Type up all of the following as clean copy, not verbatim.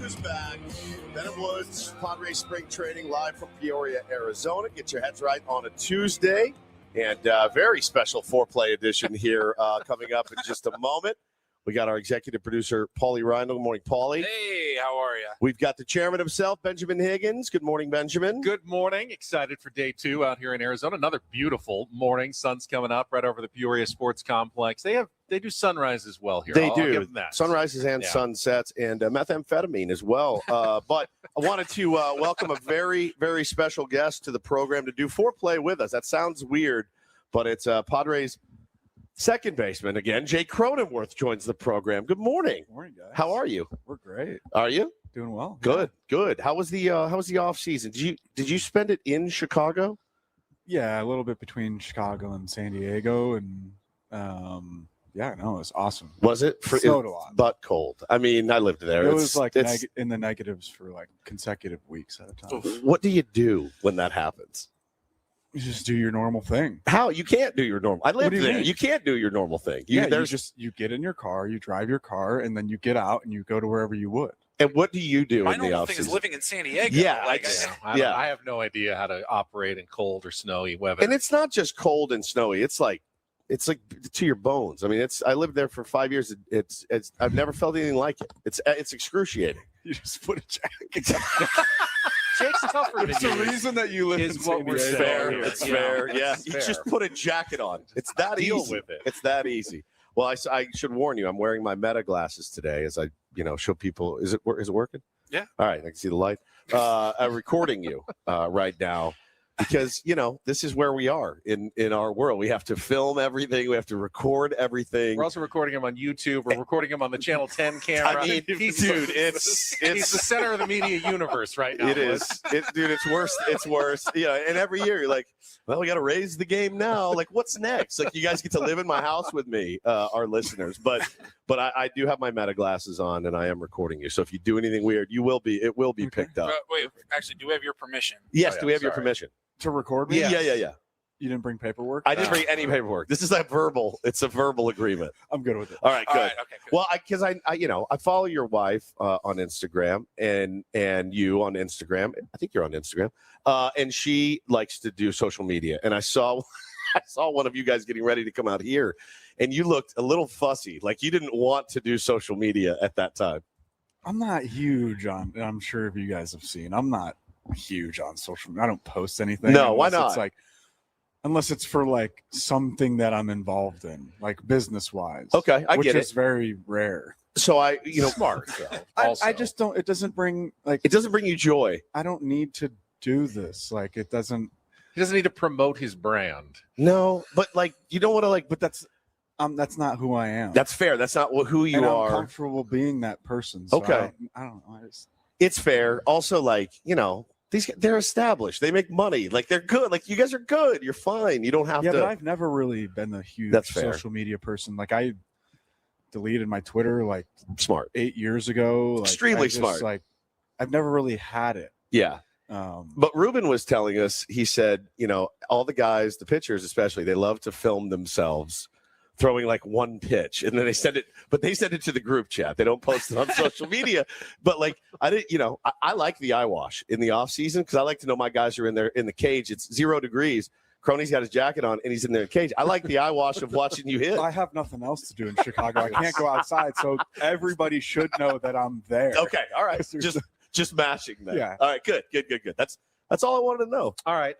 is back. Venom Woods, Padres spring training live from Peoria, Arizona. Get your heads right on a Tuesday. And very special foreplay edition here coming up in just a moment. We got our executive producer, Paulie Rindle. Good morning, Paulie. Hey, how are you? We've got the chairman himself, Benjamin Higgins. Good morning, Benjamin. Good morning. Excited for day 2 out here in Arizona. Another beautiful morning. Sun's coming up right over the Peoria Sports Complex. They do sunrise as well here. They I'll do. give them that. Sunrises and sunsets and methamphetamine as well. But I wanted to welcome a very, very special guest to the program to do foreplay with us. That sounds weird, but it's Padres second baseman again. Jay Cronenworth joins the program. Good morning. Good morning, guys. How are you? We're great. Are you? Doing well. Good, good. How was the off season? Did you spend it in Chicago? Yeah, a little bit between Chicago and San Diego, and it was awesome. Was it? Snowed a lot, but cold. I mean, I lived there. It was like in the negatives for like consecutive weeks at a time. What do you do when that happens? You just do your normal thing. How? You can't do your normal. I lived there. Mean? You can't do your normal thing. You get in your car, you drive your car, and then you get out and you go to wherever you would. And what do you do My in the normal off-season? thing is living in San Diego. Yeah, I have no idea how to operate in cold or snowy weather. And it's not just cold and snowy. It's like to your bones. I mean, I lived there for 5 years. It's I've never felt anything like it. It's excruciating. You just put a jacket. Jake's tougher It's than the you. reason that you live in Is what San we're Diego. saying. It's fair. Yeah, you just put a jacket on. It's that Deal easy. with it. It's that easy. Well, I should warn you. I'm wearing my Meta glasses today as I show people. Is it working? Yeah. All right. I can see the light. I'm recording you right now because this is where we are in our world. We have to film everything. We have to record everything. We're also recording him on YouTube. We're recording him on the Channel 10 camera. I mean, he's it's the center of the media universe right now. It is. It's worse. It's worse. Yeah. And every year you're like, well, we got to raise the game now. Like, what's next? Like, you guys get to live in my house with me, our listeners. But I do have my Meta glasses on, and I am recording you. So if you do anything weird, it will be picked up. Wait, actually, do we have your permission? Yes. Do we have your permission To record me? Yeah. You didn't bring paperwork? I didn't bring any paperwork. This is it's a verbal agreement. I'm good with it. All right, good. All right, okay, good. Well, because I follow your wife on Instagram and you on Instagram. I think you're on Instagram. And she likes to do social media. And I saw one of you guys getting ready to come out here, and you looked a little fussy, like you didn't want to do social media at that time. I'm not huge on, and I'm sure if you guys have seen, I'm not huge on social media. I don't post anything. No, why not? Unless it's for like something that I'm involved in, like business wise. Okay, I which get is it. very rare. So Smart, though. I just don't. It doesn't bring it doesn't bring you joy. I don't need to do this. Like it doesn't. He doesn't need to promote his brand. No, but you don't want to But that's not who I am. That's fair. That's not who you and I'm are. comfortable being that person. So Okay. I don't know. It's fair. Also, they're established. They make money. Like, they're good. Like, you guys are good. You're fine. You don't have to. Yeah, but I've never really been a huge That's fair. social media person. Like, I deleted my Twitter like Smart. 8 years ago. Like, Extremely I just, smart. Like, I've never really had it. Yeah. But Ruben was telling us, he said, all the guys, the pitchers especially, they love to film themselves throwing like one pitch, and then they send it to the group chat. They don't post it on social media. But I didn't, I like the eye wash in the off season because I like to know my guys are in there in the cage. It's 0 degrees. Croney's got his jacket on and he's in the cage. I like the eye wash of watching you hit. I have nothing else to do in Chicago. I can't go outside, so everybody should know that I'm there. Okay, all right, just mashing that. Yeah. All right, good. That's all I wanted to know. All right,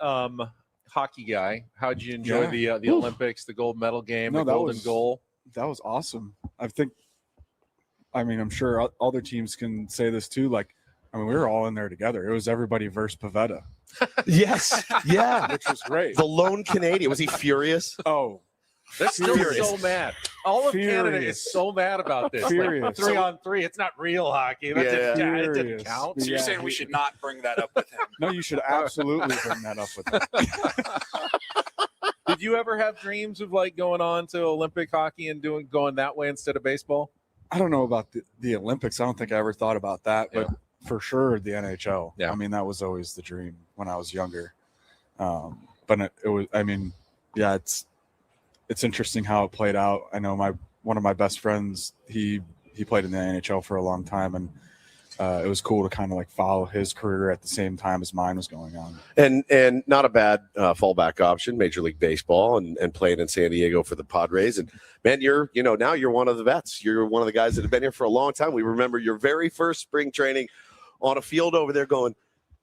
hockey guy, how'd you enjoy the Olympics, the gold medal game, the golden goal? That was awesome. I'm sure other teams can say this too. We were all in there together. It was everybody versus Pavetta. Yes, yeah, which was great. The lone Canadian, was he furious? Oh, they're still Furious. so mad. All of Canada Furious. is so mad about this. Furious. 3-on-3, it's not real hockey. That didn't Furious. count. So you're Yeah. saying we should not bring that up with him? No, you should absolutely bring that up with them. Did you ever have dreams of going on to Olympic hockey and going that way instead of baseball? I don't know about the Olympics. I don't think I ever thought about that, but for sure the NHL. Yeah. That was always the dream when I was younger. But it was. It's interesting how it played out. I know one of my best friends. He played in the NHL for a long time, and it was cool to kind of like follow his career at the same time as mine was going on. And not a bad fallback option, Major League Baseball, and playing in San Diego for the Padres. And man, now you're one of the vets. You're one of the guys that have been here for a long time. We remember your very first spring training on a field over there going,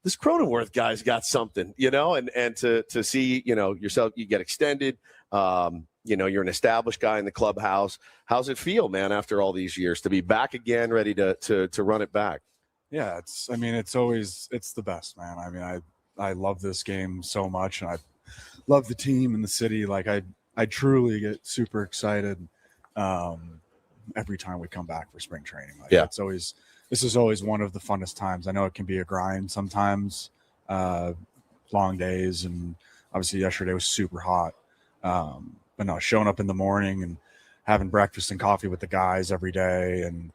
this Cronenworth guy's got something, and to see, yourself, you get extended. You're an established guy in the clubhouse. How's it feel, man, after all these years to be back again, ready to run it back? Yeah, it's the best, man. I mean, I love this game so much, and I love the team and the city. Like I truly get super excited every time we come back for spring training. Like, yeah, this is always one of the funnest times. I know it can be a grind sometimes, long days, and obviously yesterday was super hot. But no, showing up in the morning and having breakfast and coffee with the guys every day, and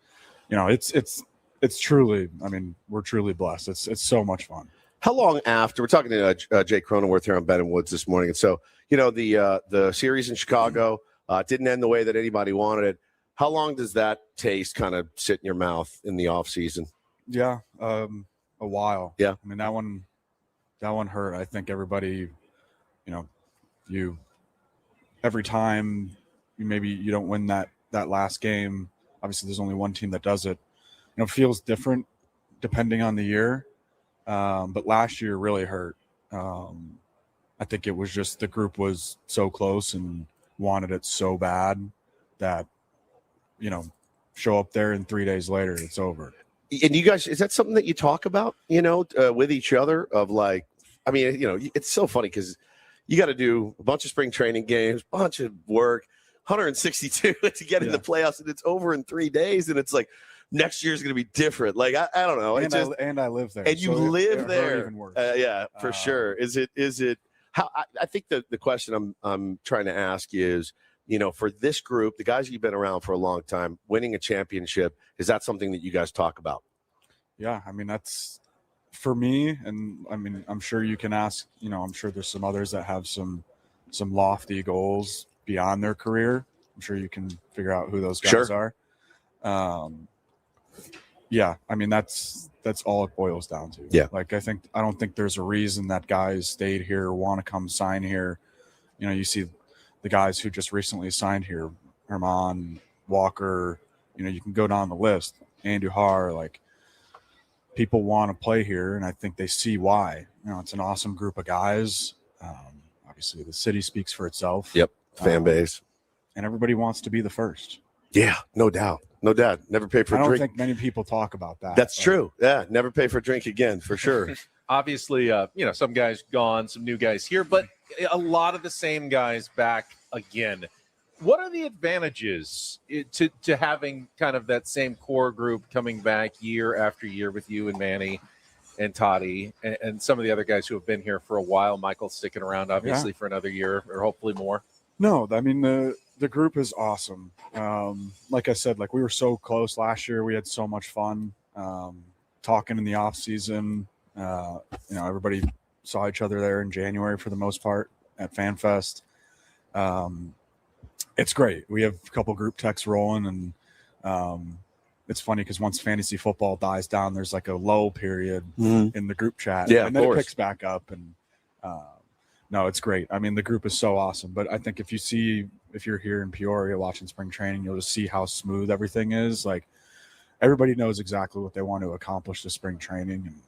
it's truly, I mean, we're truly blessed. It's so much fun. How long after we're talking to Jay Cronenworth here on Ben and Woods this morning, and so the series in Chicago didn't end the way that anybody wanted it. How long does that taste kind of sit in your mouth in the off season? Yeah, a while. Yeah, I mean that one hurt. I think everybody, you every time maybe you don't win that last game. Obviously, there's only one team that does it. Feels different depending on the year. But last year really hurt. I think it was just the group was so close and wanted it so bad that, show up there and 3 days later, it's over. And you guys, is that something that you talk about, with each other of like, I mean, it's so funny because you got to do a bunch of spring training games, bunch of work, 162 to get in the playoffs, and it's over in 3 days. And it's like, next year is going to be different. Like, I don't know. And I live there. And you live there. Even worse. Yeah, for sure. Is it how, I think the question I'm trying to ask is, for this group, the guys you've been around for a long time, winning a championship, is that something that you guys talk about? Yeah. I mean, that's for me. And I mean, I'm sure you can ask, I'm sure there's some others that have some lofty goals beyond their career. I'm sure you can figure out who those guys are. Yeah, I mean that's all it boils down to. Yeah, like I don't think there's a reason that guys stayed here or want to come sign here. You see the guys who just recently signed here, Ramon, Walker. You can go down the list. Andujar, like people want to play here, and I think they see why. It's an awesome group of guys. Obviously, the city speaks for itself. Yep, fan base, and everybody wants to be the first. Yeah, no doubt. No doubt. Never pay for a drink. I don't think many people talk about that. That's true. Yeah, never pay for a drink again, for sure. Obviously, some guys gone, some new guys here, but a lot of the same guys back again. What are the advantages to having kind of that same core group coming back year after year with you and Manny and Toddy and some of the other guys who have been here for a while? Michael's sticking around, obviously, for another year or hopefully more. No, I mean, the group is awesome. Like I said, like we were so close last year. We had so much fun talking in the off season. Everybody saw each other there in January for the most part at FanFest. It's great. We have a couple group texts rolling, and it's funny because once fantasy football dies down, there's like a lull period in the group chat, and then it picks back up. And no, it's great. I mean, the group is so awesome. But I think if you're here in Peoria watching spring training, you'll just see how smooth everything is. Like everybody knows exactly what they want to accomplish this spring training, and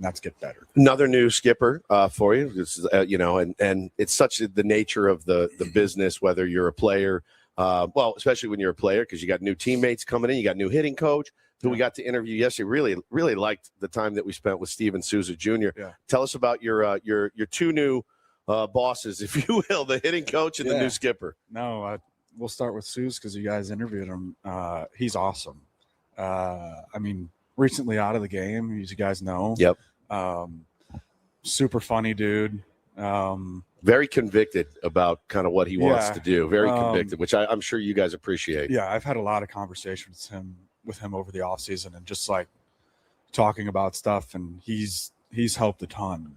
that's get better. Another new skipper for you, this is, and it's such the nature of the business, whether you're a player, especially when you're a player, because you got new teammates coming in, you got new hitting coach who we got to interview yesterday. Really, really liked the time that we spent with Steven Souza Jr. Yeah. Tell us about your two new bosses, if you will, the hitting coach and the new skipper. No, we'll start with Souza because you guys interviewed him. He's awesome. I mean, recently out of the game, as you guys know. Yep. Super funny dude. Very convicted about kind of what he wants to do. Very convicted, which I'm sure you guys appreciate. Yeah, I've had a lot of conversations with him over the off season, and just like talking about stuff, and he's helped a ton.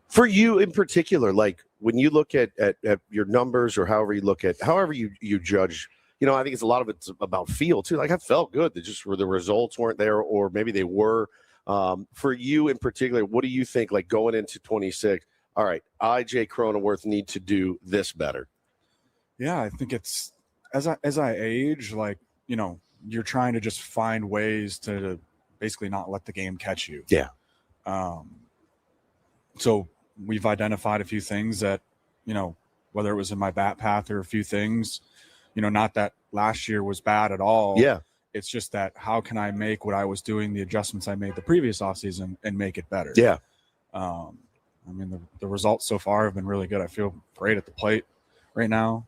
For you in particular, like when you look at your numbers, or however you judge I think it's a lot of it's about feel too. Like I felt good that just the results weren't there, or maybe they were. For you in particular, what do you think? Like going into 26, all right, Jay Cronenworth need to do this better. Yeah, I think it's as I age, like you're trying to just find ways to basically not let the game catch you. Yeah. So we've identified a few things that whether it was in my bat path or a few things. Not that last year was bad at all. Yeah. It's just that how can I make what I was doing, the adjustments I made the previous offseason, and make it better? Yeah. I mean, the results so far have been really good. I feel great at the plate right now.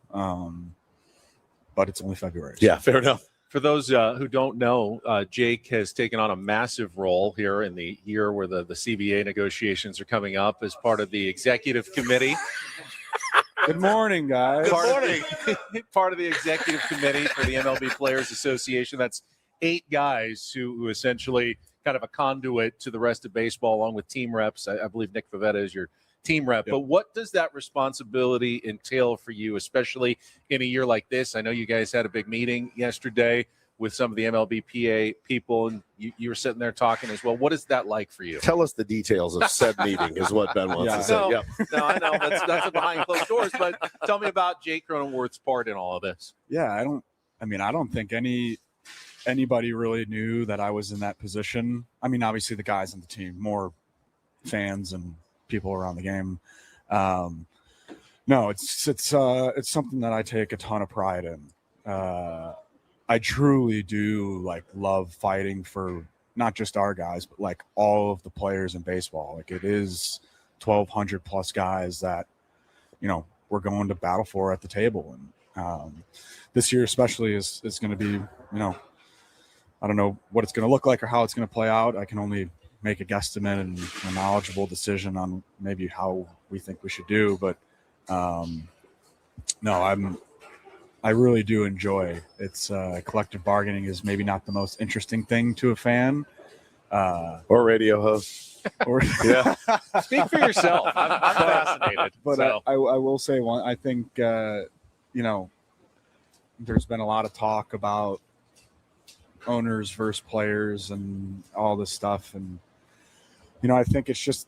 But it's only February. So. Yeah, fair enough. For those who don't know, Jake has taken on a massive role here in the year where the CBA negotiations are coming up as part of the executive committee. Good morning, guys. Part of the executive committee for the MLB Players Association. That's 8 guys who essentially kind of a conduit to the rest of baseball, along with team reps. I believe Nick Vivetta is your team rep. Yep. But what does that responsibility entail for you, especially in a year like this? I know you guys had a big meeting yesterday with some of the MLBPA people, and you were sitting there talking as well. What is that like for you? Tell us the details of said meeting is what Ben wants to say. No, yep. No, I know that's behind closed doors, but tell me about Jake Cronenworth's part in all of this. Yeah, I don't think anybody really knew that I was in that position. I mean, obviously the guys on the team, more fans and people around the game. No, it's something that I take a ton of pride in. I truly do love fighting for not just our guys, but all of the players in baseball. It is 1,200 plus guys that, we're going to battle for at the table. And this year especially is going to be, I don't know what it's going to look like or how it's going to play out. I can only make a guesstimate and a knowledgeable decision on maybe how we think we should do. But no, I really do enjoy it's collective bargaining is maybe not the most interesting thing to a fan or radio host. Yeah. Speak for yourself. I'm fascinated. But so. I will say one. I think there's been a lot of talk about owners versus players and all this stuff, and I think it's just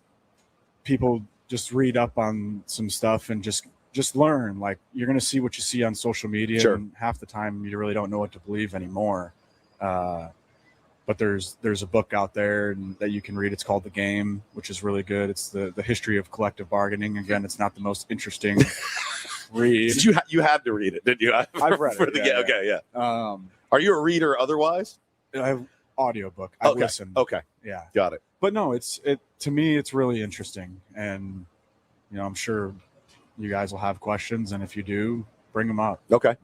people just read up on some stuff and just learn. You're going to see what you see on social media. Sure. And half the time you really don't know what to believe anymore. But there's a book out there that you can read. It's called The Game, which is really good. It's the history of collective bargaining. Again, it's not the most interesting read. Did you had to read it, didn't you? I've read it. Yeah. Okay, yeah. Are you a reader otherwise? I have audiobook. I listen. Okay. Yeah. Got it. But no, to me, it's really interesting. And, I'm sure you guys will have questions. And if you do, bring them up. Okay.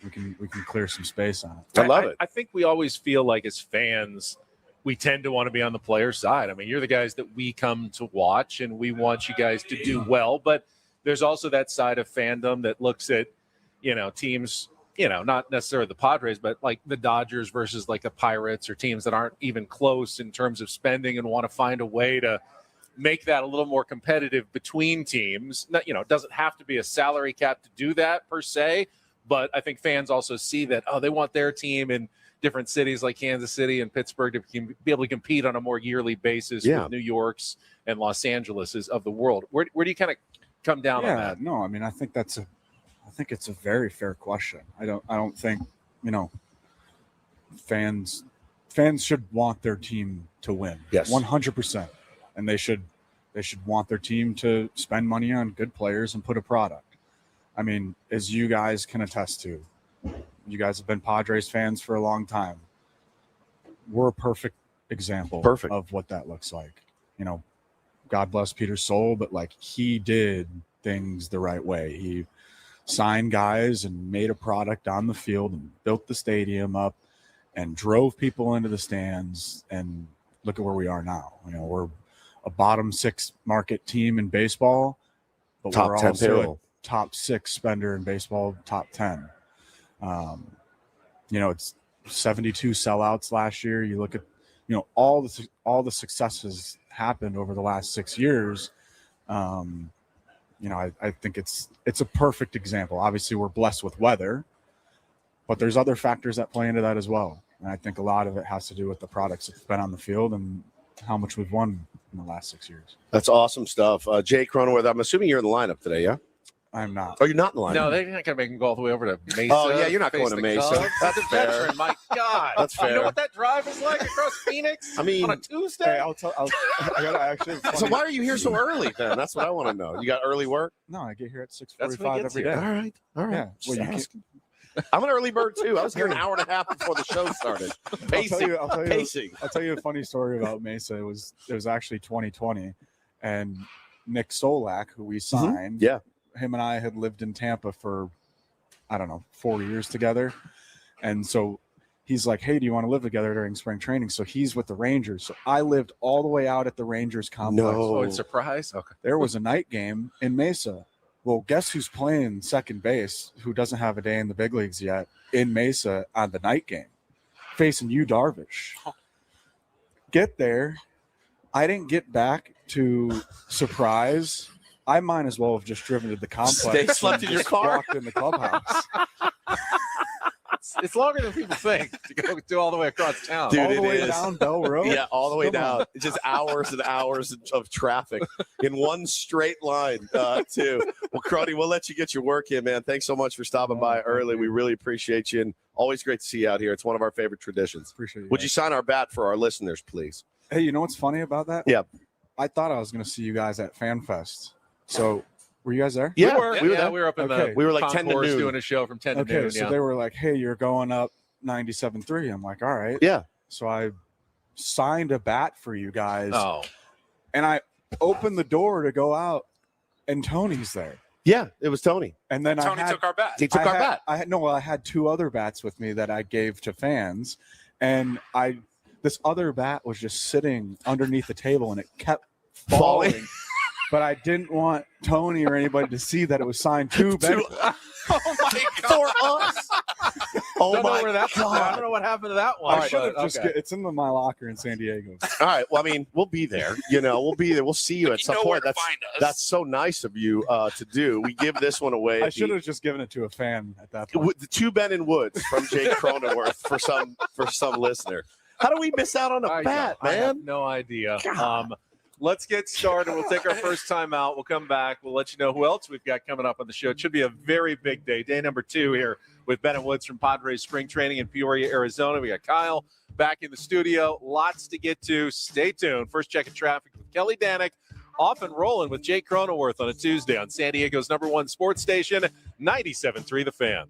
We can clear some space on it. I love it. I think we always feel like as fans, we tend to want to be on the player side. I mean, you're the guys that we come to watch, and we want you guys to do well. But there's also that side of fandom that looks at, teams, not necessarily the Padres, but the Dodgers versus the Pirates, or teams that aren't even close in terms of spending, and want to find a way to make that a little more competitive between teams. It doesn't have to be a salary cap to do that per se, but I think fans also see that, they want their team in different cities like Kansas City and Pittsburgh to be able to compete on a more yearly basis with New York's and Los Angeles's of the world. Where do you kind of come down on that? No, I mean, I think it's a very fair question. I don't think, fans should want their team to win. Yes. 100%. And they should want their team to spend money on good players and put a product. I mean, as you guys can attest to, you guys have been Padres fans for a long time. We're a perfect example of what that looks like. God bless Peter's soul, but he did things the right way. He signed guys and made a product on the field and built the stadium up and drove people into the stands, and look at where we are now. We're a bottom 6 market team in baseball, but top we're 10 also payroll. a top 6 spender in baseball, top 10. It's 72 sellouts last year. You look at, all the successes happened over the last 6 years. I think it's a perfect example. Obviously, we're blessed with weather, But there's other factors that play into that as well. And I think a lot of it has to do with the products that's been on the field and how much we've won in the last 6 years. That's awesome stuff. Jay Cronenworth, I'm assuming you're in the lineup today, yeah? I'm not. Oh, you're not in the lineup? No, they're not going to make him go all the way over to Mesa. Oh, yeah, you're not face going to the Mesa. Cubs. That's a fair. veteran, my God. That's You know fair. what that drive is like across Phoenix I mean, on a Tuesday? Hey, I gotta actually. so why are you here so early then? That's what I want to know. You got early work? No, I get here at That's when 6:45 he gets every day. here. All right. Yeah. Well, you Just can't- I'm an early bird too. I was here an hour and a half before the show started. Pacing. I'll tell you, Pacing. I'll tell you a funny story about Mesa. It was actually 2020, and Nick Solak, who we signed, Yeah. him and I had lived in Tampa for, I don't know, 4 years together, and so he's like, "Hey, do you want to live together during spring training?" So he's with the Rangers. So I lived all the way out at the Rangers complex. No. Oh, it's a surprise? Okay. There was a night game in Mesa. Well, guess who's playing second base, who doesn't have a day in the big leagues yet, in Mesa on the night game, facing you, Darvish. Get there. I didn't get back to Surprise. I might as well have just driven to the complex. They slept and in your just car? Walked in the clubhouse. It's longer than people think to go do all the way across town. Dude, all the it way is. down Bell Road. Yeah, all the way Come on. down. It's just hours and hours of traffic in one straight line, too. Well, Croney, we'll let you get your work in, man. Thanks so much for stopping by thank early. you. We really appreciate you, and always great to see you out here. It's one of our favorite traditions. Appreciate you. Would you guys. sign our bat for our listeners, please? Hey, you know what's funny about that? Yeah. I thought I was going to see you guys at FanFest. So were you guys there? Yeah, we were there. we were up in Okay. the We were like 10 to concourse noon. doing a show from 10 to Okay, noon. so Yeah. they were like, "Hey, you're going up 97.3." I'm like, "All right." Yeah. So I signed a bat for you guys, Oh, and I opened the door to go out, and Tony's there. Yeah, it was Tony. And then Tony I had, took our bat. He took our bat. I had two other bats with me that I gave to fans, and this other bat was just sitting underneath the table, and it kept falling. But I didn't want Tony or anybody to see that it was signed to Ben. Oh my For God. us. Oh, don't know my where that's I God. don't know what happened to that one. I should have but just. okay. It's in my locker in San Diego. All right. Well, I mean, we'll be there. We'll be there. We'll see you at You some know where point. to find us. That's so nice of you to do. We give this one away. I at should the- have just given it to a fan at that point. with the two Ben and Woods from Jake Cronenworth for some listener. How do we miss out on a I bat, know. I have man? no idea. God. Let's get started. We'll take our first time out. We'll come back. We'll let you know who else we've got coming up on the show. It should be a very big day. Day number 2 here with Ben and Woods from Padres Spring Training in Peoria, Arizona. We got Kyle back in the studio. Lots to get to. Stay tuned. First check of traffic with Kelly Danick. Off and rolling with Jake Cronenworth on a Tuesday on San Diego's #1 sports station, 97.3 The Fan.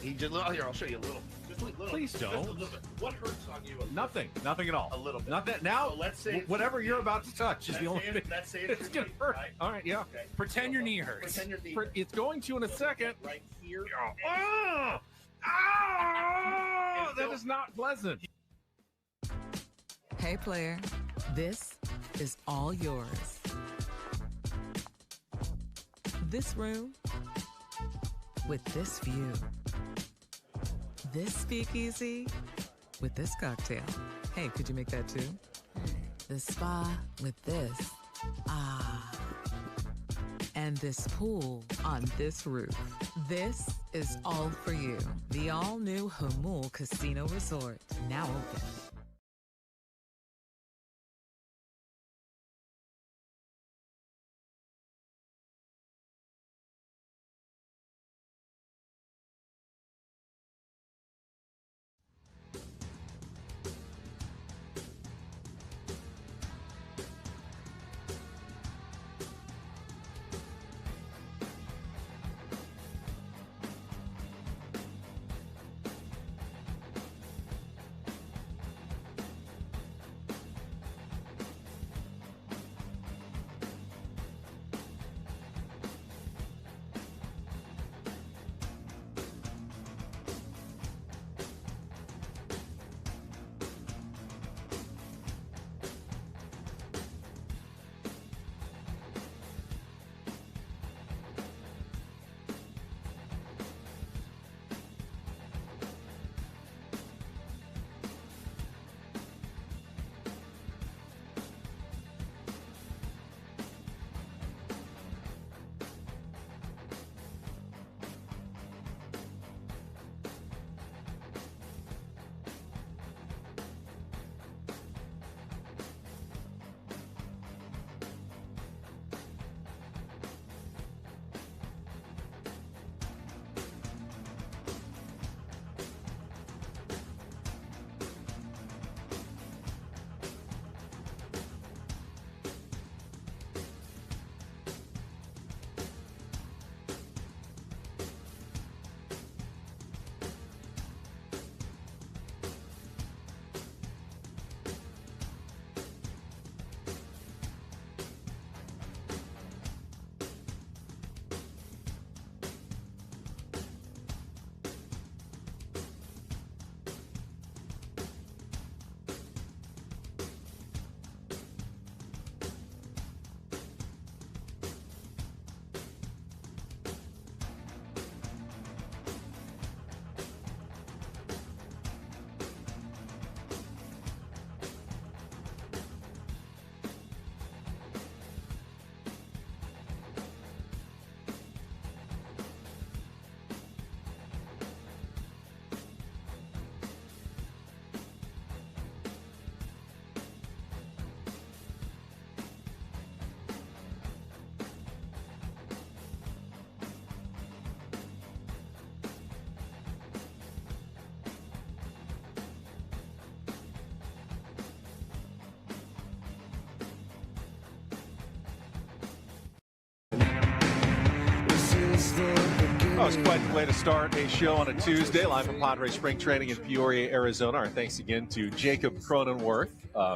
He just here. I'll show you a little. Just a little. Please Just a don't. little bit. What hurts on you? Nothing at all. A little bit. Nothing. Now, So let's say whatever you're about to touch is the only thing. Let's say It's gonna hurt. Right? All right, yeah. Okay. Pretend your knee hurts. Pretend your knee. It's going to in a second. Right here. Oh, that is not pleasant. Hey player, this is all yours. This room with this view. This speakeasy with this cocktail. Hey, could you make that too? The spa with this. Ah. And this pool on this roof. This is all for you. The all-new Hamul Casino Resort, now open. Oh, it's quite the way to start a show on a Tuesday, live from Padres spring training in Peoria, Arizona. Our thanks again to Jacob Cronenworth,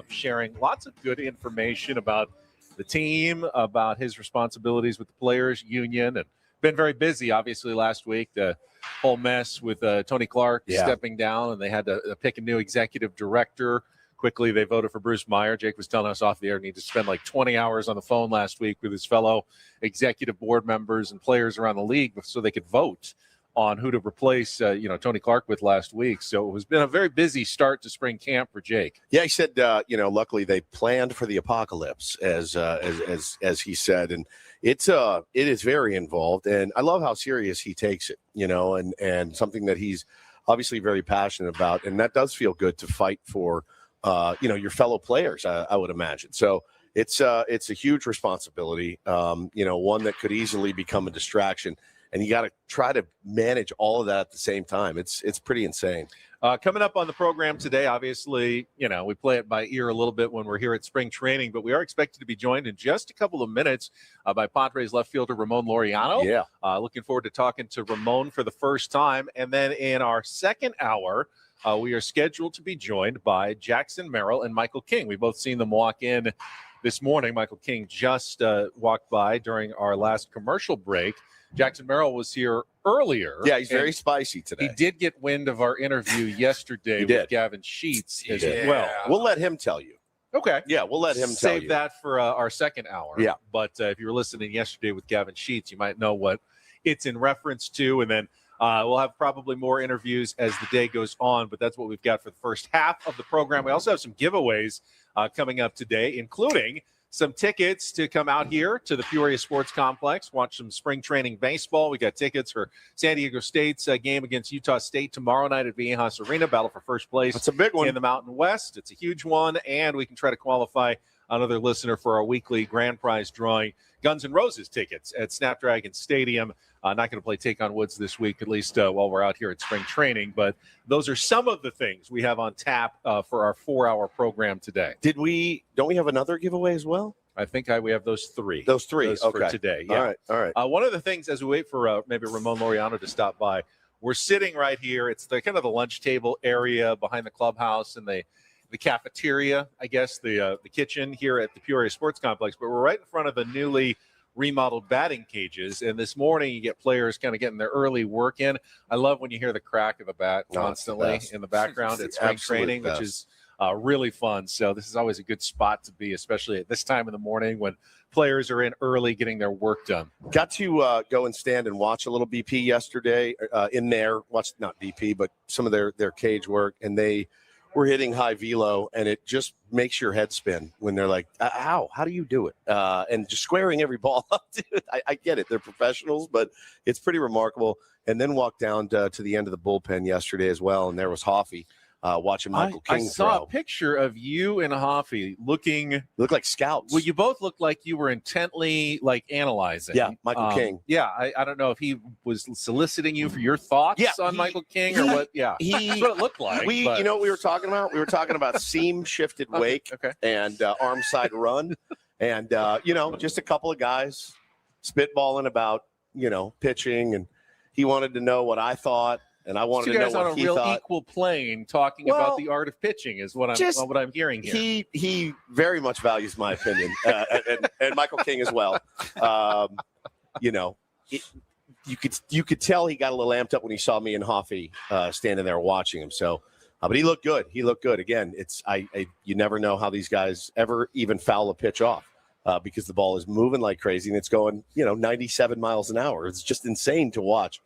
sharing lots of good information about the team, about his responsibilities with the players union, and been very busy, obviously, last week. The whole mess with Tony Clark stepping down, and they had to pick a new executive director. Quickly, they voted for Bruce Meyer. Jake was telling us off the air, needed to spend like 20 hours on the phone last week with his fellow executive board members and players around the league so they could vote on who to replace, Tony Clark with last week. So it has been a very busy start to spring camp for Jake. Yeah, he said, luckily they planned for the apocalypse, as he said, and it is very involved, and I love how serious he takes it, and something that he's obviously very passionate about, and that does feel good to fight for. Your fellow players, I would imagine. So it's a huge responsibility, one that could easily become a distraction. and you got to try to manage all of that at the same time. It's pretty insane. Coming up on the program today, obviously, we play it by ear a little bit when we're here at spring training, but we are expected to be joined in just a couple of minutes by Padres left fielder Ramon Laureano. Yeah. Looking forward to talking to Ramon for the first time. And then in our second hour, we are scheduled to be joined by Jackson Merrill and Michael King. We've both seen them walk in this morning. Michael King just walked by during our last commercial break. Jackson Merrill was here earlier. Yeah, he's very spicy today. He did get wind of our interview yesterday with Gavin Sheets as well. We'll let him tell you. Okay. Yeah, we'll let him tell you. Save that for our second hour. Yeah. But if you were listening yesterday with Gavin Sheets, you might know what it's in reference to. And then we'll have probably more interviews as the day goes on. But that's what we've got for the first half of the program. We also have some giveaways coming up today, including some tickets to come out here to the Peoria Sports Complex, watch some spring training baseball. We got tickets for San Diego State's game against Utah State tomorrow night at Viejas Arena, battle for first place. That's a big one in the Mountain West. It's a huge one, and we can try to qualify another listener for our weekly grand prize drawing. Guns N' Roses tickets at Snapdragon Stadium. Not going to play Take on Woods this week, at least while we're out here at spring training. But those are some of the things we have on tap for our 4-hour program today. Don't we have another giveaway as well? I think we have those three. Those okay. For today. Yeah. All right. One of the things as we wait for maybe Ramon Laureano to stop by, we're sitting right here. It's the kind of the lunch table area behind the clubhouse and the cafeteria, I guess, the kitchen here at the Peoria Sports Complex. But we're right in front of the newly remodeled batting cages. And this morning you get players kind of getting their early work in. I love when you hear the crack of a bat constantly in the background at spring training, which is really fun. So this is always a good spot to be, especially at this time in the morning when players are in early getting their work done. Got to go and stand and watch a little BP yesterday in there. Watched not BP, but some of their cage work, and they were hitting high velo, and it just makes your head spin when they're like, how do you do it? And just squaring every ball up. Dude, I get it. They're professionals, but it's pretty remarkable. And then walked down to the end of the bullpen yesterday as well, and there was Hoffy watching Michael King saw throw. A picture of you and Hoffy look like scouts. Well, you both looked like you were intently analyzing. Yeah, Michael King. Yeah, I don't know if he was soliciting you for your thoughts on Michael King or what. Yeah, that's what it looked like. You know what we were talking about? We were talking about seam shifted wake and arm side run, and just a couple of guys spitballing about pitching, and he wanted to know what I thought. And I wanted to know what he thought. You guys on a real equal plane talking about the art of pitching is what I'm hearing here. He very much values my opinion, and Michael King as well. You could tell he got a little amped up when he saw me and Hoffy standing there watching him. So, but he looked good. Again, you never know how these guys ever even foul a pitch off because the ball is moving like crazy and it's going 97 miles an hour. It's just insane to watch.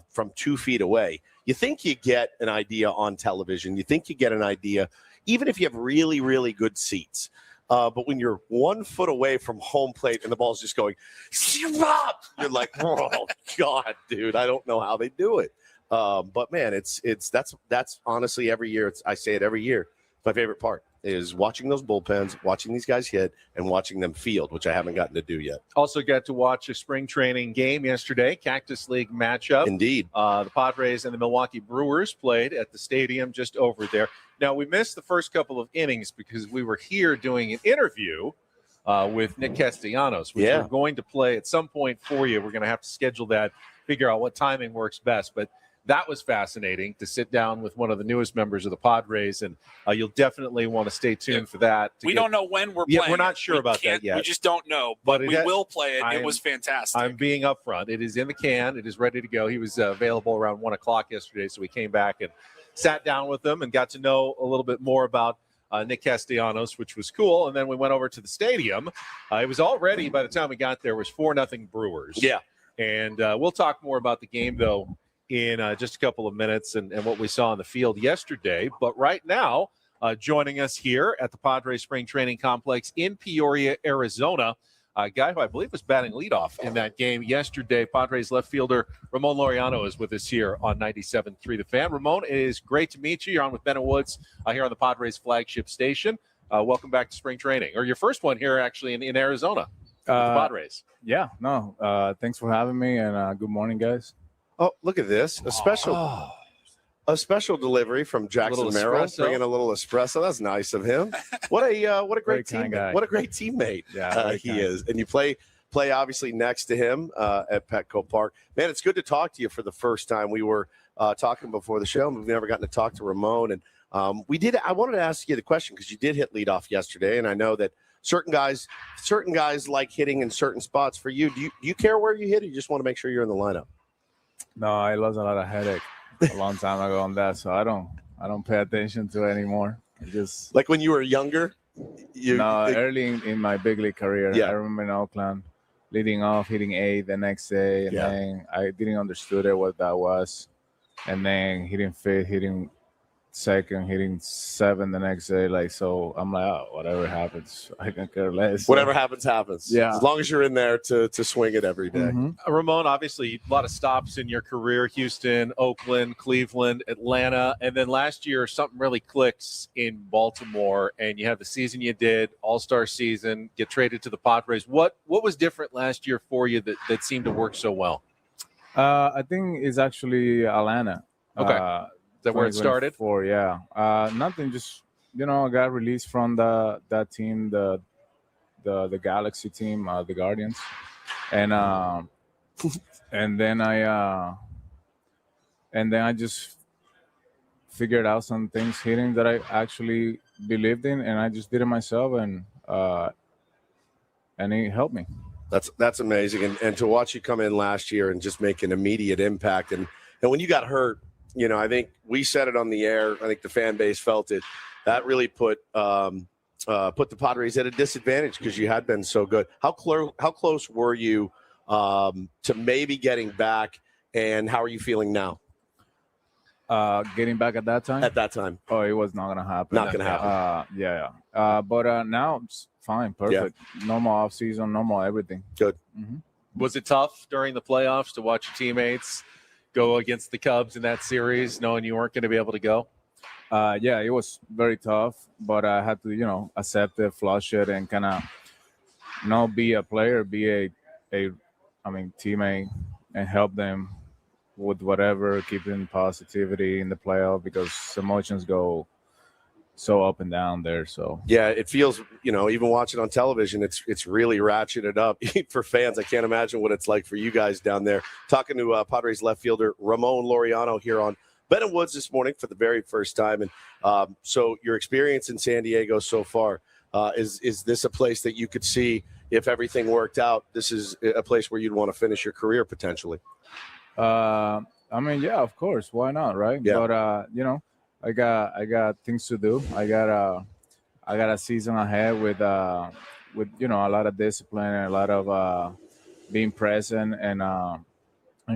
From 2 feet away. You think you get an idea on television. You think you get an idea, even if you have really, really good seats. But when you're 1 foot away from home plate and the ball's just going, stop! You're like, oh, God, dude, I don't know how they do it. But, man, that's honestly every year. I say it every year. My favorite part is watching those bullpens, watching these guys hit, and watching them field, which I haven't gotten to do yet. Also got to watch a spring training game yesterday, Cactus League matchup. Indeed. The Padres and the Milwaukee Brewers played at the stadium just over there. Now, we missed the first couple of innings because we were here doing an interview with Nick Castellanos, which we're going to play at some point for you. We're going to have to schedule that, figure out what timing works best. But that was fascinating to sit down with one of the newest members of the Padres, and you'll definitely want to stay tuned for that. We don't know when we're playing. Yeah, we're not sure about that yet. We just don't know, but we will play it. It was fantastic. I'm being upfront. It is in the can. It is ready to go. He was available around 1 o'clock yesterday, so we came back and sat down with him and got to know a little bit more about Nick Castellanos, which was cool. And then we went over to the stadium. It was already, by the time we got there, was 4-0 Brewers. Yeah. And we'll talk more about the game, though, in just a couple of minutes and what we saw on the field yesterday. But right now, joining us here at the Padres Spring Training Complex in Peoria, Arizona, a guy who I believe was batting leadoff in that game yesterday. Padres left fielder Ramon Laureano is with us here on 97.3 The Fan. Ramon, it is great to meet you. You're on with Bennett Woods here on the Padres flagship station. Welcome back to spring training, or your first one here actually in Arizona. with the Padres. Yeah, no. Thanks for having me, and good morning, guys. Oh, look at this. A special delivery from Jackson Merrill, bringing a little espresso. That's nice of him. What a great teammate. What a great teammate he is. And you play obviously next to him at Petco Park. Man, it's good to talk to you for the first time. We were talking before the show, and we've never gotten to talk to Ramon. And I wanted to ask you the question because you did hit leadoff yesterday, and I know that certain guys like hitting in certain spots. For you, do you care where you hit, or you just want to make sure you're in the lineup? No, I lost a lot of headache a long time ago on that, so I don't pay attention to it anymore. I just like when you were younger. Early in my big league career, I remember in Oakland, leading off, hitting 8 the next day, and then I didn't understood what that was, and then hitting 5th, hitting 2nd, hitting 7 the next day. Like, so I'm like, oh, whatever happens, I can care less. Whatever happens. Yeah. As long as you're in there to swing it every day. Mm-hmm. Ramon, obviously, a lot of stops in your career: Houston, Oakland, Cleveland, Atlanta, and then last year something really clicks in Baltimore, and you have the season you did, All-Star season, get traded to the Padres. What was different last year for you that seemed to work so well? I think it's actually Atlanta. Okay. Is that where it started? Nothing. Just I got released from that team, the Galaxy team, the Guardians, and and then I just figured out some things hitting that I actually believed in, and I just did it myself, and it helped me. That's amazing, and to watch you come in last year and just make an immediate impact, and when you got hurt. I think we said it on the air. I think the fan base felt it. That really put the Padres at a disadvantage because you had been so good. How close were you to maybe getting back, and how are you feeling now? Getting back at that time? At that time. Oh, it was not going to happen. Not going to happen. But now it's fine. Perfect. Yeah. Normal off season, normal everything. Good. Mm-hmm. Was it tough during the playoffs to watch your teammates go against the Cubs in that series, knowing you weren't going to be able to go? Yeah, it was very tough, but I had to, accept it, flush it, and kind of not be a player, be a teammate, and help them with whatever, keeping positivity in the playoff because emotions go so up and down there. So yeah, it feels, even watching on television, it's really ratcheted up for fans. I can't imagine what it's like for you guys down there. Talking to Padres left fielder Ramon Laureano here on Ben and Woods this morning for the very first time. And so your experience in San Diego so far, is this a place that you could see if everything worked out? This is a place where you'd want to finish your career potentially. Yeah, of course. Why not, right? Yeah. But I got things to do. I got a season ahead with a lot of discipline and a lot of being present and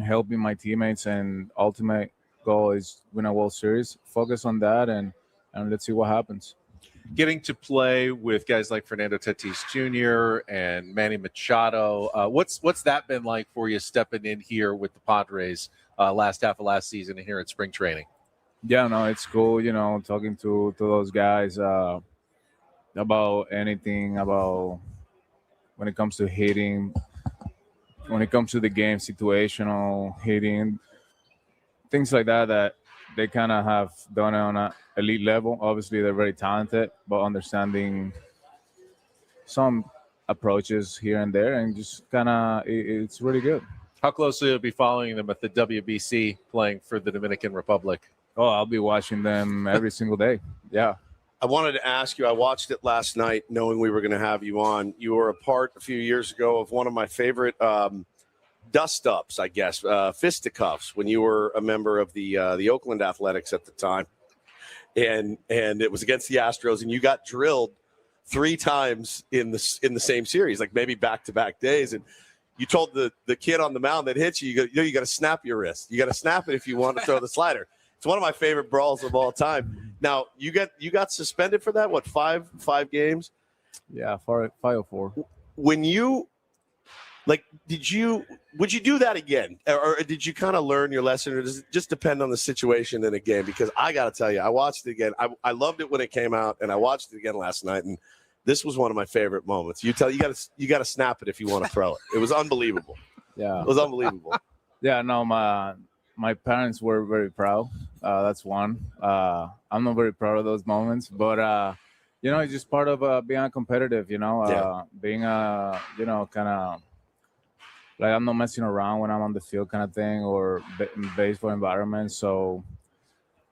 helping my teammates. And ultimate goal is win a World Series. Focus on that and let's see what happens. Getting to play with guys like Fernando Tatis Jr. and Manny Machado, what's that been like for you stepping in here with the Padres last half of last season and here at spring training? Yeah, no, it's cool, talking to those guys about anything, about when it comes to hitting, when it comes to the game, situational hitting, things like that they kind of have done it on an elite level. Obviously, they're very talented, but understanding some approaches here and there and just kind of it's really good. How closely will you be following them at the WBC playing for the Dominican Republic? Oh, I'll be watching them every single day. Yeah. I wanted to ask you, I watched it last night knowing we were going to have you on. You were a part a few years ago of one of my favorite dust-ups, I guess, fisticuffs, when you were a member of the Oakland Athletics at the time. And it was against the Astros, and you got drilled 3 times in the same series, like maybe back-to-back days. And you told the kid on the mound that hit you, you got to snap your wrist. You got to snap it if you want to throw the slider. It's one of my favorite brawls of all time. Now, you got suspended for that, what, 5 games? Yeah, 5 or 4. When you, would you do that again? Or did you kind of learn your lesson, or does it just depend on the situation in a game? Because I got to tell you, I watched it again. I loved it when it came out, and I watched it again last night. And, This was one of my favorite moments. You got to snap it if you want to throw it. It was unbelievable. Yeah. It was unbelievable. Yeah, no, my parents were very proud. That's one. I'm not very proud of those moments, but it's just part of being competitive. Being kind of like I'm not messing around when I'm on the field, kind of thing, or in baseball environment. So,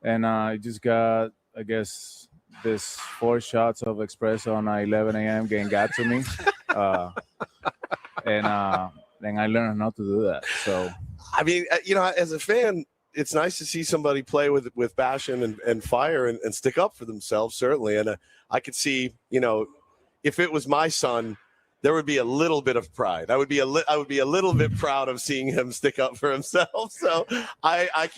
and I just got, I guess, this 4 shots of espresso on 11 a.m. getting got to me, and then I learned how to do that. So. I mean, as a fan, it's nice to see somebody play with passion and fire and stick up for themselves, certainly. And I could see, if it was my son, there would be a little bit of pride. I would be a little bit proud of seeing him stick up for himself. So I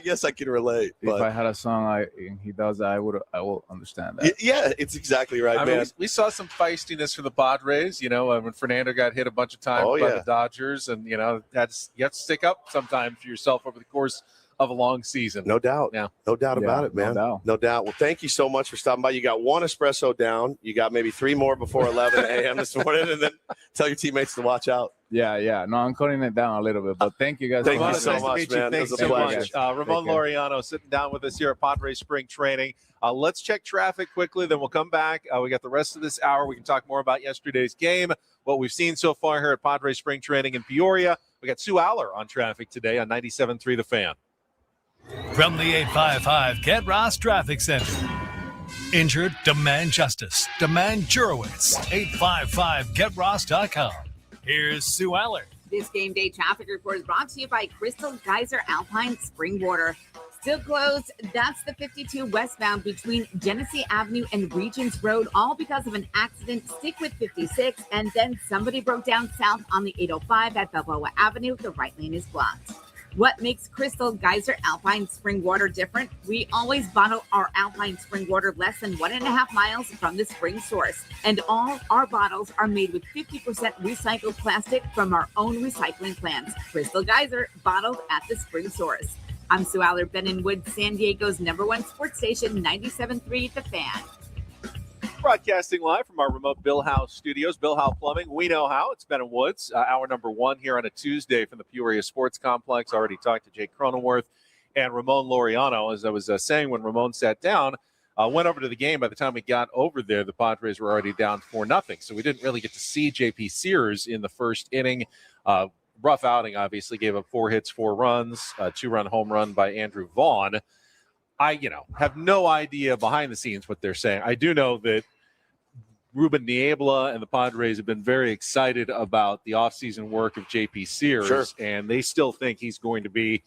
guess I can relate. If I had a son, he does that, I will understand that. Yeah, it's exactly right, I man. mean, we saw some feistiness from the Padres, when Fernando got hit a bunch of times by the Dodgers, and you have to stick up sometimes for yourself over the course of a long season. No doubt. Yeah. No doubt about it, man. No doubt. Well, thank you so much for stopping by. You got 1 espresso down. You got maybe 3 more before 11 a.m. this morning, and then tell your teammates to watch out. Yeah. No, I'm cutting it down a little bit, but thank you guys. Thank you so much, man. Thanks it was a so pleasure. much. Ramon Laureano sitting down with us here at Padres Spring Training. Let's check traffic quickly, then we'll come back. We got the rest of this hour. We can talk more about yesterday's game, what we've seen so far here at Padres Spring Training in Peoria. We got Sue Agler on traffic today on 97.3 The Fan. From the 855 Get Ross Traffic Center. Injured? Demand justice. Demand Jurowitz. 855GetRoss.com. Here's Sue Agler. This game day traffic report is brought to you by Crystal Geyser Alpine Spring Water. Still closed. That's the 52 westbound between Genesee Avenue and Regents Road, all because of an accident. Stick with 56. And then somebody broke down south on the 805 at Balboa Avenue. The right lane is blocked. What makes Crystal Geyser Alpine Spring Water different? We always bottle our Alpine Spring Water less than 1.5 miles from the spring source. And all our bottles are made with 50% recycled plastic from our own recycling plants. Crystal Geyser, bottled at the spring source. I'm Sue Agler, Bentonwood, San Diego's #1 sports station, 97.3 The Fan. Broadcasting live from our remote Bill House studios. Bill House Plumbing, we know how. It's Ben and Woods, hour number 1 here on a Tuesday from the Peoria Sports Complex. Already talked to Jake Cronenworth and Ramon Laureano. As I was saying, when Ramon sat down, went over to the game. By the time we got over there, the Padres were already down 4-0. So we didn't really get to see JP Sears in the first inning. Rough outing, obviously. Gave up 4 hits, 4 runs, a 2-run home run by Andrew Vaughn. I, have no idea behind the scenes what they're saying. I do know that Ruben Niebla and the Padres have been very excited about the offseason work of JP Sears, and they still think he's going to be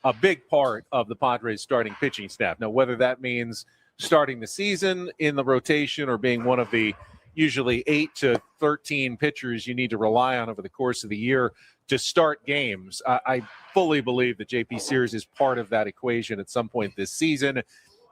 a big part of the Padres starting pitching staff. Now, whether that means starting the season in the rotation or being one of the usually 8 to 13 pitchers you need to rely on over the course of the year to start games, I fully believe that JP Sears is part of that equation at some point this season.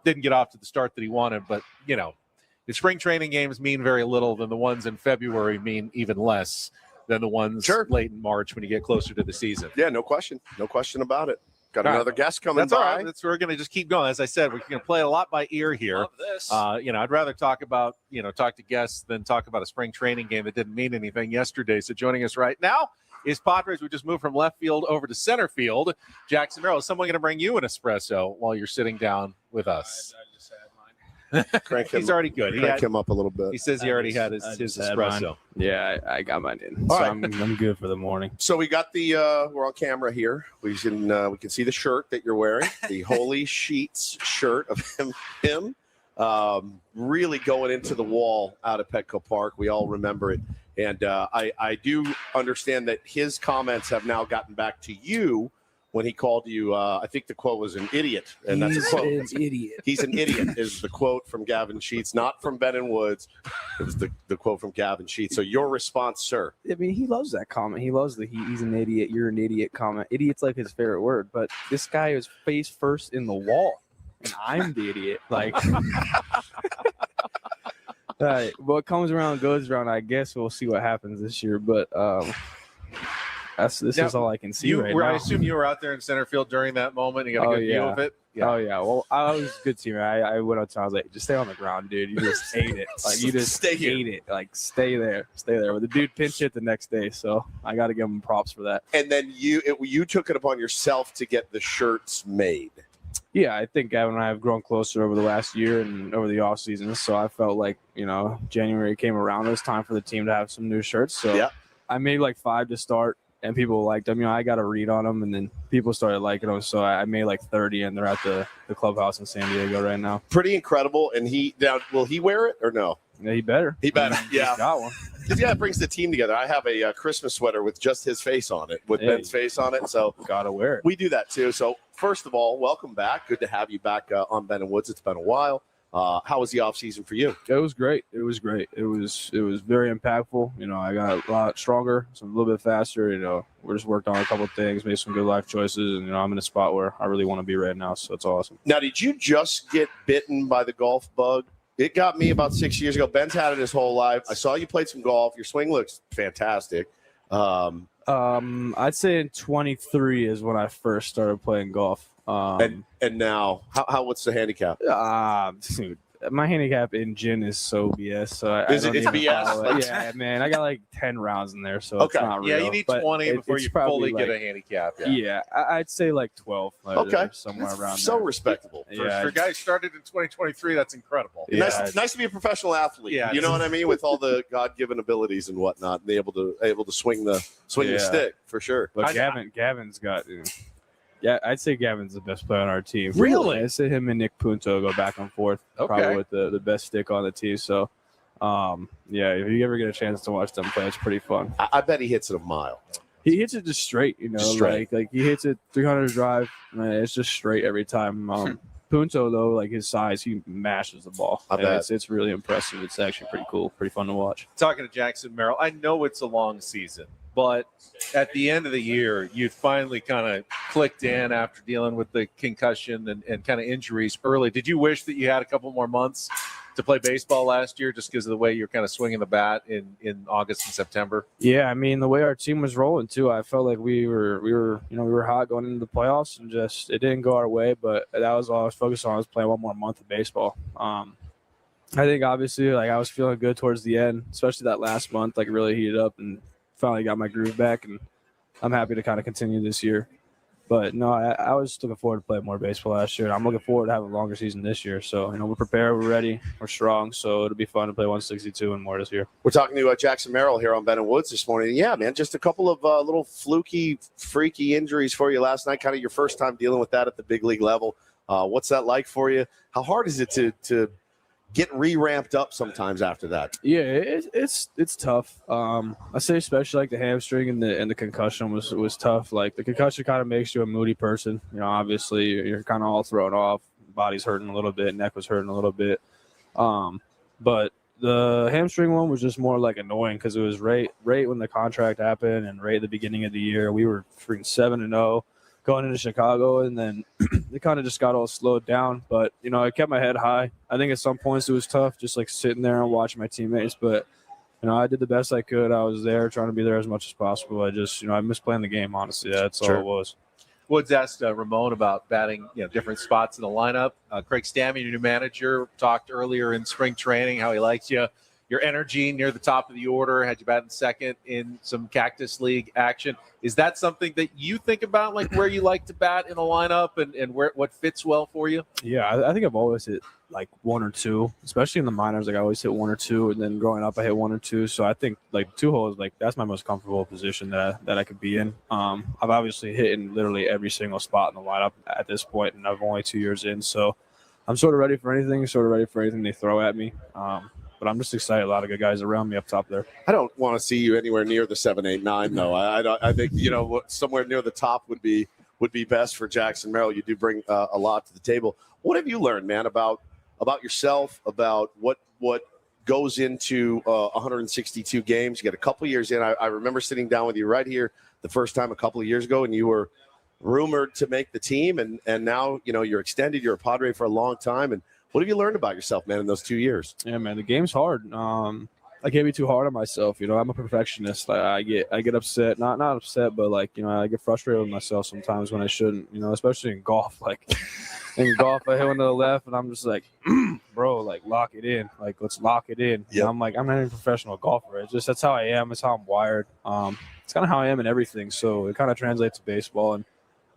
Didn't get off to the start that he wanted, but, the spring training games mean very little, than the ones in February mean even less than the ones late in March when you get closer to the season. Yeah, no question. No question about it. Got another guest coming That's by. All right. We're going to just keep going. As I said, we're going to play a lot by ear here. Love this. I'd rather talk about, talk to guests than talk about a spring training game that didn't mean anything yesterday. So joining us right now is Padres. We just moved from left field over to center field. Jackson Merrill, is someone going to bring you an espresso while you're sitting down with us? I just had mine. He's already good. Crank him up a little bit. He says he already had his espresso. Yeah, I got mine in. All So right. I'm good for the morning. So we got the we're on camera here. We can see the shirt that you're wearing, the Holy Sheets shirt of him really going into the wall out at Petco Park. We all remember it. And I do understand that his comments have now gotten back to you when he called you. I think the quote was an idiot. And that's a quote. He's an idiot. He's an idiot is the quote from Gavin Sheets, not from Ben and Woods. It was the quote from Gavin Sheets. So your response, sir. I mean, he loves that comment. He loves the he's an idiot, you're an idiot comment. Idiot's like his favorite word, but this guy is face first in the wall, and I'm the idiot. Like, what comes around goes around. I guess we'll see what happens this year, but This is all I can see right I now. assume you were out there in center field during that moment. You got a good view of it. Yeah. Oh yeah. Well, I was a good teammate. I went up to him. I was like, just stay on the ground, dude. You just ate it. Like you just ate it. Like stay there. Well, the dude pinch hit the next day, so I got to give him props for that. And then you took it upon yourself to get the shirts made. Yeah, I think Gavin and I have grown closer over the last year and over the off season. So I felt like January came around. It was time for the team to have some new shirts. So I made like 5 to start. And people liked them. I got a read on them, and then people started liking them. So I made like 30, and they're at the clubhouse in San Diego right now. Pretty incredible. And will he wear it or no? Yeah, he better. Yeah. He's got one. It brings the team together. I have a Christmas sweater with just his face on it, with Ben's face on it. So gotta wear it. We do that too. So first of all, welcome back. Good to have you back on Ben and Woods. It's been a while. How was the off season for you? It was great. It was very impactful. I got a lot stronger, so I'm a little bit faster. We're just worked on a couple of things, made some good life choices, and I'm in a spot where I really want to be right now. So it's awesome. Now, did you just get bitten by the golf bug? It got me about 6 years ago. Ben's had it his whole life. I saw you played some golf. Your swing looks fantastic. I'd say in 23 is when I first started playing golf. And now, what's the handicap? Dude, my handicap in gin is so BS. So it's BS? Yeah, man, I got like 10 rounds in there, so it's not real. Yeah, you need 20 before you fully get a handicap. Yeah, I'd say like 12. Okay, somewhere around so there. respectable. For guys started in 2023, that's incredible. Yeah. Nice to be a professional athlete. Yeah, you know what I mean, with all the God-given abilities and whatnot, and be able to swing the stick for sure. But Gavin's got. Yeah, I'd say Gavin's the best player on our team. Really? I'd say him and Nick Punto go back and forth, probably with the best stick on the team. So, if you ever get a chance to watch them play, it's pretty fun. I bet he hits it a mile. He hits it just straight, Straight. like he hits it 300 drive. It's just straight every time. Punto, though, like his size, he mashes the ball. I bet. It's really impressive. It's actually pretty cool, pretty fun to watch. Talking to Jackson Merrill, I know it's a long season, but at the end of the year, you finally kind of clicked in after dealing with the concussion and kind of injuries early. Did you wish that you had a couple more months to play baseball last year just because of the way you're kind of swinging the bat in August and September? Yeah, I mean, the way our team was rolling too, I felt like we were hot going into the playoffs, and just it didn't go our way, but that was all I was focused on, was playing one more month of baseball. I think obviously like I was feeling good towards the end, especially that last month, like really heated up and finally got my groove back, and I'm happy to kind of continue this year. But no, I was looking forward to playing more baseball last year, and I'm looking forward to having a longer season this year. So, we're prepared, we're ready, we're strong, so it'll be fun to play 162 and more this year. We're talking to Jackson Merrill here on Ben and Woods this morning. Yeah, man, just a couple of little fluky, freaky injuries for you last night, kind of your first time dealing with that at the big league level. What's that like for you? How hard is it to get re-ramped up sometimes after that? Yeah, it's tough. I say especially like the hamstring and the concussion was tough. Like the concussion kind of makes you a moody person. Obviously you're kind of all thrown off. Body's hurting a little bit, neck was hurting a little bit. But the hamstring one was just more like annoying because it was right when the contract happened and right at the beginning of the year. We were freaking 7-0 going into Chicago, and then it kind of just got all slowed down. But, I kept my head high. I think at some points it was tough, just like sitting there and watching my teammates. But, I did the best I could. I was there trying to be there as much as possible. I just, I miss playing the game, honestly. That's all it was. Woods asked Ramon about batting, different spots in the lineup. Craig Stammy, your new manager, talked earlier in spring training how he likes you. Your energy near the top of the order, had you batting second in some Cactus League action. Is that something that you think about, like where you like to bat in a lineup and what fits well for you? Yeah, I think I've always hit like 1 or 2, especially in the minors. Like I always hit 1 or 2, and then growing up I hit 1 or 2. So I think like 2 holes, like that's my most comfortable position that I could be in. I've obviously hit in literally every single spot in the lineup at this point, and I'm only 2 years in, so I'm sort of ready for anything. They throw at me. But I'm just excited. A lot of good guys around me up top there. I don't want to see you anywhere near the 7, 8, 9, though. I think somewhere near the top would be best for Jackson Merrill. You do bring a lot to the table. What have you learned, man, about yourself, about what goes into 162 games? You get a couple years in. I remember sitting down with you right here the first time a couple of years ago, and you were rumored to make the team, and now you're extended. You're a Padre for a long time, and what have you learned about yourself, man, in those 2 years? Yeah, man, the game's hard. I can't be too hard on myself. I'm a perfectionist. I get upset, not upset, but like, I get frustrated with myself sometimes when I shouldn't, especially in golf. Like in golf, I hit one to the left and I'm just like, bro, like lock it in. Like, let's lock it in. Yep. I'm like, I'm not even a professional golfer. It's just, that's how I am. It's how I'm wired. It's kind of how I am in everything. So it kind of translates to baseball. And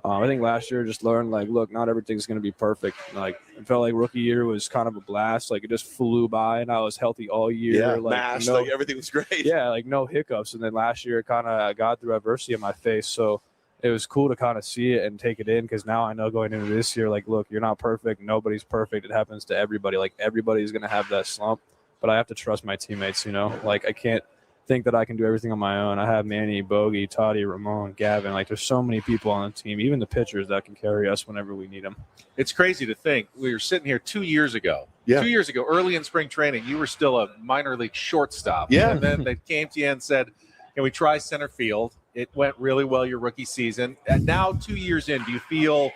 I think last year just learned, like, look, not everything's going to be perfect. Like, it felt like rookie year was kind of a blast. Like, it just flew by, and I was healthy all year. Yeah, like, like everything was great. Yeah, like no hiccups. And then last year, it kind of got through adversity in my face. So it was cool to kind of see it and take it in, because now I know going into this year, like, look, you're not perfect. Nobody's perfect. It happens to everybody. Like, everybody's going to have that slump. But I have to trust my teammates, Like, I can't think that I can do everything on my own. I have Manny, Bogey, Toddy, Ramon, Gavin. Like, there's so many people on the team, even the pitchers, that can carry us whenever we need them. It's crazy to think we were sitting here 2 years ago. Yeah. 2 years ago, early in spring training, you were still a minor league shortstop. Yeah. And then they came to you and said, can we try center field? It went really well your rookie season. And now 2 years in, do you feel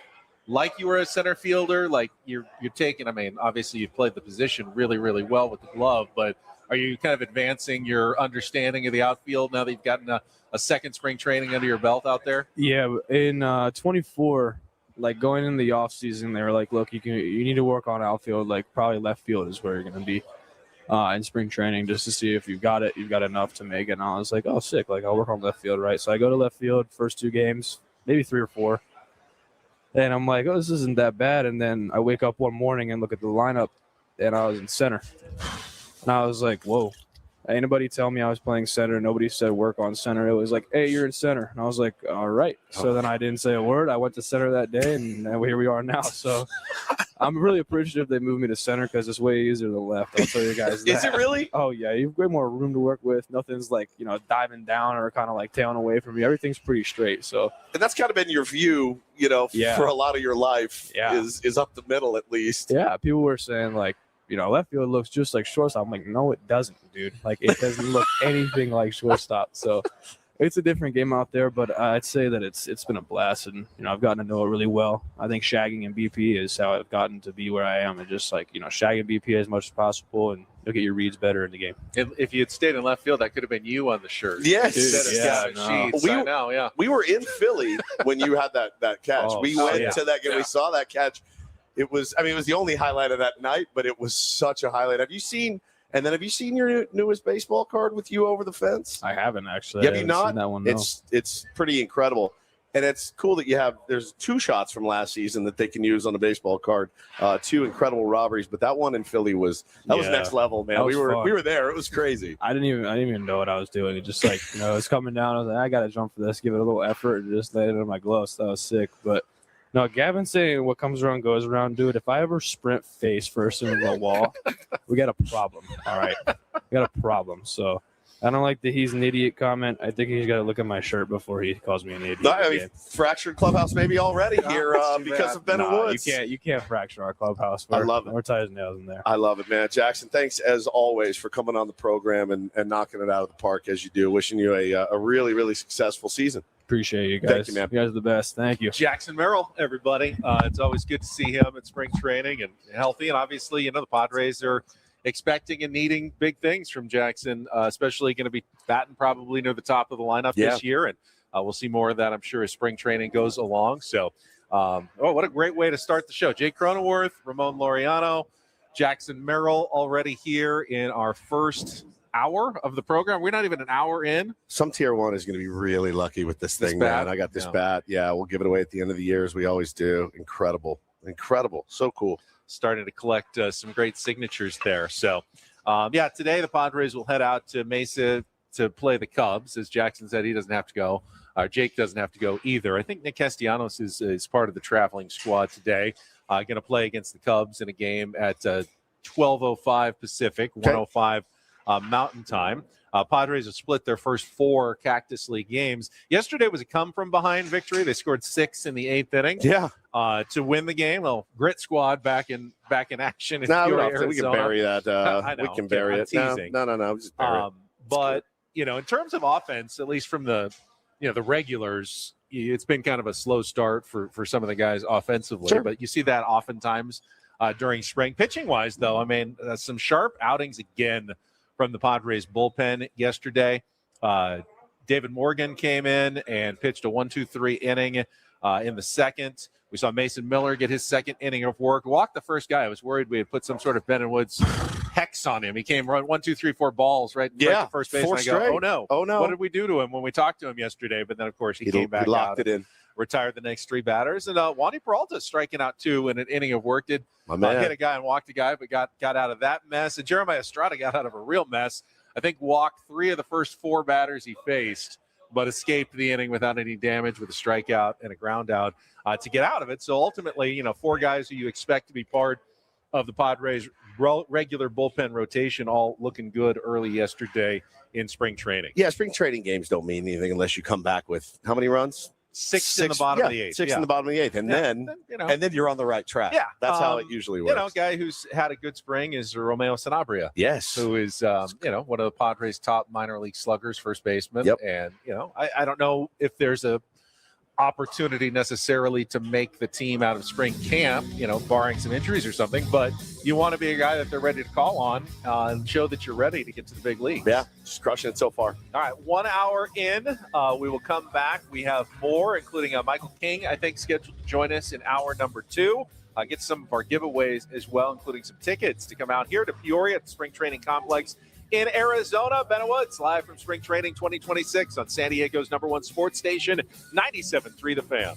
like you were a center fielder? Like you're taking, obviously you've played the position really, really well with the glove, but are you kind of advancing your understanding of the outfield now that you've gotten a second spring training under your belt out there? Yeah, in 24, like going in the offseason, they were like, look, you need to work on outfield. Like probably left field is where you're going to be in spring training, just to see if you've got enough to make it. And I was like, oh, sick. Like I'll work on left field, right? So I go to left field first 2 games, maybe 3 or 4. And I'm like, oh, this isn't that bad. And then I wake up one morning and look at the lineup, and I was in center. And I was like, whoa. Anybody tell me I was playing center? Nobody said work on center. It was like, hey, you're in center. And I was like, all right. So then I didn't say a word. I went to center that day, and here we are now. So I'm really appreciative they moved me to center, because it's way easier than left. I'll tell you guys that. Is it really? Oh, yeah. You have way more room to work with. Nothing's like, diving down or kind of like tailing away from you. Everything's pretty straight. So, and that's kind of been your view, for a lot of your life is up the middle at least. Yeah. People were saying like, left field looks just like shortstop. I'm like, no, it doesn't, dude. Like, it doesn't look anything like shortstop. So it's a different game out there, but I'd say that it's been a blast, and I've gotten to know it really well. I think shagging and BP is how I've gotten to be where I am, and just like shagging BP as much as possible, and you'll get your reads better in the game. If you had stayed in left field, that could have been you on the shirt. Yes, Sheets. We were in Philly when you had that catch. We went to that game. Yeah. We saw that catch. It was the only highlight of that night, but it was such a highlight. Have you seen your newest baseball card with you over the fence? I haven't actually. Have you not? Seen that one, no. It's pretty incredible. And it's cool that there's 2 shots from last season that they can use on the baseball card. 2 incredible robberies, but that one in Philly was next level, man. We were there. It was crazy. I didn't even know what I was doing. It just like, it was coming down. I was like, I got to jump for this, give it a little effort, and just lay it in my gloves. That was sick. But no, Gavin's saying what comes around goes around, dude. If I ever sprint face first into the wall, we got a problem. All right. We got a problem. So I don't like the he's an idiot comment. I think he's got to look at my shirt before he calls me an idiot. No, fractured clubhouse maybe already here because of Bennett Woods. You can't fracture our clubhouse. I love it. We're tight as nails in there. I love it, man. Jackson, thanks as always for coming on the program and knocking it out of the park as you do. Wishing you a really, really successful season. Appreciate you guys. Thank you, man. You guys are the best. Thank you. Jackson Merrill, everybody. It's always good to see him at spring training and healthy. And obviously, the Padres are expecting and needing big things from Jackson, especially going to be batting probably near the top of the lineup this year. And we'll see more of that, I'm sure, as spring training goes along. So, what a great way to start the show. Jake Cronenworth, Ramon Laureano, Jackson Merrill already here in our first hour of the program. We're not even an hour in. Some tier 1 is going to be really lucky with this thing, man. I got this bat. Yeah, we'll give it away at the end of the year as we always do. Incredible. So cool. Starting to collect some great signatures there. So, today the Padres will head out to Mesa to play the Cubs. As Jackson said, he doesn't have to go. Jake doesn't have to go either. I think Nick Castellanos is part of the traveling squad today. Going to play against the Cubs in a game at 12:05 Pacific, 1:05 Mountain Time. Padres have split their first 4 Cactus League games. Yesterday was a come-from-behind victory. They scored 6 in the 8th inning. Yeah. To win the game. Well, Grit Squad back in action. We can bury that. We can bury it. Teasing. No. Just bury it. But in terms of offense, at least from the the regulars, it's been kind of a slow start for some of the guys offensively. Sure. But you see that oftentimes during spring. Pitching wise, though, some sharp outings again from the Padres bullpen yesterday. David Morgan came in and pitched a 1-2-3 inning in the second. We saw Mason Miller get his second inning of work. Walked the first guy. I was worried we had put some sort of Ben and Woods hex on him. He came run 1, 2, 3, 4 balls right to first base. And I go, oh no, what did we do to him when we talked to him yesterday? But then of course he came back, locked it in, retired the next 3 batters, and Wandy Peralta striking out 2 in an inning of work. Did hit a guy and walked a guy, but got out of that mess. And Jeremiah Estrada got out of a real mess. I think walked 3 of the first 4 batters he faced, but escaped the inning without any damage with a strikeout and a ground out to get out of it. So ultimately, 4 guys who you expect to be part of the Padres' regular bullpen rotation, all looking good early yesterday in spring training. Yeah, spring training games don't mean anything unless you come back with how many runs? 6 in the bottom of the 8th. 6 in the bottom of the 8th. And then you're on the right track. Yeah. That's how it usually works. A guy who's had a good spring is Romeo Sanabria. Yes. Who is, one of the Padres' top minor league sluggers, first baseman. Yep. And, I don't know if there's a opportunity necessarily to make the team out of spring camp, barring some injuries or something, but you want to be a guy that they're ready to call on and show that you're ready to get to the big league. Yeah, just crushing it so far. All right, 1 hour in, we will come back. We have more, including Michael King, I think, scheduled to join us in hour number 2. Get some of our giveaways as well, including some tickets to come out here to Peoria at the Spring Training Complex in Arizona. Ben Woods live from Spring Training 2026 on San Diego's #1 sports station, 97.3 The Fan.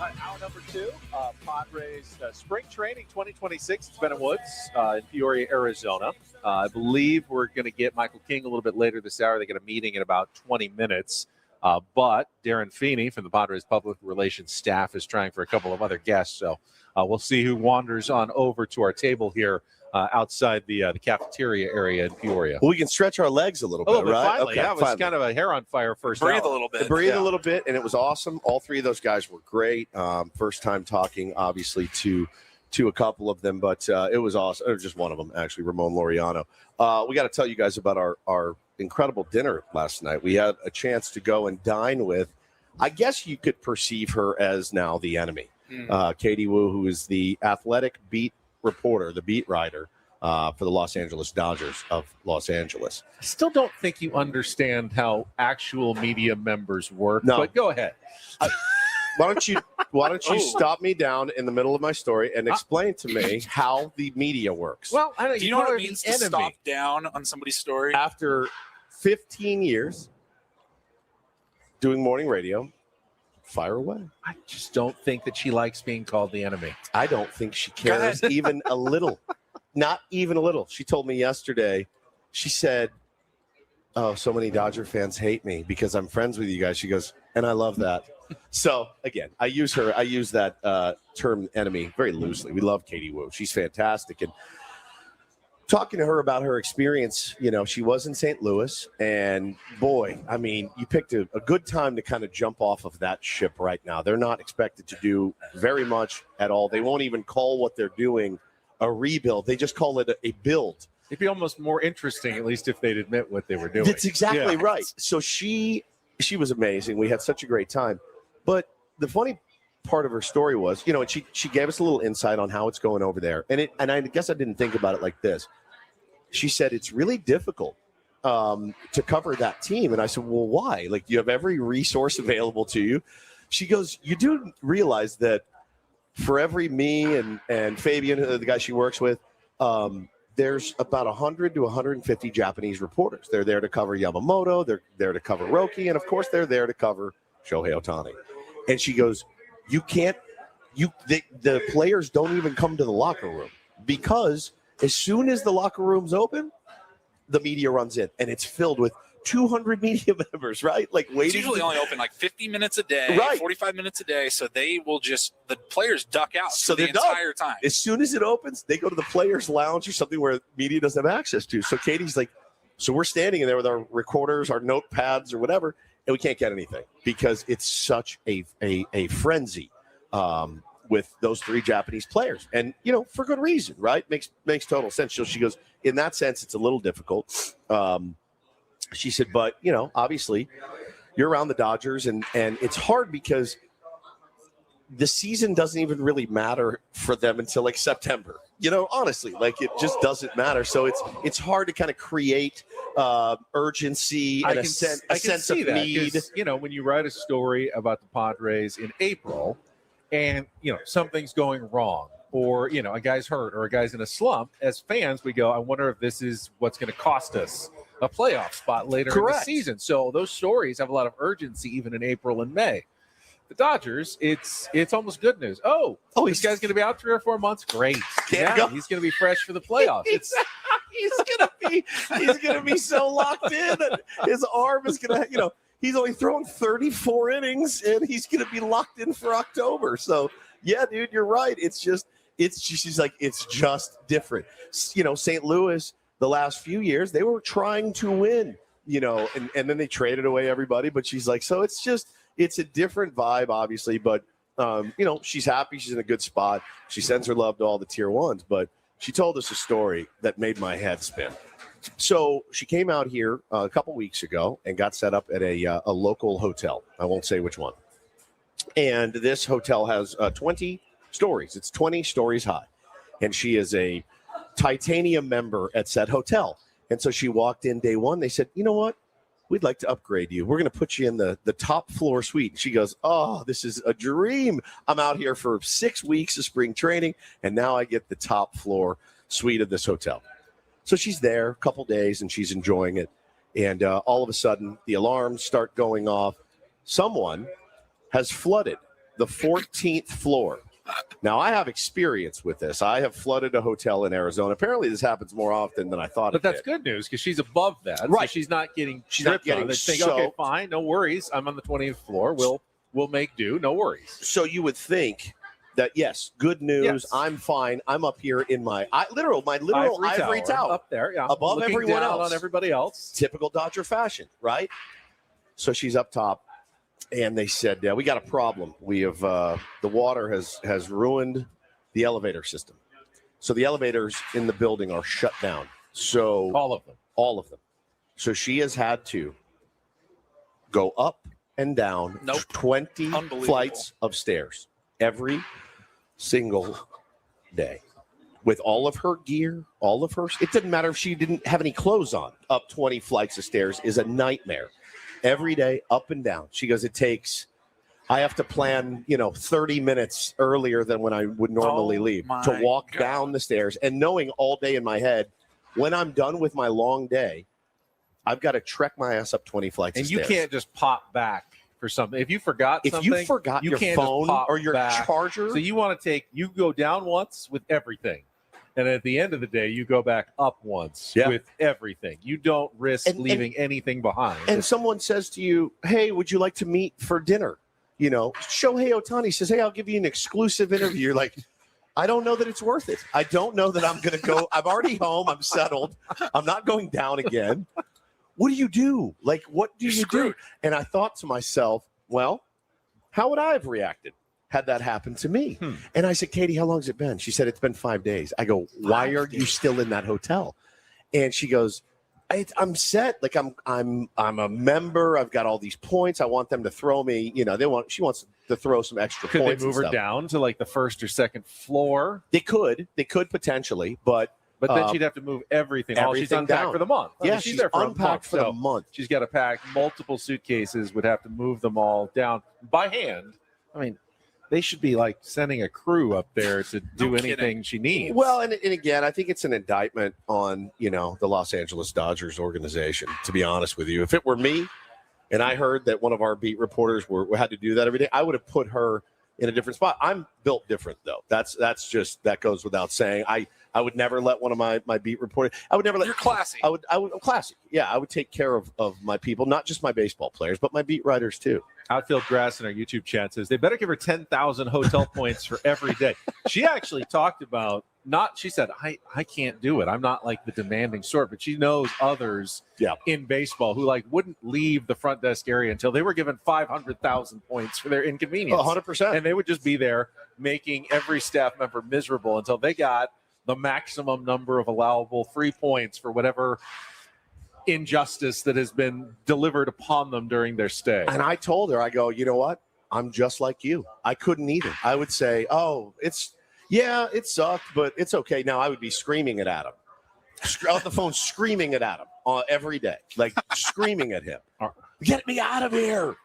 Hour number 2, Padres spring training 2026. It's Bennett Woods in Peoria, Arizona. I believe we're going to get Michael King a little bit later this hour. They get a meeting in about 20 minutes. But Darren Feeney from the Padres public relations staff is trying for a couple of other guests. So we'll see who wanders on over to our table here outside the cafeteria area in Peoria. Well, we can stretch our legs a little bit, right? Finally. Okay, yeah, it was kind of a hair on fire first. Breathe a little bit. Breathe a little bit, and it was awesome. All three of those guys were great. First time talking, obviously, to a couple of them, but it was awesome. Or just one of them, actually, Ramon Laureano. We got to tell you guys about our incredible dinner last night. We had a chance to go and dine with, I guess you could perceive her as now the enemy. Katie Wu, who is the athletic beat reporter, the beat writer for the Los Angeles Dodgers of Los Angeles. I still don't think you understand how actual media members work, but go ahead. Why don't you stop me down in the middle of my story and explain to me how the media works? Well, I don't, do you know what it means to stop down on somebody's story? After 15 years doing morning radio, fire away. I just don't think that she likes being called the enemy. I don't think she cares even a little. Not even a little. She told me yesterday, she said, "Oh, so many Dodger fans hate me because I'm friends with you guys." She goes, "And I love that." So again, I use that term enemy very loosely. We love Katie Wu. She's fantastic. And talking to her about her experience, she was in St. Louis, and boy, I mean, you picked a good time to kind of jump off of that ship right now. They're not expected to do very much at all. They won't even call what they're doing a rebuild. They just call it a build. It'd be almost more interesting, at least if they'd admit what they were doing. That's exactly right. So she was amazing. We had such a great time. But the funny part of her story was, and she gave us a little insight on how it's going over there. And I guess I didn't think about it like this. She said it's really difficult to cover that team. And I said, well, why? Like, you have every resource available to you. She goes, you do realize that for every me and Fabian, the guy she works with, there's about 100 to 150 Japanese reporters. They're there to cover Yamamoto. They're there to cover Roki. And, of course, they're there to cover Shohei Ohtani. And she goes, the players don't even come to the locker room because as soon as the locker room's open, the media runs in, and it's filled with 200 media members, right? Like waiting. It's usually only open like 50 minutes a day, 45 minutes a day. So they will the players duck out the entire time. As soon as it opens, they go to the players' lounge or something where media doesn't have access to. So Katie's like, so we're standing in there with our recorders, our notepads or whatever, and we can't get anything because it's such a frenzy with those three Japanese players. And, for good reason, right? Makes total sense. So she goes, in that sense, it's a little difficult. She said, but, obviously you're around the Dodgers and it's hard because the season doesn't even really matter for them until like September, honestly, like it just doesn't matter. So it's hard to kind of create urgency and a sense of need. When you write a story about the Padres in April and, something's going wrong or, a guy's hurt or a guy's in a slump, as fans, we go, I wonder if this is what's going to cost us a playoff spot later in the season. So those stories have a lot of urgency even in April and May. The Dodgers, it's almost good news. Oh, this guy's going to be out 3 or 4 months. Great. He's going to be fresh for the playoffs. He's going to be so locked in that his arm is going to, he's only thrown 34 innings and he's going to be locked in for October. So, yeah, dude, you're right. She's like, it's just different. St. Louis, the last few years, they were trying to win, and then they traded away everybody. But she's like, so it's a different vibe, obviously. But, she's happy. She's in a good spot. She sends her love to all the tier ones. But she told us a story that made my head spin. So she came out here a couple weeks ago and got set up at a local hotel. I won't say which one. And this hotel has 20 stories. It's 20 stories high. And she is a titanium member at said hotel. And so she walked in day one. They said, you know what? We'd like to upgrade you. We're going to put you in the top floor suite. She goes, oh, this is a dream. I'm out here for 6 weeks of spring training, and now I get the top floor suite of this hotel. So she's there a couple days, and she's enjoying it. And all of a sudden, the alarms start going off. Someone has flooded the 14th floor. Now, I have experience with this. I have flooded a hotel in Arizona. Apparently, this happens more often than I thought. But that's good news because she's above that. Right. So she's not getting She's not getting on. They think, okay, fine, no worries. I'm on the 20th floor. We'll make do. No worries. So you would think that, yes, good news. Yes. I'm fine. I'm up here in my literal ivory tower up there, yeah, above looking everyone down else. on everybody else. Typical Dodger fashion, right? So she's up top, and they said, we got a problem. We have the water has ruined the elevator system. So the elevators in the building are shut down. So all of them. So she has had to go up and down 20 flights of stairs every single day with all of her gear, it didn't matter if she didn't have any clothes on. Up 20 flights of stairs is a nightmare. Every day, up and down. She goes, I have to plan, 30 minutes earlier than when I would normally leave to walk down the stairs, and knowing all day in my head, when I'm done with my long day, I've got to trek my ass up 20 flights of stairs. And you can't just pop back for something. If you forgot your phone or your charger. So you want to you go down once with everything. And at the end of the day, you go back up once with everything. You don't risk leaving anything behind. And someone says to you, hey, would you like to meet for dinner? Shohei Ohtani says, hey, I'll give you an exclusive interview. You're like, I don't know that it's worth it. I don't know that I'm going to go. I'm already home. I'm settled. I'm not going down again. What do you do? Like, what do you do? And I thought to myself, well, how would I have reacted had that happened to me? And I said, Katie, how long has it been? She said, it's been 5 days. I go, why are you still in that hotel? And she goes, I'm set. Like I'm a member. I've got all these points. I want them to throw me. She wants to throw some extra points. Could they move her stuff down to like the first or second floor? They could potentially, but then she'd have to move everything. She's unpacked down for the month. She's there for unpacked for the month. She's got to pack multiple suitcases. Would have to move them all down by hand. I mean, they should be like sending a crew up there to do anything she needs. Well, and again, I think it's an indictment on, the Los Angeles Dodgers organization, to be honest with you. If it were me and I heard that one of our beat reporters had to do that every day, I would have put her in a different spot. I'm built different, though. That goes without saying. I would never let one of my beat reporters. I would never let. You're classy. I'm classy. Yeah, I would take care of my people, not just my baseball players, but my beat writers too. Outfield Grass in our YouTube chat says they better give her 10,000 hotel points for every day. She actually talked about she said, I can't do it. I'm not like the demanding sort, but she knows others in baseball who wouldn't leave the front desk area until they were given 500,000 points for their inconvenience. 100%. And they would just be there making every staff member miserable until they got the maximum number of allowable free points for whatever injustice that has been delivered upon them during their stay. And I told her, I go, you know what? I'm just like you. I couldn't either. I would say, it sucked, but it's okay. Now I would be screaming it at him. On the phone, screaming it at him every day, screaming at him. Get me out of here.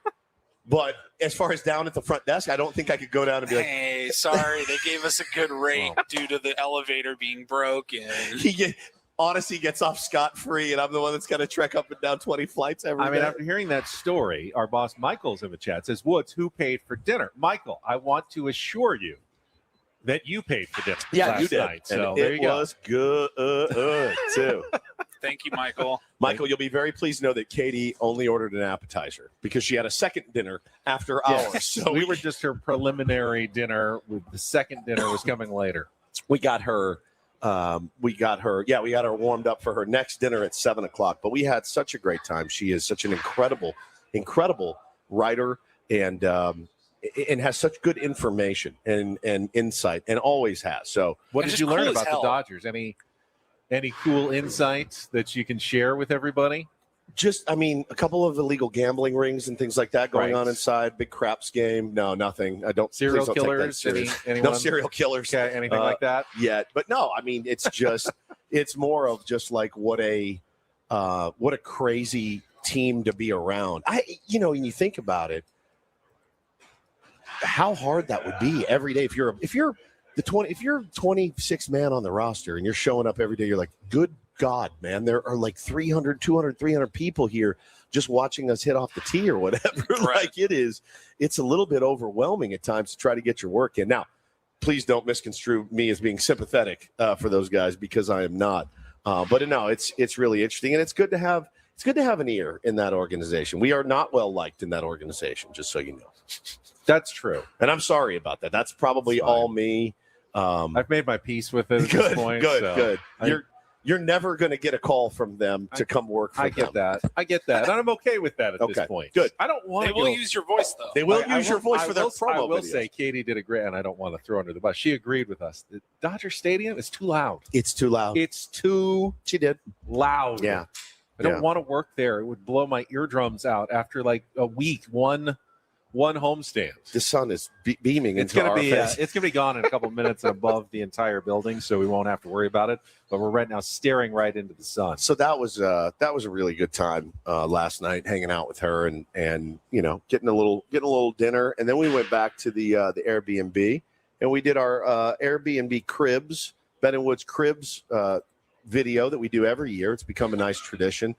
But as far as down at the front desk, I don't think I could go down and be like, hey, sorry, they gave us a good rate due to the elevator being broken. Odyssey gets off scot-free, and I'm the one that's got to trek up and down 20 flights every day. After hearing that story, our boss Michael's in the chat says, Woods, who paid for dinner? Michael, I want to assure you that you paid for dinner last night. So there you go. It was good, too. Thank you, Michael. Michael, you'll be very pleased to know that Katie only ordered an appetizer because she had a second dinner after ours. So we were just her preliminary dinner. The second dinner was coming later. We got her warmed up for her next dinner at 7:00. But we had such a great time. She is such an incredible writer and has such good information and insight, and always has. So, what did you learn about the Dodgers? Any cool insights that you can share with everybody? Just, a couple of illegal gambling rings and things like that going on inside. Big craps game. No, nothing. I don't. Serial killers? No serial killers. Okay, anything like that yet? But no, it's just, it's more of just like what a crazy team to be around. When you think about it, how hard that would be every day if you're 26th man on the roster and you're showing up every day. You're like, good God, man, there are like 300, 200, 300 people here just watching us hit off the tee or whatever. Right. Like it's a little bit overwhelming at times to try to get your work in. Now, please don't misconstrue me as being sympathetic for those guys, because I am not. But no, it's really interesting, and it's good to have an ear in that organization. We are not well liked in that organization, just so you know. That's true, and I'm sorry about that. That's probably all me. I've made my peace with it at this point. Good. You're never going to get a call from them to come work for them. I get that. And I'm okay with that at this point. Good. I don't want to. They will use your voice, though. They will use your voice for their promo I will videos. say Katie did a great, and I don't want to throw under the bus. She agreed with us. The Dodger Stadium is too loud. It's too loud. It's too She did. loud. Yeah. I don't want to work there. It would blow my eardrums out after like a week, one homestand. The sun is beaming It's into going our to be face. it's going to be gone in a couple of minutes above the entire building, so we won't have to worry about it. But we're right now staring right into the sun. So that was a really good time last night, hanging out with her and getting a little dinner, and then we went back to the Airbnb and we did our Airbnb cribs, Ben and Woods cribs video that we do every year. It's become a nice tradition,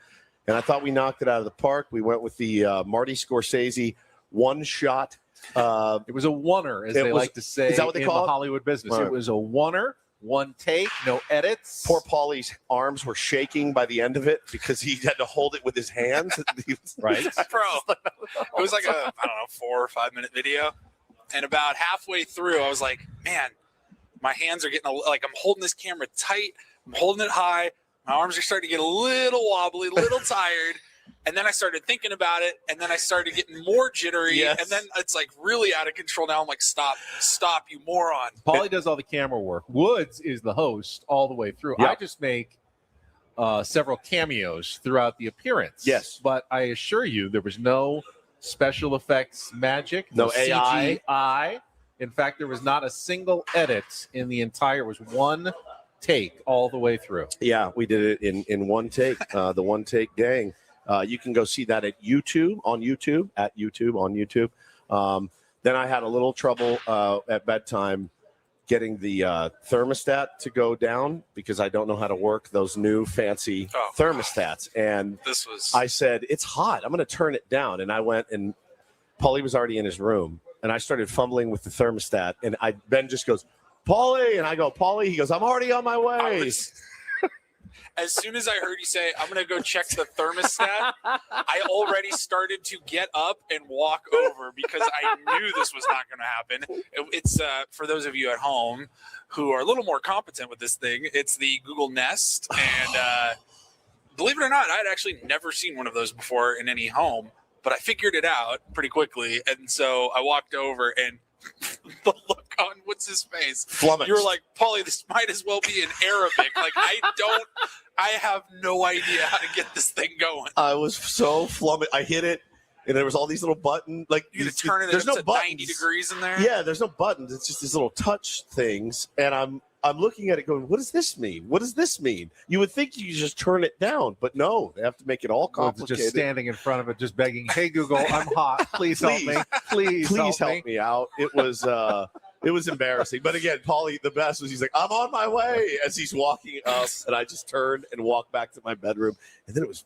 and I thought we knocked it out of the park. We went with the Marty Scorsese one shot. It was a oneer, as they like to say. Is that what they call the it? Hollywood business? Right. It was a oneer, one take, no edits. Poor Paulie's arms were shaking by the end of it because he had to hold it with his hands. Right, bro. It was like a 4 or 5 minute video, and about halfway through, I was like, man, my hands are getting I'm holding this camera tight. I'm holding it high. My arms are starting to get a little wobbly, a little tired. And then I started thinking about it, and then I started getting more jittery, Yes. and then it's like really out of control. Now I'm like, stop, you moron. Paulie does all the camera work. Woods is the host all the way through. Yep. I just make several cameos throughout the appearance. Yes. But I assure you, there was no special effects magic, No AI. CGI. In fact, there was not a single edit in the entire. It was one take all the way through. Yeah, we did it in one take, the one take gang. You can go see that at YouTube, on YouTube. Then I had a little trouble at bedtime getting the thermostat to go down because I don't know how to work those new fancy thermostats. And I said, it's hot. I'm going to turn it down. And I went, and Paulie was already in his room. And I started fumbling with the thermostat. And Ben just goes, Paulie. And I go, Paulie. He goes, I'm already on my way. As soon as I heard you say, I'm going to go check the thermostat, I already started to get up and walk over because I knew this was not going to happen. It's for those of you at home who are a little more competent with this thing, it's the Google Nest. And believe it or not, I'd actually never seen one of those before in any home, but I figured it out pretty quickly. And so I walked over, and the look on what's his face, flummoxed. You were like, Paulie, this might as well be in Arabic. Like, I have no idea how to get this thing going. I was so flummoxed. I hit it, and there was all these little buttons. Like, you could turn it there's up no to buttons. 90 degrees in there. Yeah, there's no buttons. It's just these little touch things, and I'm looking at it going, what does this mean? What does this mean? You would think you just turn it down, but no, they have to make it all complicated. Just standing in front of it, just begging, hey, Google, I'm hot. Please help me. Please help me out. It was embarrassing. But again, Paulie, the best was he's like, I'm on my way as he's walking up, and I just turned and walked back to my bedroom. And then it was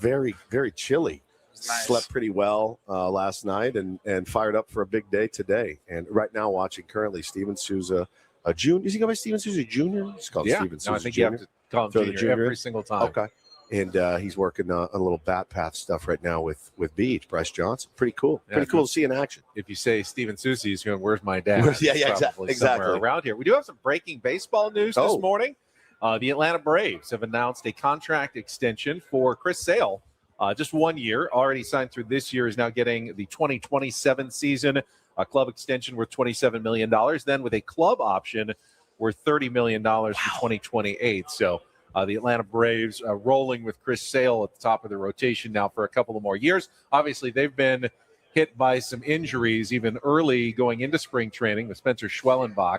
very, very chilly. Nice. Slept pretty well last night and fired up for a big day today. And right now watching currently Steven Souza Junior. Is he go by Steven Souza Jr.? He's called Steven Souza No, I think Jr. you have to call him Throw the junior every single time. Okay. And he's working on a little bat path stuff right now with Beach, Bryce Johnson. Pretty cool. Yeah, Pretty cool to see in action. If you say Steven Souza, he's going, where's my dad? Yeah, It's probably somewhere exactly. around here. We do have some breaking baseball news this morning. The Atlanta Braves have announced a contract extension for Chris Sale. Just 1 year, already signed through this year, is now getting the 2027 season. A club extension worth $27 million. Then with a club option worth $30 million for 2028. So the Atlanta Braves rolling with Chris Sale at the top of the rotation now for a couple of more years. Obviously, they've been hit by some injuries even early going into spring training with Spencer Schwellenbach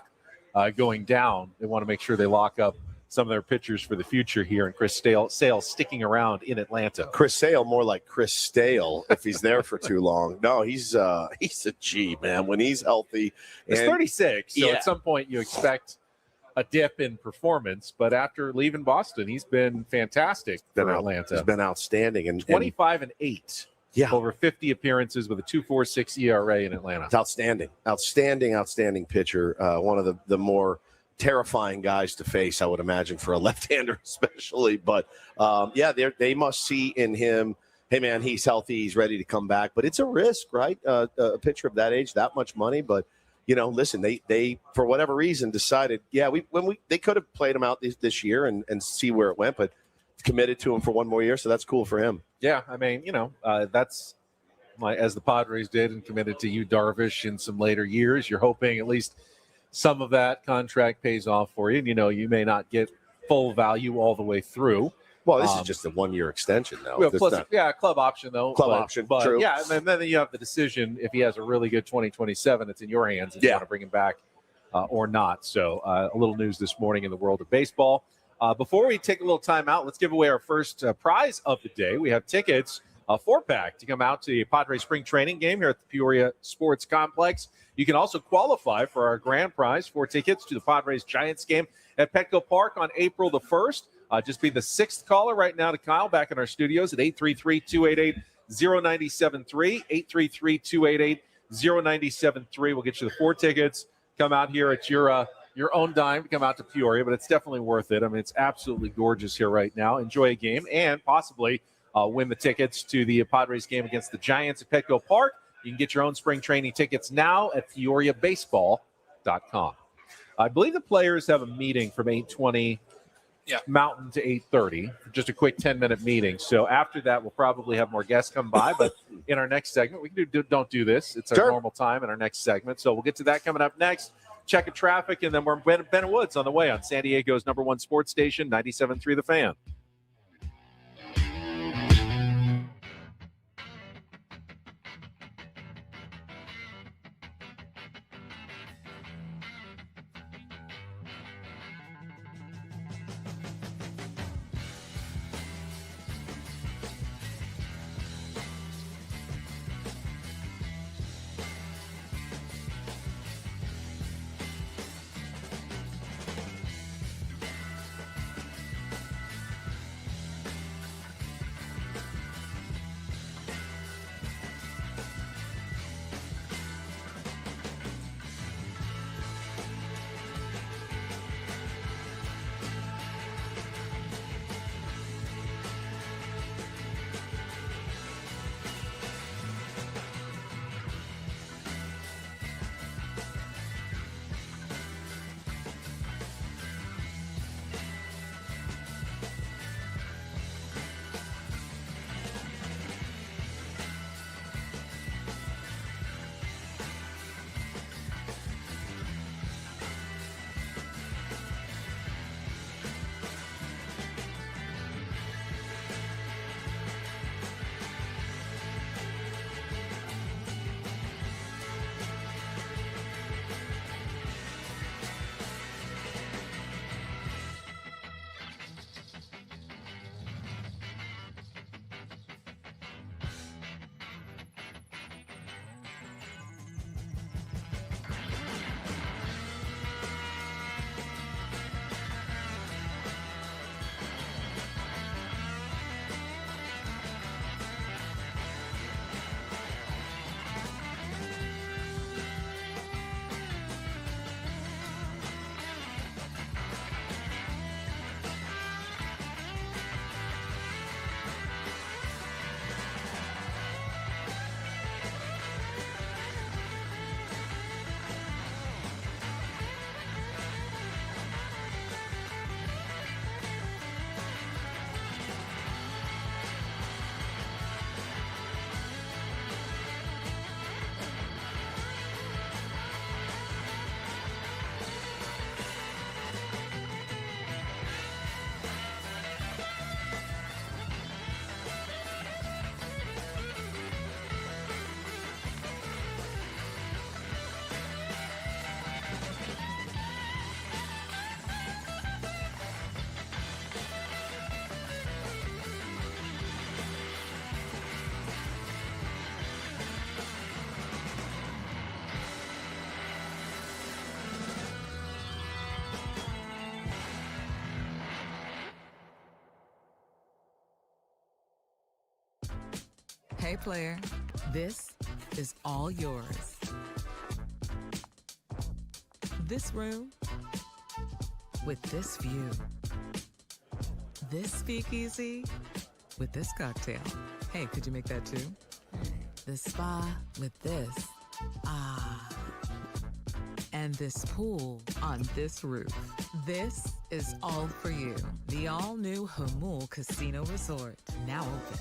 going down. They want to make sure they lock up some of their pitchers for the future here, and Chris Sale sticking around in Atlanta. Chris Sale, more like Chris Stale if he's there for too long. No, he's a G, man. When he's healthy. He's 36, so Yeah. at some point you expect a dip in performance, but after leaving Boston, he's been fantastic for Atlanta. He's been outstanding. And 25-8. Yeah. Over 50 appearances with a 2.46 ERA in Atlanta. It's outstanding pitcher. One of the more terrifying guys to face, I would imagine, for a left-hander especially. But, they must see in him, hey, man, he's healthy, he's ready to come back. But it's a risk, right? A pitcher of that age, that much money. But, listen, they for whatever reason decided, they could have played him out this year and see where it went, but committed to him for one more year, so that's cool for him. Yeah, I mean, that's as the Padres did and committed to you, Darvish, in some later years. You're hoping at least some of that contract pays off for you. And, you may not get full value all the way through. Well, this is just a 1-year extension, though. Well, plus, club option, though. Option, but true. Yeah, and then you have the decision if he has a really good 2027, it's in your hands if you want to bring him back or not. So a little news this morning in the world of baseball. Before we take a little time out, let's give away our first prize of the day. We have tickets, a 4-pack, to come out to the Padres spring training game here at the Peoria Sports Complex. You can also qualify for our grand prize, 4 tickets to the Padres Giants game at Petco Park on April the 1st. Just be the 6th caller right now to Kyle back in our studios at 833-288-0973, 833-288-0973. We'll get you the 4 tickets. Come out here at your own dime to come out to Peoria, but it's definitely worth it. I mean, it's absolutely gorgeous here right now. Enjoy a game and possibly win the tickets to the Padres game against the Giants at Petco Park. You can get your own spring training tickets now at PeoriaBaseball.com. I believe the players have a meeting from 8:20 Mountain to 8:30, just a quick 10-minute meeting. So after that, we'll probably have more guests come by. But in our next segment, we can don't do this. It's our normal time in our next segment. So we'll get to that coming up next. Check of traffic, and then we're Ben Woods on the way on San Diego's #1 sports station, 97.3 The Fan. player, this is all yours. This room with this view. This speakeasy with this cocktail. Hey, could you make that too? This spa with this. Ah. And this pool on this roof. This is all for you. The all-new Hamul Casino Resort, now open.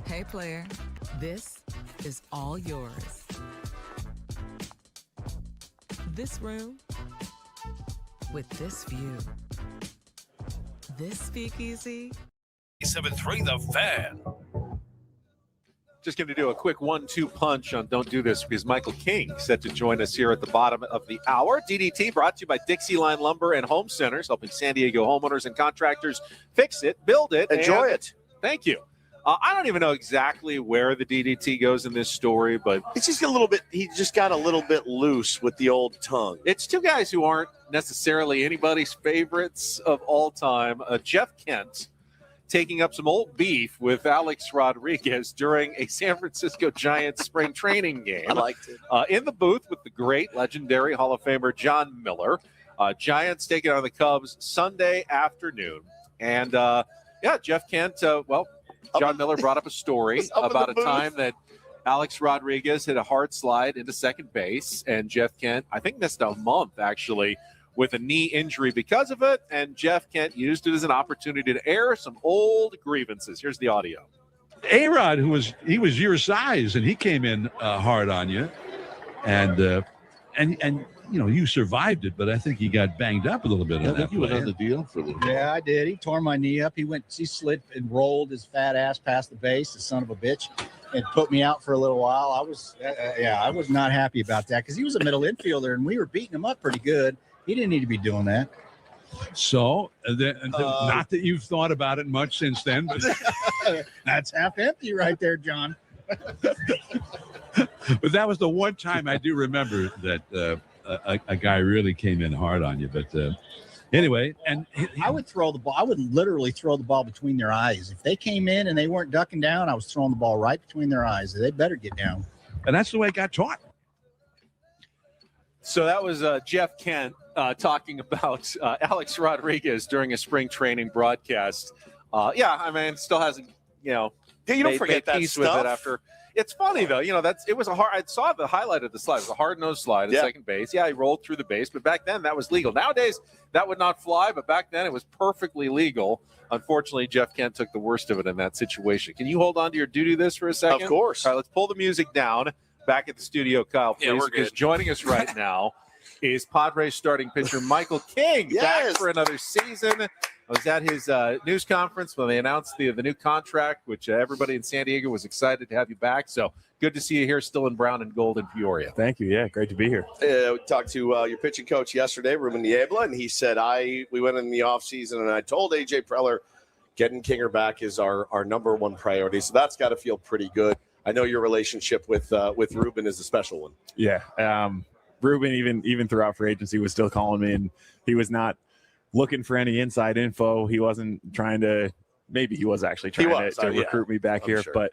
Hey player, this is all yours. This room with this view. This speakeasy. 7-3 The Fan. Just going to do a quick 1-2 punch on Don't Do This because Michael King set to join us here at the bottom of the hour. DDT brought to you by Dixie Line Lumber and Home Centers, helping San Diego homeowners and contractors fix it, build it, Enjoy it. Thank you. I don't even know exactly where the DDT goes in this story, but It's just a little bit. He just got a little bit loose with the old tongue. it's two guys who aren't necessarily anybody's favorites of all time. Jeff Kent taking up some old beef with Alex Rodriguez during a San Francisco Giants spring training game. I liked it. In the booth with the great legendary Hall of Famer John Miller. Giants taking on the Cubs Sunday afternoon. And, Jeff Kent, John Miller brought up a story about a time that Alex Rodriguez hit a hard slide into second base, and Jeff Kent, I think, missed a month, actually, with a knee injury because of it, and Jeff Kent used it as an opportunity to air some old grievances. Here's the audio. A-Rod, he was your size, and he came in hard on you, and you survived it, but I think he got banged up a little bit. I on think that he was play. on the deal for the. Yeah, I did. He tore my knee up. He slid and rolled his fat ass past the base, the son of a bitch, and put me out for a little while. I was not happy about that because he was a middle infielder and we were beating him up pretty good. He didn't need to be doing that. So, not that you've thought about it much since then, but that's half empty right there, John. but that was the one time I do remember that a guy really came in hard on you. But anyway, and I would throw the ball. I would literally throw the ball between their eyes. If they came in and they weren't ducking down, I was throwing the ball right between their eyes. They better get down. And that's the way it got taught. So that was Jeff Kent talking about Alex Rodriguez during a spring training broadcast. Still hasn't, you don't forget that peace stuff. with it after. It's funny though, it was I saw the highlight of the slide. It was a hard-nosed slide at second base. Yeah, he rolled through the base, but back then that was legal. Nowadays that would not fly, but back then it was perfectly legal. Unfortunately, Jeff Kent took the worst of it in that situation. Can you hold on to your do this for a second? Of course. All right, let's pull the music down. Back at the studio, Kyle, please. Yeah, we're because good. joining us right now is Padres starting pitcher Michael King, back for another season. I was at his news conference when they announced the new contract, which everybody in San Diego was excited to have you back. So good to see you here, still in brown and gold in Peoria. Thank you. Yeah, great to be here. We talked to your pitching coach yesterday, Ruben Niebla, and he said, we went in the offseason, and I told A.J. Preller getting Kinger back is our number one priority. So that's got to feel pretty good. I know your relationship with Ruben is a special one. Yeah. Ruben, even throughout free agency, was still calling me, and he was not looking for any inside info. He wasn't trying to. Maybe he was actually trying to recruit me back here, sure. but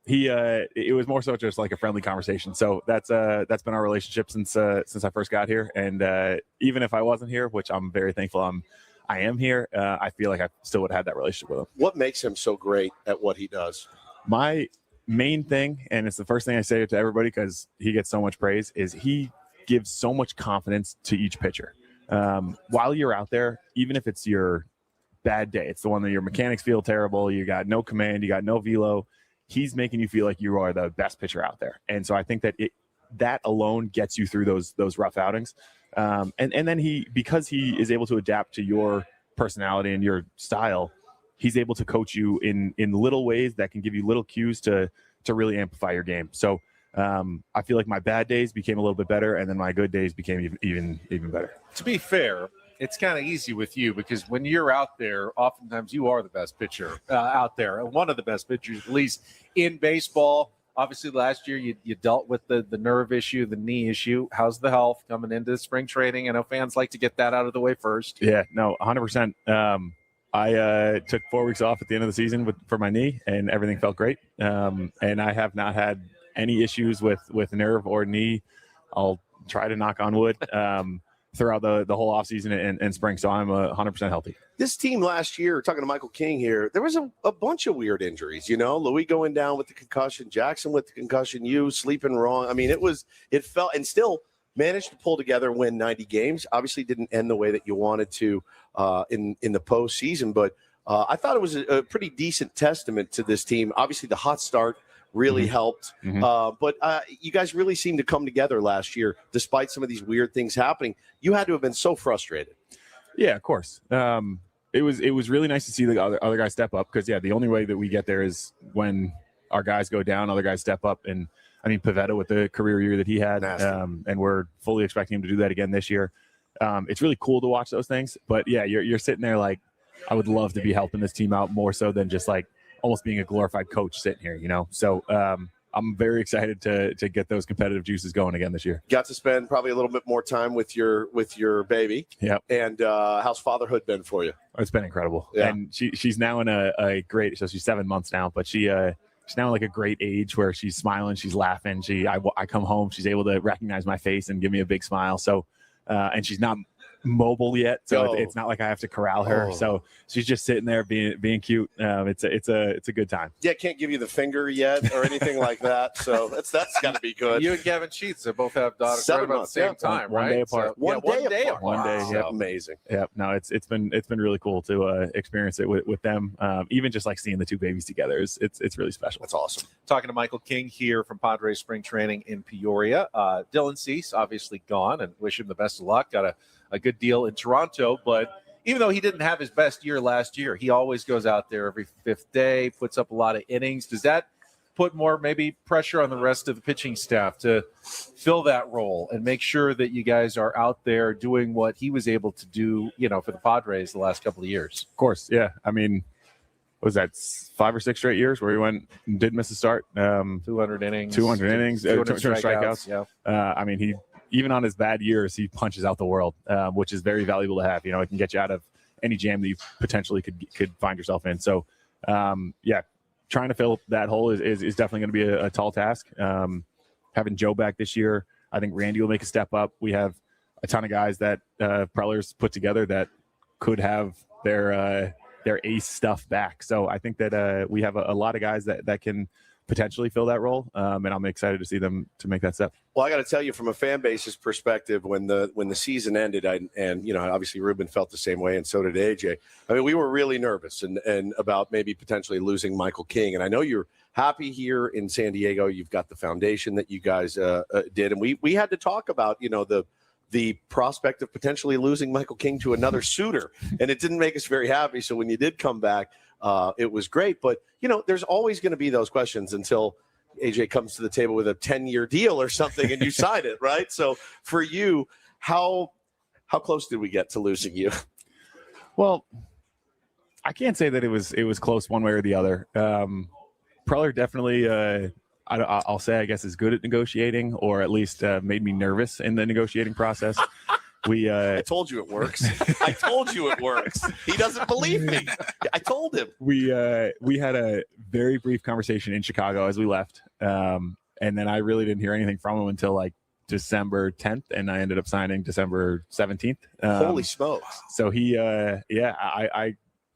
it was more so just like a friendly conversation. So that's been our relationship since I first got here, and even if I wasn't here, which I'm very thankful I am here, I feel like I still would have had that relationship with him. What makes him so great at what he does? My main thing, and it's the first thing I say to everybody because he gets so much praise, is he gives so much confidence to each pitcher. While you're out there, even if it's your bad day, it's the one that your mechanics feel terrible, you got no command, you got no velo, he's making you feel like you are the best pitcher out there. And so I think that alone gets you through those rough outings. And then because he is able to adapt to your personality and your style, he's able to coach you in little ways that can give you little cues to really amplify your game. So I feel like my bad days became a little bit better, and then my good days became even better. To be fair, it's kind of easy with you because when you're out there, oftentimes you are the best pitcher out there, one of the best pitchers, at least in baseball. Obviously, last year you dealt with the nerve issue, the knee issue. How's the health coming into spring training? I know fans like to get that out of the way first. Yeah, no, 100%. I took 4 weeks off at the end of the season for my knee, and everything felt great. And I have not had any issues with nerve or knee. I'll try to knock on wood throughout the whole offseason and spring. So I'm 100% healthy. This team last year, talking to Michael King here, there was a bunch of weird injuries. Louis going down with the concussion, Jackson with the concussion, you sleeping wrong. I mean, it felt, and still managed to pull together, win 90 games. Obviously didn't end the way that you wanted to in the postseason, but I thought it was a pretty decent testament to this team. Obviously the hot start really helped, but you guys really seemed to come together last year despite some of these weird things happening. You had to have been so frustrated. Yeah, of course. It was really nice to see the other guys step up because, the only way that we get there is when our guys go down, other guys step up. And I mean, Pivetta with the career year that he had, and we're fully expecting him to do that again this year. It's really cool to watch those things. But, you're sitting there like, I would love to be helping this team out more so than just like almost being a glorified coach sitting here, So I'm very excited to get those competitive juices going again this year. Got to spend probably a little bit more time with your baby. Yep. And how's fatherhood been for you? It's been incredible. Yeah. And she's now in a great, so she's 7 months now, but she's now in like a great age where she's smiling, she's laughing. I come home, she's able to recognize my face and give me a big smile. So, and she's not mobile yet, so Oh. it's not like I have to corral her. Oh. So she's just sitting there being cute. It's a good time. Yeah, can't give you the finger yet or anything like that. So that's got to be good. You and Gavin Sheets, they both have daughters 7 right about the months, same yeah. time, One right? day apart. One day apart. One day, Wow. yep. Amazing. Yeah, no, it's been really cool to experience it with them. Even just like seeing the two babies together it's really special. That's awesome. Talking to Michael King here from Padres spring training in Peoria. Dylan Cease obviously gone, and wish him the best of luck. Got a good deal in Toronto, but even though he didn't have his best year last year, he always goes out there every fifth day, puts up a lot of innings. Does that put more maybe pressure on the rest of the pitching staff to fill that role and make sure that you guys are out there doing what he was able to do, for the Padres the last couple of years? Of course, yeah. I mean, was that 5 or 6 straight years where he went and didn't miss a start? 200 innings. 200 innings, 200 strikeouts. Yeah. I mean, he even on his bad years, he punches out the world, which is very valuable to have. It can get you out of any jam that you potentially could find yourself in. So, trying to fill that hole is definitely going to be a tall task. Having Joe back this year, I think Randy will make a step up. We have a ton of guys that Preller's put together that could have their ace stuff back. So I think that we have a lot of guys that can potentially fill that role, and I'm excited to see them to make that step. Well, I got to tell you, from a fan base's perspective, when the season ended, and obviously Ruben felt the same way, and so did AJ. I mean, we were really nervous and about maybe potentially losing Michael King. And I know you're happy here in San Diego. You've got the foundation that you guys did, and we had to talk about the prospect of potentially losing Michael King to another suitor, and it didn't make us very happy. So when you did come back, it was great. But there's always going to be those questions until AJ comes to the table with a 10-year deal or something and you sign it, right? So for you, how close did we get to losing you? Well, I can't say that it was close one way or the other. Preller definitely, I'll say, I guess, is good at negotiating, or at least made me nervous in the negotiating process. I told you it works. I told you it works. He doesn't believe me. I told him. We had a very brief conversation in Chicago as we left, and then I really didn't hear anything from him until like December 10th, and I ended up signing December 17th. Holy smokes! So I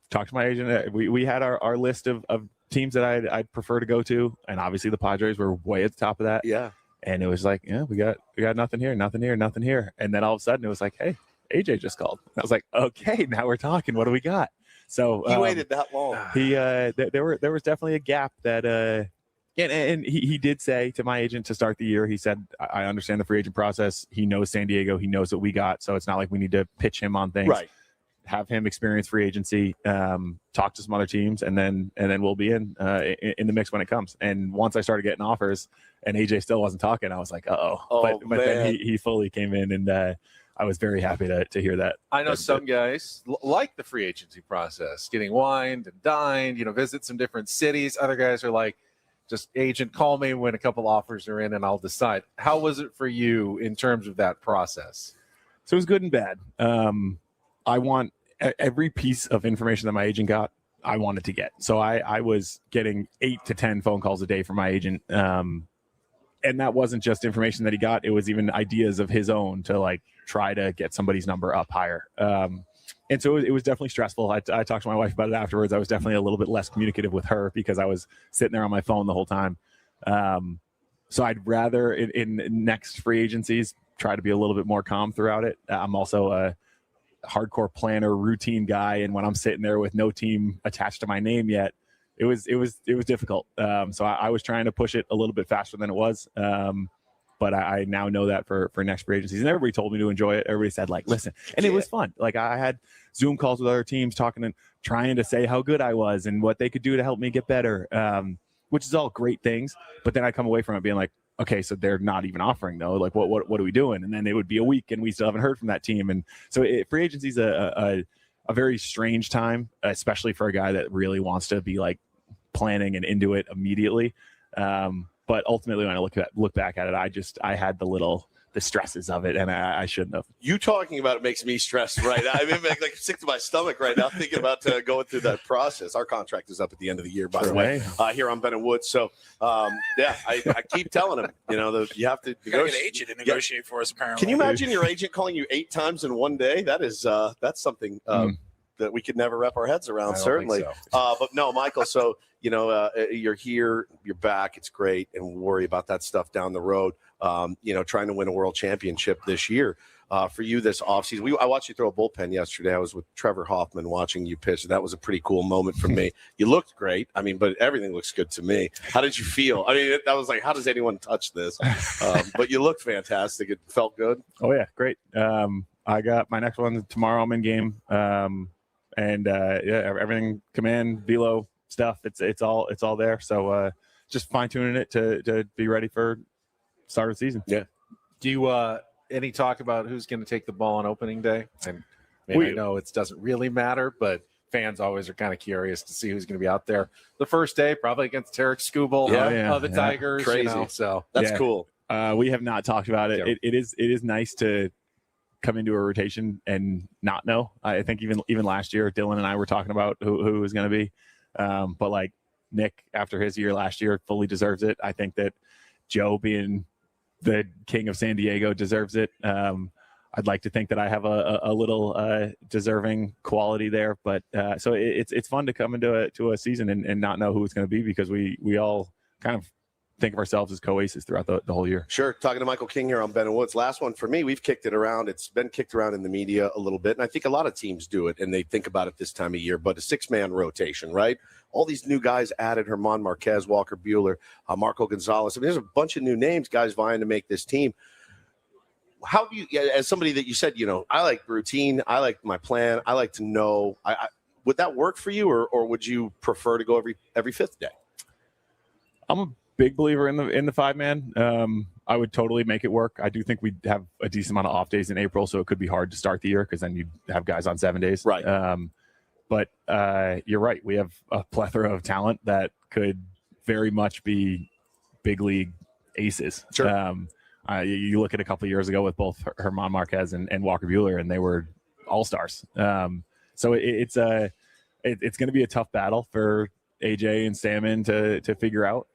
talked to my agent. We had our list of teams that I'd prefer to go to, and obviously the Padres were way at the top of that. Yeah. And it was like, we got nothing here. And then all of a sudden it was like, hey, AJ just called. And I was like, okay, now we're talking. What do we got? So he waited that long. There was definitely a gap that and he did say to my agent to start the year, he said, I understand the free agent process. He knows San Diego. He knows what we got. So it's not like we need to pitch him on things. Right. Have him experience free agency, talk to some other teams, and then we'll be in the mix when it comes. And once I started getting offers and AJ still wasn't talking, I was like, but then he fully came in, and I was very happy to hear that. I know some guys like the free agency process, getting wined and dined, visit some different cities. Other guys are like, just agent, call me when a couple offers are in and I'll decide. How was it for you in terms of that process? So it was good and bad. I want every piece of information that my agent got, I wanted to get. So I was getting 8 to 10 phone calls a day from my agent. And that wasn't just information that he got. It was even ideas of his own to like try to get somebody's number up higher. And so it was definitely stressful. I talked to my wife about it afterwards. I was definitely a little bit less communicative with her because I was sitting there on my phone the whole time. So I'd rather in next free agencies try to be a little bit more calm throughout it. I'm also a hardcore planner, routine guy, and when I'm sitting there with no team attached to my name yet, it was difficult. So I was trying to push it a little bit faster than it was. But I now know that for next free agencies, and everybody told me to enjoy it. Everybody said like, listen, and it was fun. Like I had Zoom calls with other teams talking and trying to say how good I was and what they could do to help me get better, which is all great things. But then I come away from it being like, okay, so they're not even offering though. Like, what are we doing? And then it would be a week, and we still haven't heard from that team. And so free agency is a very strange time, especially for a guy that really wants to be like planning and into it immediately. But ultimately, when I look back at it, I had the little the stresses of it, and I shouldn't have. You talking about it makes me stressed right now. I mean, like sick to my stomach right now thinking about going through that process. Our contract is up at the end of the year, by the way, here on Ben and Woods. So, yeah, I keep telling him, you have to You gotta get an agent to negotiate for us. Apparently, Can you imagine your agent calling you 8 times in one day? That is that's something that we could never wrap our heads around. Certainly, but no, Michael. So you're here, you're back. It's great, and we'll worry about that stuff down the road. Trying to win a world championship this year. For you this offseason, I watched you throw a bullpen yesterday. I was with Trevor Hoffman watching you pitch. That was a pretty cool moment for me. You looked great. I mean, but everything looks good to me. How did you feel? I mean, that was like, how does anyone touch this? But you looked fantastic. It felt good. Oh yeah, great. I got my next one tomorrow. I'm in game, and everything command velo stuff. It's all there. So just fine tuning it to be ready for start of the season. Yeah. Do you any talk about who's going to take the ball on opening day? I know it doesn't really matter, but fans always are kind of curious to see who's going to be out there the first day, probably against Tarek Skubal of the Tigers. Crazy. So that's cool. We have not talked about it. Yeah. It is nice to come into a rotation and not know. I think even last year, Dylan and I were talking about who was going to be. But like Nick, after his year last year, fully deserves it. I think that Joe, being the king of San Diego, deserves it. I'd like to think that I have a little deserving quality there, but so it's fun to come into a season and not know who it's going to be, because we all kind of think of ourselves as co-aces throughout the whole year. Sure. Talking to Michael King here on Ben and Woods. Last one for me. We've kicked it around. It's been kicked around in the media a little bit, and I think a lot of teams do it, and they think about it this time of year. But a 6-man rotation, right? All these new guys added: Ramon Marquez, Walker Buehler, Marco Gonzalez. I mean, there's a bunch of new names, guys vying to make this team. How do you, as somebody that you said, I like routine, I like my plan, I like to know. Would that work for you, or would you prefer to go every fifth day? I'm a big believer in the 5-man. I would totally make it work. I do think we'd have a decent amount of off days in April, so it could be hard to start the year because then you'd have guys on 7 days. Right. But you're right. We have a plethora of talent that could very much be big league aces. Sure. You look at a couple of years ago with both Ramon Marquez and Walker Buehler, and they were all-stars. So it's going to be a tough battle for AJ and Stammen to figure out.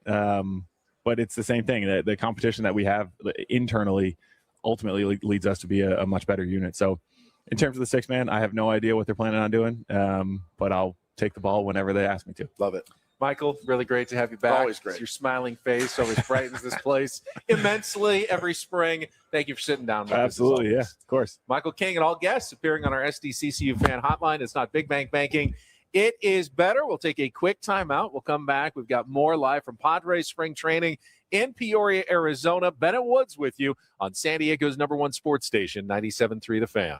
But it's the same thing. The competition that we have internally ultimately leads us to be a much better unit. So in terms of the 6-man, I have no idea what they're planning on doing, but I'll take the ball whenever they ask me to. Love it. Michael, really great to have you back. Always great. Your smiling face always brightens this place immensely every spring. Thank you for sitting down with us. Absolutely, yeah, of course. Michael King and all guests appearing on our SDCCU fan hotline. It's not Big Bank Banking. It is better. We'll take a quick timeout. We'll come back. We've got more live from Padres spring training in Peoria, Arizona. Ben and Woods with you on San Diego's #1 sports station, 97.3 The Fan.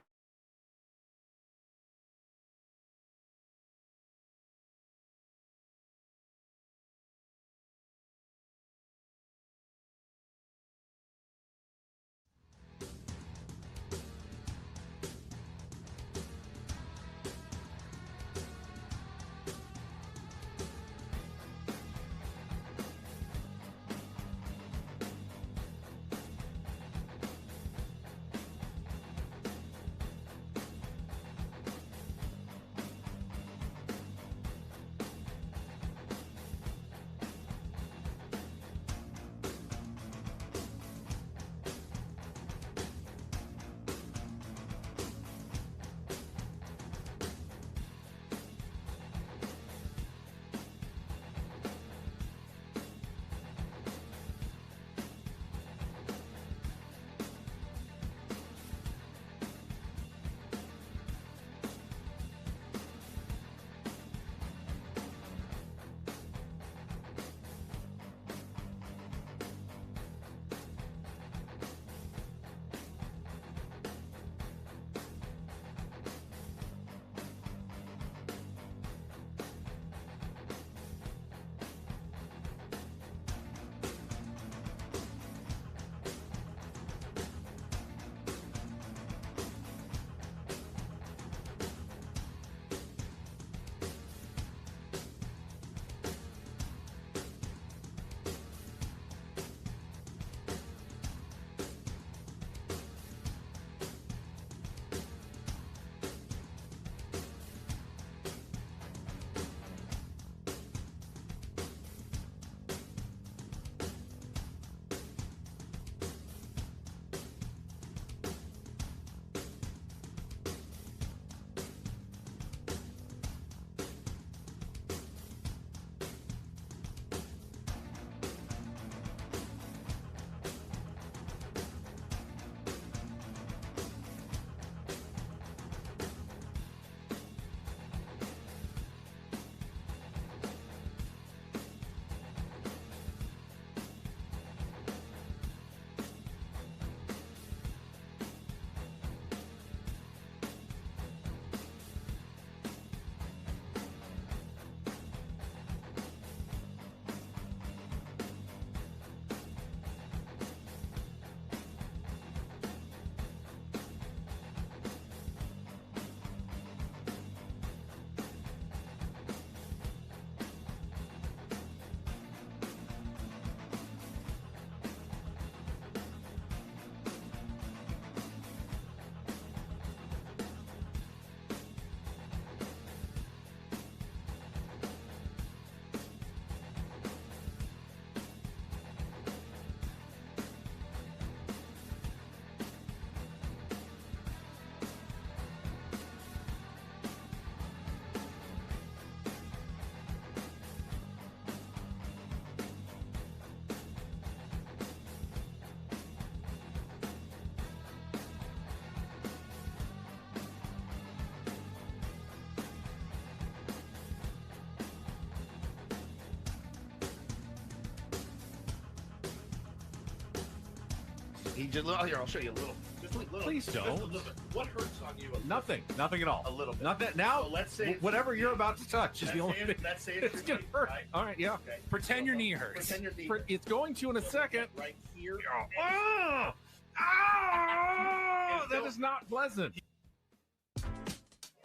He just here. I'll show you a little. Just a little. Please don't. Just a little bit. What hurts on you? Nothing at all. A little bit. Not that now. So let's say whatever you're about to touch is the only thing. Let's say It's gonna hurt. Right? All right, yeah. Okay. Pretend your knee hurts. Pretend your knee. It's going to in a second. Right here. Oh, oh, that is not pleasant.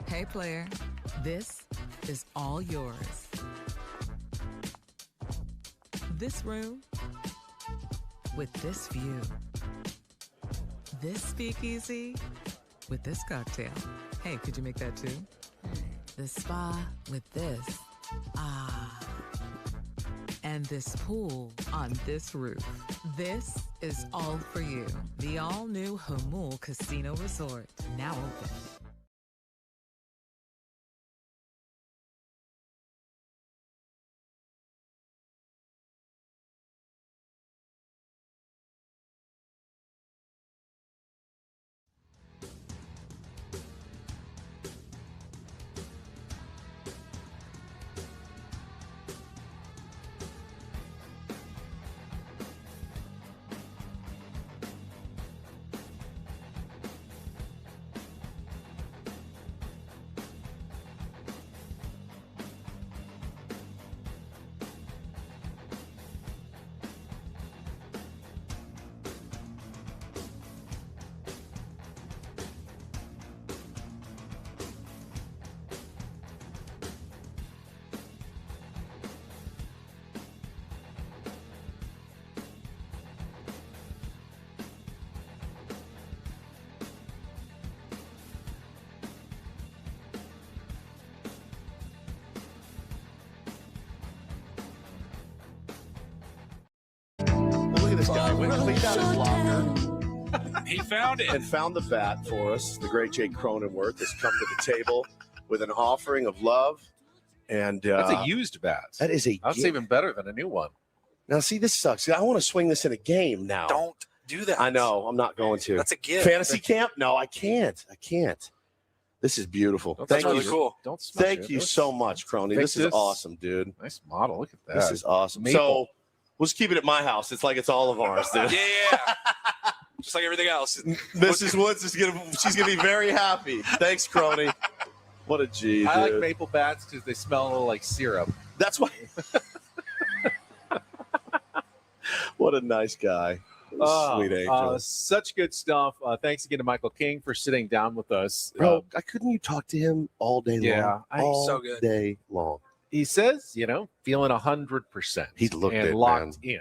Hey, player, this is all yours. This room with this view. This speakeasy with this cocktail. Hey, could you make that too? The spa with this. Ah. And this pool on this roof. This is all for you. The all-new Hamul Casino Resort, now open. Look at this guy. Went and cleaned out his locker He found it. and found the bat for us. The great Jake Cronenworth has come to the table with an offering of love. And That's a used bat. that is a That's gift. even better than a new one. Now, see, this sucks. I want to swing this in a game now. Don't do that. I know. I'm not going to. That's a gift. Fantasy camp? No, I can't. I can't. This is beautiful. Don't Thank smash you. really cool. Don't smash Thank it. you Let's so much, Croney. fix This is this. awesome, dude. Nice model. Look at that. This is awesome. Maple. So we'll just keep it at my house. It's like it's all of ours, dude. Yeah. Just like everything else. Mrs. Woods is she's gonna be very happy. Thanks, Croney. What a G, I like dude. maple bats because they smell a little like syrup. That's why. What a nice guy. Sweet angel. Such good stuff. Thanks again to Michael King for sitting down with us. Bro, couldn't you talk to him all day Yeah, long? All so good. day long. He says, feeling 100%. He looked and it, locked man. in.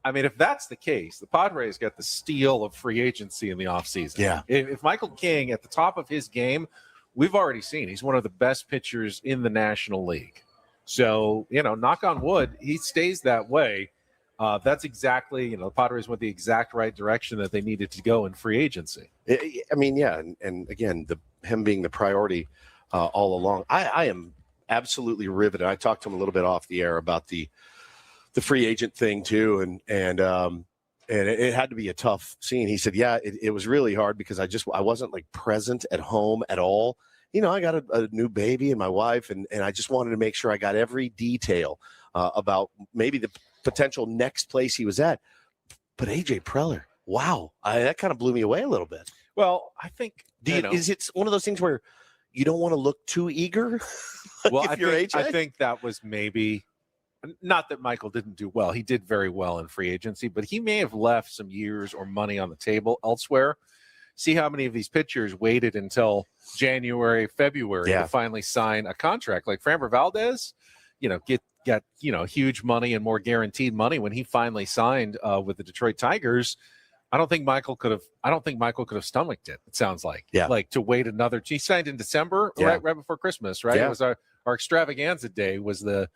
I mean, if that's the case, the Padres got the steal of free agency in the offseason. Yeah. If Michael King at the top of his game, we've already seen he's one of the best pitchers in the National League. So, knock on wood, he stays that way. That's exactly, the Padres went the exact right direction that they needed to go in free agency. I mean, yeah, and again, him being the priority all along. I am absolutely riveted. I talked to him a little bit off the air about the free agent thing too, and it had to be a tough scene. He said, yeah, it was really hard because I wasn't like present at home at all. I got a new baby and my wife, and I just wanted to make sure I got every detail about maybe the potential next place he was at. But AJ Preller, wow, that kind of blew me away a little bit. Well, I think is it one of those things where you don't want to look too eager? Well, if you're AJ? I think that was maybe not that Michael didn't do well. He did very well in free agency, but he may have left some years or money on the table elsewhere. See how many of these pitchers waited until January, February to finally sign a contract. Like Framber Valdez, got huge money and more guaranteed money when he finally signed with the Detroit Tigers. I don't think Michael could have stomached it. It sounds like, to wait another. He signed in December, right before Christmas, right? Yeah. It was our extravaganza day was the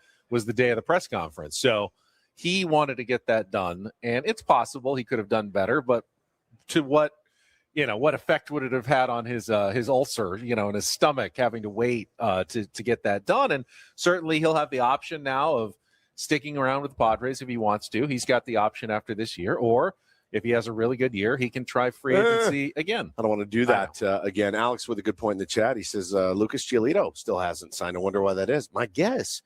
day of the press conference. So he wanted to get that done, and it's possible he could have done better. But to what effect would it have had on his ulcer, and his stomach having to wait to get that done? And certainly he'll have the option now of sticking around with the Padres if he wants to. He's got the option after this year, or if he has a really good year, he can try free agency again. I don't want to do that again. Alex with a good point in the chat. He says Lucas Giolito still hasn't signed. I wonder why that is. My guess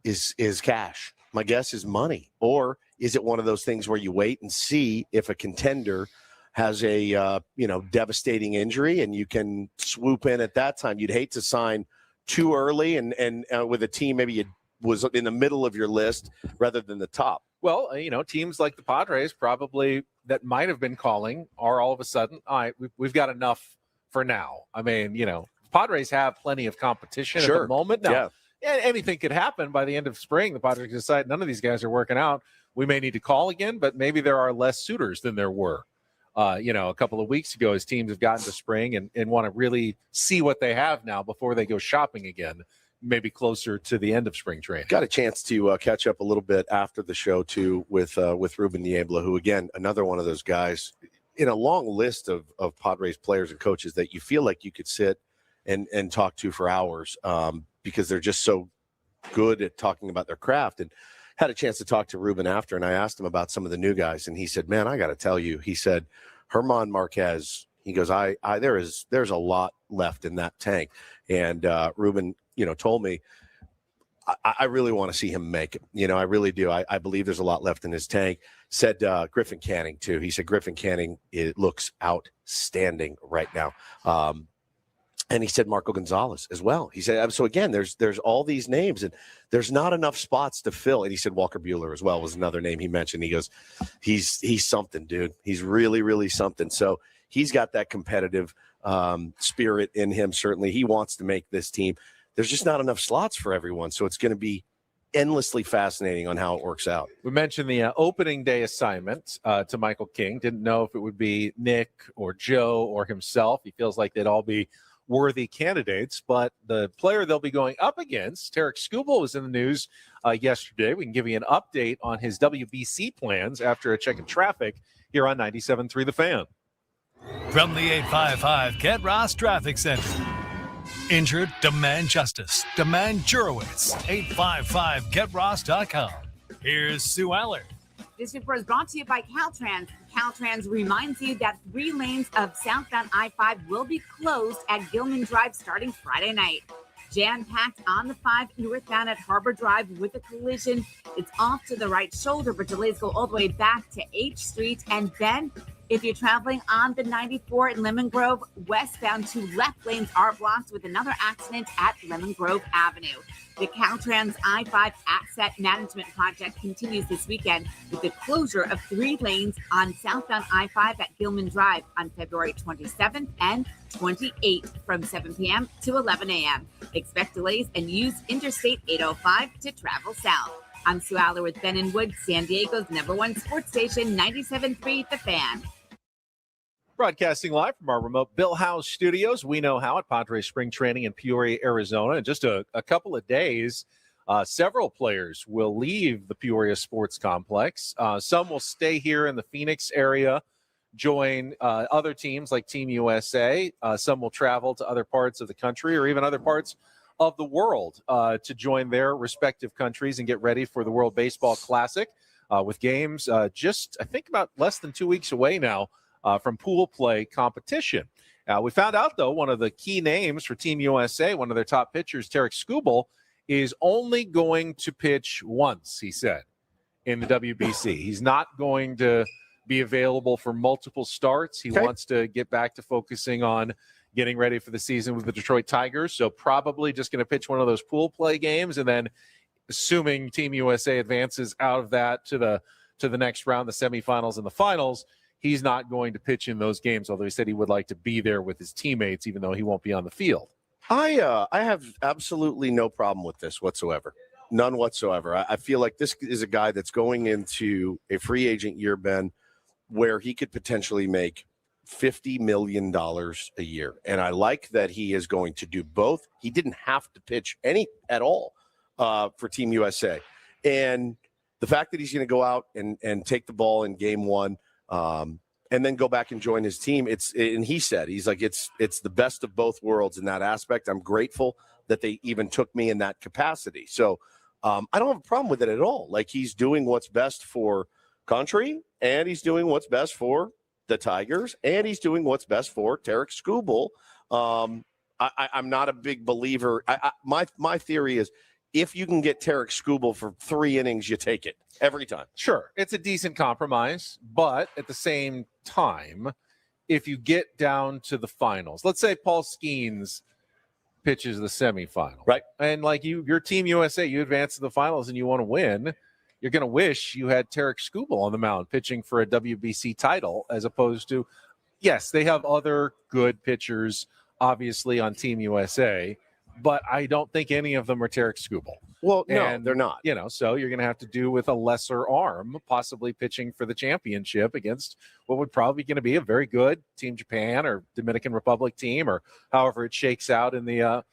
is cash. My guess is money, or is it one of those things where you wait and see if a contender has a devastating injury and you can swoop in at that time? You'd hate to sign too early and with a team maybe you was in the middle of your list rather than the top. Well, teams like the Padres probably that might have been calling are all of a sudden, all right, we've got enough for now. I mean, Padres have plenty of competition at the moment. Now, anything could happen by the end of spring. The Padres decide none of these guys are working out. We may need to call again, but maybe there are less suitors than there were, a couple of weeks ago as teams have gotten to spring and want to really see what they have now before they go shopping again, maybe closer to the end of spring training. Got a chance to catch up a little bit after the show, too, with Ruben Niebla, who, again, another one of those guys in a long list of Padres players and coaches that you feel like you could sit and talk to for hours because they're just so good at talking about their craft. And had a chance to talk to Ruben after, and I asked him about some of the new guys, and he said, man, I got to tell you, he said, German Marquez, he goes, there's a lot left in that tank. And Ruben, told me, I really want to see him make it. I really do. I believe there's a lot left in his tank. Said Griffin Canning, too. He said Griffin Canning, it looks outstanding right now. And he said Marco Gonzalez as well. He said, so again, there's all these names, and there's not enough spots to fill. And he said Walker Buehler as well was another name he mentioned. He goes, he's something, dude. He's really, really something. So he's got that competitive spirit in him. Certainly, he wants to make this team. There's just not enough slots for everyone. So it's going to be endlessly fascinating on how it works out. We mentioned the opening day assignment to Michael King. Didn't know if it would be Nick or Joe or himself. He feels like they'd all be worthy candidates, but the player they'll be going up against, Tarek Skubal, was in the news yesterday. We can give you an update on his WBC plans after a check in traffic here on 97.3 The Fan. From the 855 Get Ross Traffic Center. Injured? Demand justice. Demand Jurowitz. 855GetRoss.com. Here's Sue Allard. This report is brought to you by Caltrans. Caltrans reminds you that 3 lanes of southbound I-5 will be closed at Gilman Drive starting Friday night. Jam-packed on the 5 northbound at Harbor Drive with a collision. It's off to the right shoulder, but delays go all the way back to H Street. And then, if you're traveling on the 94 in Lemon Grove, westbound 2 left lanes are blocked with another accident at Lemon Grove Avenue. The Caltrans I-5 Asset Management Project continues this weekend with the closure of 3 lanes on southbound I-5 at Gilman Drive on February 27th and 28th from 7 p.m. to 11 a.m. Expect delays and use Interstate 805 to travel south. I'm Sue Aller with Ben and Wood, San Diego's #1 sports station, 97.3 The Fan. Broadcasting live from our remote Bill House studios. We know how at Padres spring training in Peoria, Arizona. In just a couple of days, several players will leave the Peoria Sports Complex. Some will stay here in the Phoenix area, join other teams like Team USA. Some will travel to other parts of the country or even other parts of the world to join their respective countries and get ready for the World Baseball Classic with games just, I think, about less than 2 weeks away now. From pool play competition. We found out, though, one of the key names for Team USA, one of their top pitchers, Tarek Skubal, is only going to pitch once, he said, in the WBC. He's not going to be available for multiple starts. He wants to get back to focusing on getting ready for the season with the Detroit Tigers, so probably just going to pitch one of those pool play games, and then assuming Team USA advances out of that to the next round, the semifinals and the finals, he's not going to pitch in those games, although he said he would like to be there with his teammates, even though he won't be on the field. I have absolutely no problem with this whatsoever. None whatsoever. I feel like this is a guy that's going into a free agent year, Ben, where he could potentially make $50 million a year. And I like that he is going to do both. He didn't have to pitch any at all for Team USA. And the fact that he's going to go out and take the ball in game 1, and then go back and join his team. And he said, he's like, it's the best of both worlds in that aspect. I'm grateful that they even took me in that capacity. So I don't have a problem with it at all. Like, he's doing what's best for country, and he's doing what's best for the Tigers, and he's doing what's best for Tarek Skubal. I'm not a big believer. My theory is if you can get Tarek Skubal for 3 innings, you take it every time. Sure, it's a decent compromise, but at the same time, if you get down to the finals, let's say Paul Skeens pitches the semifinal, right? And like your Team USA, you advance to the finals and you want to win. You're going to wish you had Tarek Skubal on the mound pitching for a WBC title, as opposed to, yes, they have other good pitchers, obviously, on Team USA, but I don't think any of them are Tarek Skubal. Well, no, they're not. You know, so you're going to have to do with a lesser arm, possibly pitching for the championship against what would probably going to be a very good Team Japan or Dominican Republic team, or however it shakes out in the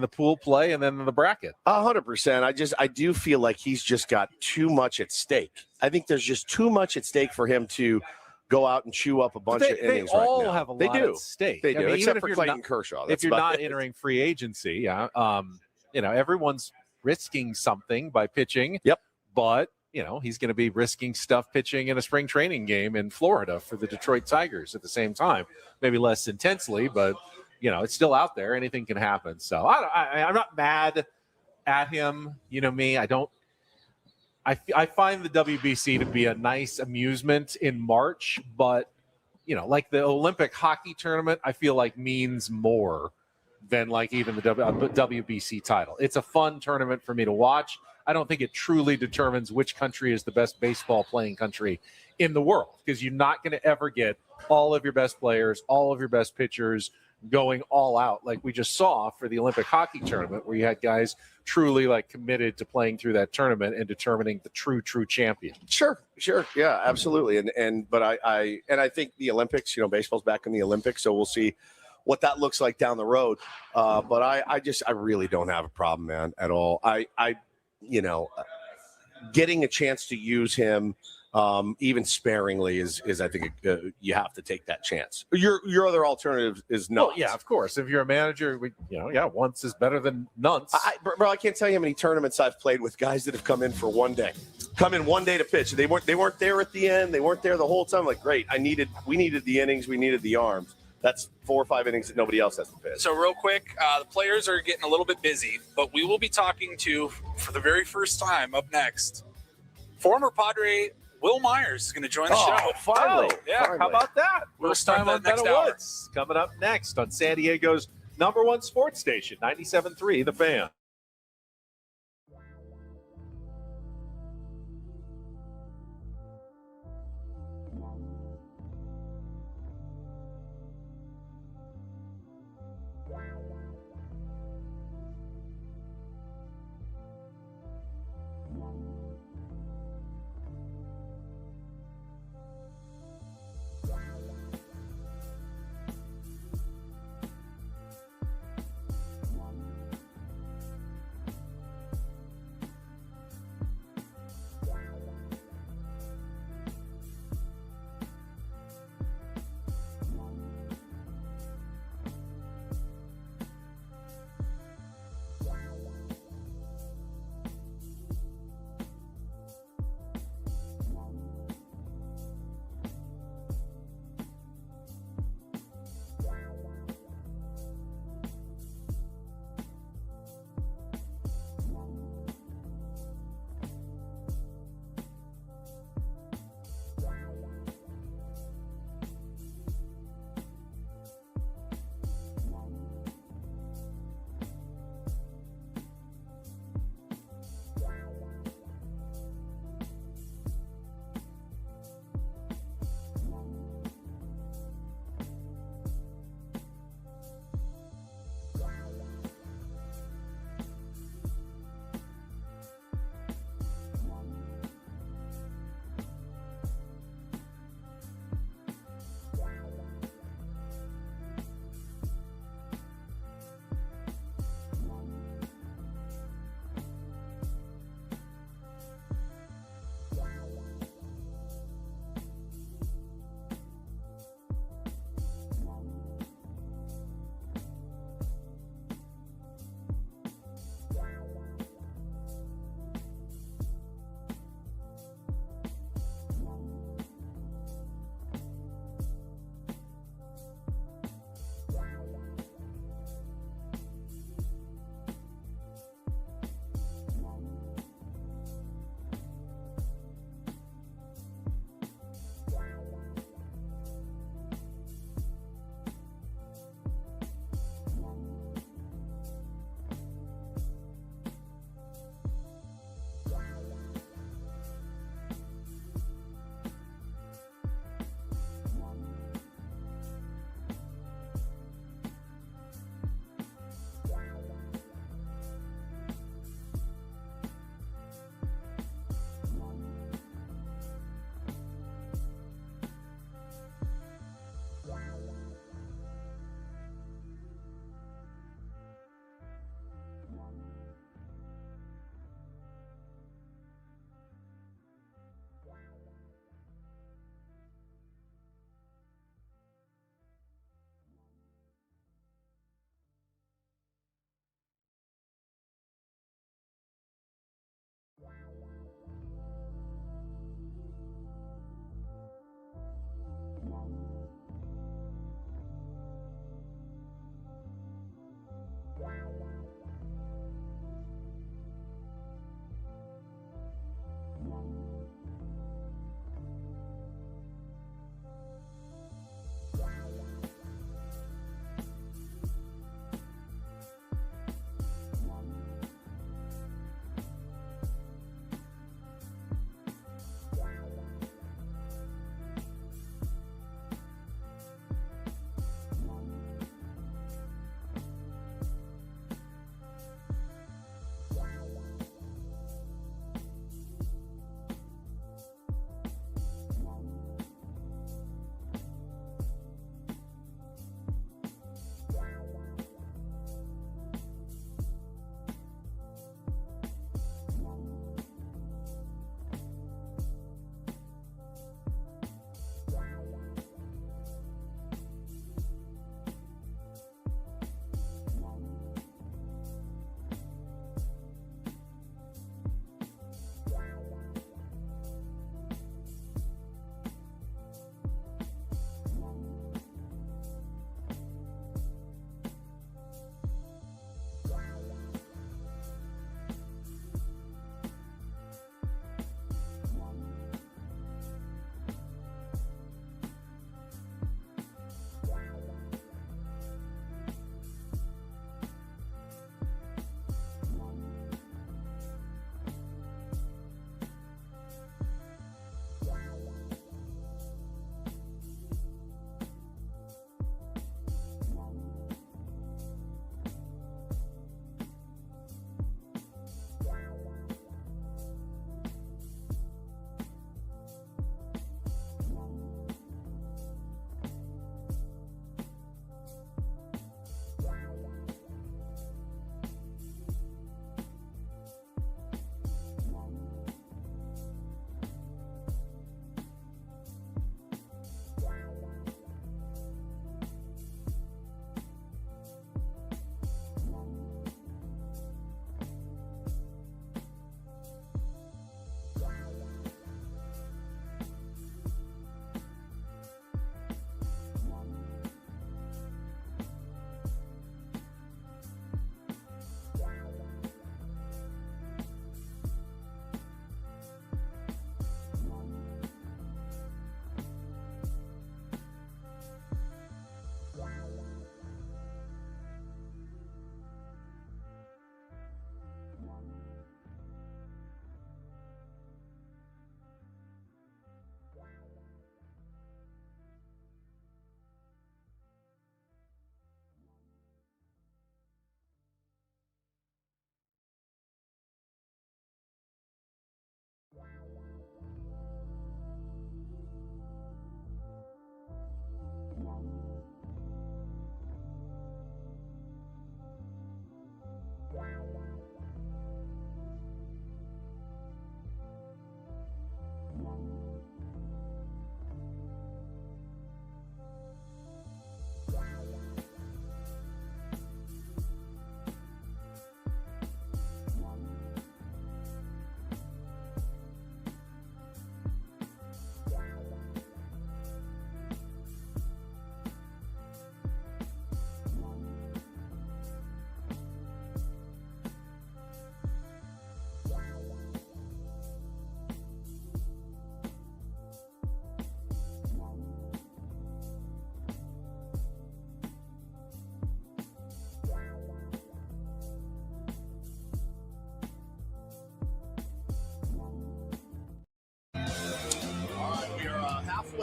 pool play and then in the bracket. 100%. I do feel like he's just got too much at stake. I think there's just too much at stake for him to go out and chew up a bunch of innings right now. They all have a lot at stake. They do, I mean, except even for if Clayton you're not, Kershaw. If you're not entering free agency, you know, everyone's risking something by pitching. Yep. But, you know, he's going to be risking stuff pitching in a spring training game in Florida for the Detroit Tigers at the same time. Maybe less intensely, but, you know, it's still out there. Anything can happen. So I'm not mad at him. You know me. I find the WBC to be a nice amusement in March, but, you know, like the Olympic hockey tournament, I feel like means more than like even the WBC title. It's a fun tournament for me to watch. I don't think it truly determines which country is the best baseball playing country in the world, because you're not going to ever get all of your best players, all of your best pitchers going all out like we just saw for the Olympic hockey tournament, where you had guys truly like committed to playing through that tournament and determining the true champion. Sure. Yeah, absolutely. But I think the Olympics, you know, baseball's back in the Olympics, so we'll see what that looks like down the road. But I really don't have a problem, man, at all. You know, getting a chance to use him even sparingly is I think you have to take that chance. Your other alternative is not. Well, yeah, of course. If you're a manager, once is better than none. Bro, I can't tell you how many tournaments I've played with guys that have come in for one day to pitch. They weren't there at the end. They weren't there the whole time. Like, great, we needed the innings, we needed the arms. That's 4 or 5 innings that nobody else has to pitch. So real quick, the players are getting a little bit busy, but we will be talking to, for the very first time up next, former Padre Will Myers is going to join the show. Finally. How about that? First time time on next Meadow hour. Woods. Coming up next on San Diego's #1 sports station, 97.3 The Fan.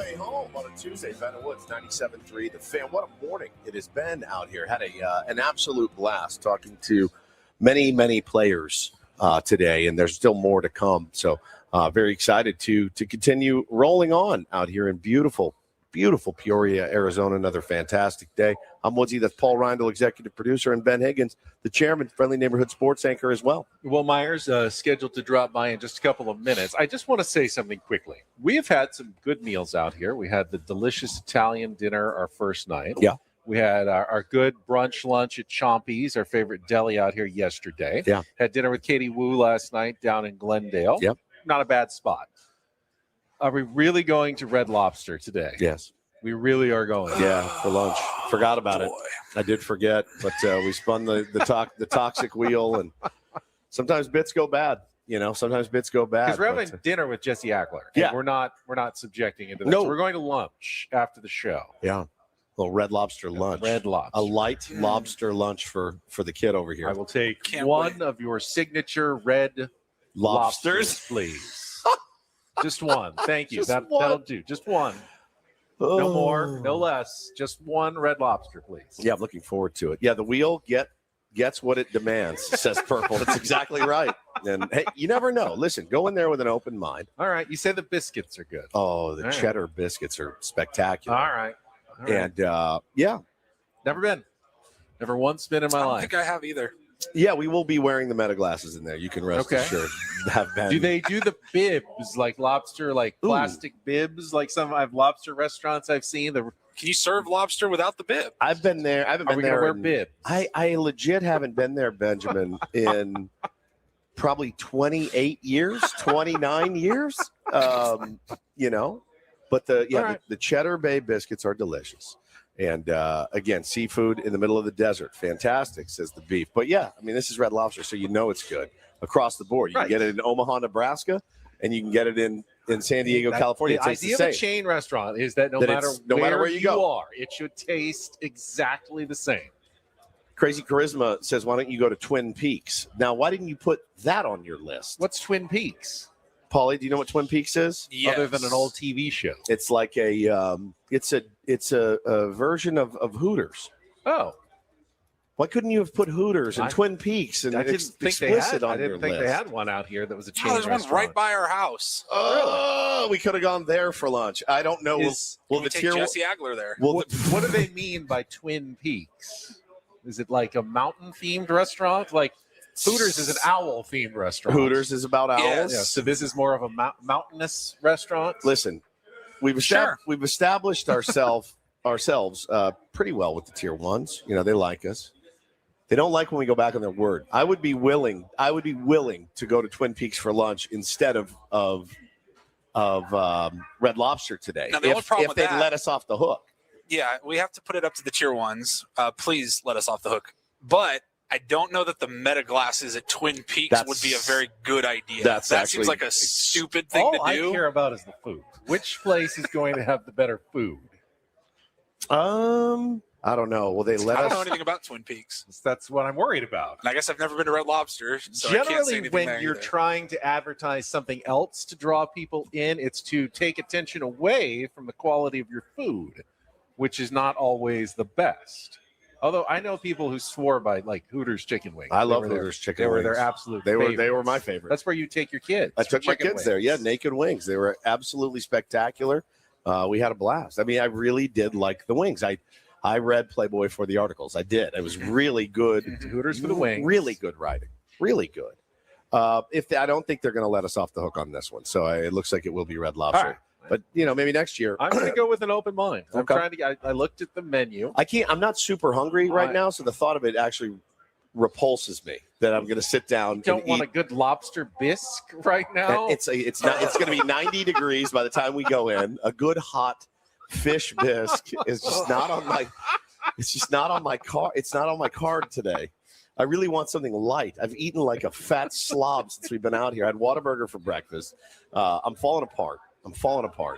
way home on a Tuesday. Ben Woods, 97.3. The Fan. What a morning it has been out here. Had an absolute blast talking to many players today, and there's still more to come. So very excited to continue rolling on out here in beautiful Peoria, Arizona. Another fantastic day. I'm Woodsy. That's Paul Reindl, executive producer, and Ben Higgins, the chairman, friendly neighborhood sports anchor as well. Will Myers scheduled to drop by in just a couple of minutes. I just want to say something quickly. We have had some good meals out here. We had the delicious Italian dinner our first night. Yeah. We had our good brunch lunch at Chompy's, our favorite deli out here yesterday. Yeah. Had dinner with Katie Wu last night down in Glendale. Yep. Not a bad spot. Are we really going to Red Lobster today? Yes. We really are going. Yeah, for lunch. Forgot about it. I did forget, but we spun the toxic wheel, and sometimes bits go bad. Sometimes bits go bad. Because we're having dinner with Jesse Agler. And Yeah. we're not subjecting into this. No. We're going to lunch after the show. Yeah. Little Red Lobster lunch. Red Lobster. A light lobster lunch for the kid over here. I will take Can't one wait. of your signature red Lobsters? please. Just one. Thank you. Just That'll one. do. Just one. No more, no less. Just one red lobster, please. Yeah, I'm looking forward to it. Yeah, the wheel gets what it demands, says Purple. That's exactly right. And hey, you never know. Listen, go in there with an open mind. All right. You say the biscuits are good. Oh, the All right. cheddar biscuits are spectacular. All right. And yeah, Never been. Never once been in my I don't life. think I have either. yeah, we will be wearing the meta glasses in there. You can rest Okay. assured. Have been. Do they do the bibs like lobster, like Ooh. plastic bibs, like some I've lobster restaurants I've seen? Can you serve lobster without the bib? I've been there. I haven't Are been we gonna there. wear in- bibs? I legit haven't been there, Benjamin, in probably 28 years, 29 years. But All right. the Cheddar Bay biscuits are delicious. And again, seafood in the middle of the desert, fantastic, says the beef. But yeah, I mean, this is Red Lobster, so it's good across the board. You Right. can get it in Omaha, Nebraska, and you can get it in San Diego, California. The It tastes idea the of a same. chain restaurant is that no That matter it's- no matter where you go. are, it should taste exactly the same. Crazy Charisma says, why don't you go to Twin Peaks? Now, why didn't you put that on your list? What's Twin Peaks? Paulie, do you know what Twin Peaks is? Yes. Other than an old TV show. It's like it's a version of Hooters. Oh, Why couldn't you have put Hooters and I- Twin Peaks and I didn't it's think they explicit had. on I didn't your think list? they had one out here that was a chain Oh, there's one restaurant. right by our house. Oh, we could have gone there for lunch. I don't know. Will Can we the take tier? Jesse Agler there? Will What, what do they mean by Twin Peaks? Is it like a mountain themed restaurant? Like Hooters is an owl themed restaurant. Hooters is about owls. Yes. Yeah, so this is more of a mountainous restaurant. Listen, we've established ourselves pretty well with the tier ones. They like us. They don't like when we go back on their word. I would be willing to go to Twin Peaks for lunch instead of Red Lobster today. Now, the only problem if with they'd that- let us off the hook. Yeah, we have to put it up to the tier ones. Please let us off the hook. But I don't know that the meta glasses at Twin Peaks would be a very good idea. That's that actually seems like a stupid thing All to I do. care about is the food. Which place is going to have the better food? I don't know. Will they let I us? don't know anything about Twin Peaks. That's what I'm worried about. And I guess I've never been to Red Lobster, so I can't say Generally, anything when there you're either. trying to advertise something else to draw people in, it's to take attention away from the quality of your food, which is not always the best. Although I know people who swore by like Hooters chicken wings. I They love were their- Hooters chicken They were wings. their absolute. They were favorites. my favorite. That's where you take your kids. I for took my chicken kids there. wings. Yeah, naked wings. They were absolutely spectacular. We had a blast. I mean, I really did like the wings. I read Playboy for the articles. I did. It was really good. Hooters for the wings. Really good writing. Really good. I don't think they're going to let us off the hook on this one. So it looks like it will be Red Lobster. right. But maybe next year. I'm going to go with an open mind. I'm Okay. trying to. I looked at the menu. I can't. I'm not super hungry right I- now, so the thought of it actually repulses me. That I'm going to sit down. Don't and want eat. a good lobster bisque right now. It's not. It's going to be 90 degrees by the time we go in. A good hot fish bisque is just not on my. It's just not on my car. It's not on my card today. I really want something light. I've eaten like a fat slob since we've been out here. I had Whataburger for breakfast. I'm falling apart.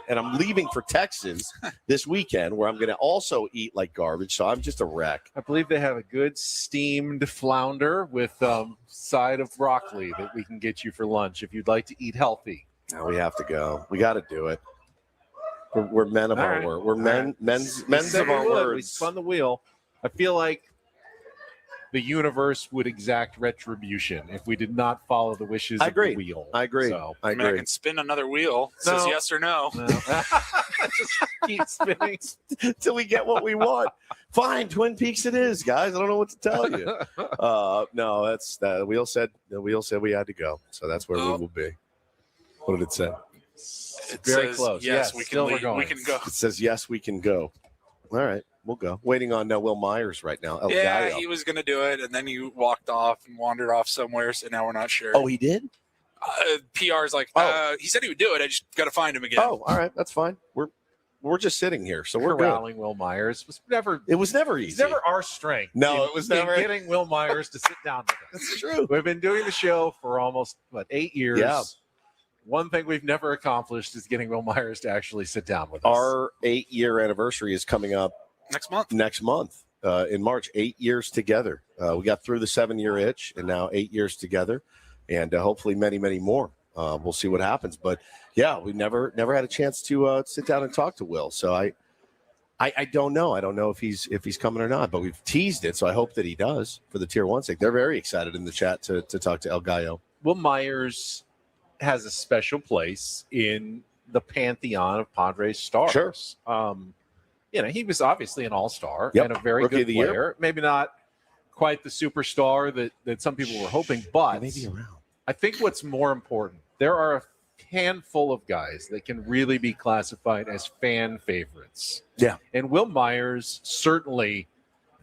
And I'm leaving for Texas this weekend where I'm going to also eat like garbage. So I'm just a wreck. I believe they have a good steamed flounder with side of broccoli that we can get you for lunch if you'd like to eat healthy. Now we have to go. We got to do it. We're men of All our right. word. We're All men, right. men's We said of we our would. We words. spun the wheel. I feel like the universe would exact retribution if we did not follow the wishes I of agree. the wheel. I agree. So, I I mean, I agree. can spin another wheel. It says No. yes or no. just keep spinning. Till we get what we want. Fine, Twin Peaks it is, guys. I don't know what to tell you. No, that's the wheel said we had to go. So that's where we will be. What did it say? It Very says, close. Yes, Yes, we still can we're leave. going. We can go. It says yes, we can go. All right, we'll go. Waiting on Will Myers right now. El Yeah, Gallo. he was going to do it, and then he walked off and wandered off somewhere, so now we're not sure. Oh, he did? PR's like, he said he would do it. I just got to find him again. Oh, all right, that's fine. We're just sitting here, so we're good. Corralling Will Myers was never. It was never It's easy. never our strength. No, it was in never- getting Will Myers to sit down with us. That's true. We've been doing the show for almost 8 years. Yeah. One thing we've never accomplished is getting Will Myers to actually sit down with us. Our 8-year anniversary is coming up next month. In March. 8 years together. We got through the 7-year itch, and now 8 years together, and hopefully many, many more. We'll see what happens, but yeah, we never had a chance to sit down and talk to Will. So I don't know. I don't know if he's coming or not, but we've teased it, so I hope that he does for the Tier 1 sake. They're very excited in the chat to talk to El Gallo. Will Myers has a special place in the pantheon of Padres stars. Sure. He was obviously an all-star Yep. and a very Rookie good of the year. player. Maybe not quite the superstar that some people were hoping, but Maybe around. I think what's more important, there are a handful of guys that can really be classified as fan favorites. Yeah. And Will Myers certainly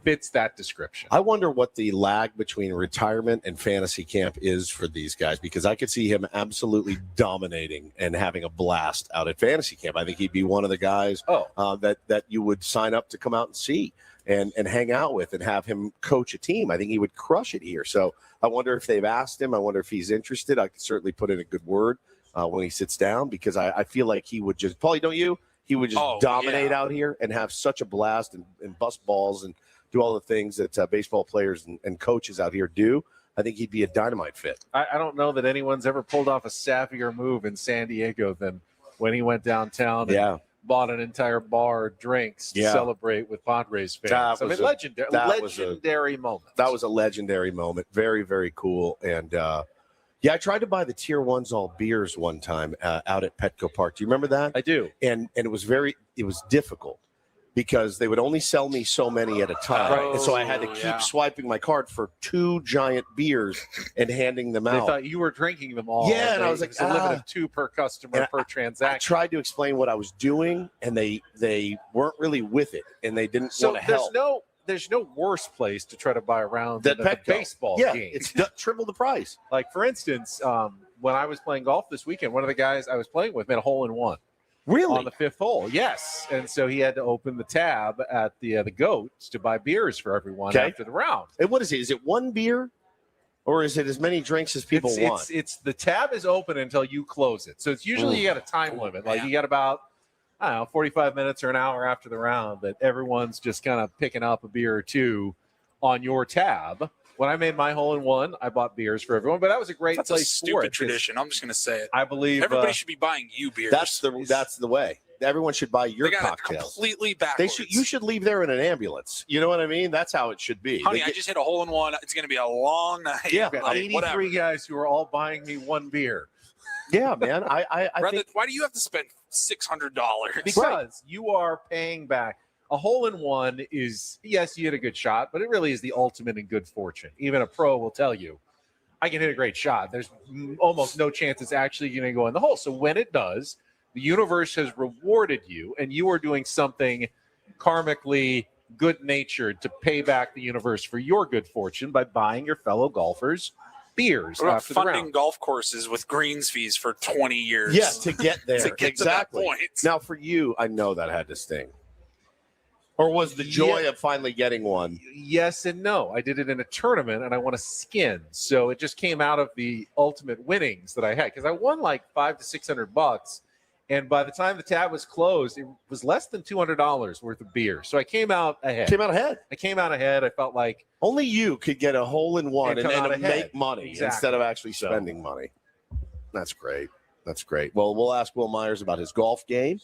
fits that description. I wonder what the lag between retirement and fantasy camp is for these guys, because I could see him absolutely dominating and having a blast out at fantasy camp. I think he'd be one of the guys that you would sign up to come out and see and hang out with and have him coach a team. I think he would crush it here. So I wonder if they've asked him. I wonder if he's interested. I could certainly put in a good word when he sits down, because I feel like he would just, Paulie, don't you? He would just dominate out here and have such a blast and bust balls and do all the things that baseball players and coaches out here do. I think he'd be a dynamite fit. I don't know that anyone's ever pulled off a savvier move in San Diego than when he went downtown and bought an entire bar of drinks to celebrate with Padres fans. Legendary moment. That was a legendary moment. Very, very cool. And I tried to buy the Tier 1s all beers one time out at Petco Park. Do you remember that? I do. And it was difficult because they would only sell me so many at a time. Right. And so I had to keep swiping my card for 2 giant beers and handing them They out. thought you were drinking them all. Yeah, and I was like, it's a limit of 2 per customer per transaction. I tried to explain what I was doing, and they weren't really with it, and they didn't So want to help. there's no worse place to try to buy a round That than at the Petco. baseball Yeah, game. it's triple the price. Like, for instance, when I was playing golf this weekend, one of the guys I was playing with made a hole-in-one. Really? On the 5th hole, yes. And so he had to open the tab at the Goats to buy beers for everyone after the round. And what is it? Is it 1 beer, or is it as many drinks as people want? It's the tab is open until you close it. So it's usually you got a time limit. Like you got about 45 minutes or an hour after the round that everyone's just kind of picking up a beer or two on your tab. When I made my hole-in-one, I bought beers for everyone, but that was a great That's place a for stupid it. tradition. I'm just going to say it. I believe Everybody should be buying you beers. That's the way. Everyone should buy your They got it cocktails. completely backwards. You should leave there in an ambulance. You know what I mean? That's how it should be. Honey, I just hit a hole-in-one. It's going to be a long night. Yeah, Like, 83 whatever. guys who are all buying me 1 beer. Yeah, man. I think Why do you have to spend $600? Because you are paying back. A hole-in-one is, yes, you hit a good shot, but it really is the ultimate in good fortune. Even a pro will tell you, I can hit a great shot. There's almost no chance it's actually going to go in the hole. So when it does, the universe has rewarded you, and you are doing something karmically good-natured to pay back the universe for your good fortune by buying your fellow golfers beers What about after the funding round. golf courses with greens fees for 20 years? Yeah, to get there. To get exactly. to that point. Now, for you, I know that had to sting. Or was the joy of finally getting one? Yes and no. I did it in a tournament, and I won a skin. So it just came out of the ultimate winnings that I had, because I won like $500 to $600. And by the time the tab was closed, it was less than $200 worth of beer. So I came out ahead. I came out ahead. I felt like only you could get a hole-in-one and come out then ahead. make money Exactly. instead of actually spending money. That's great. That's great. Well, we'll ask Will Myers about his golf game.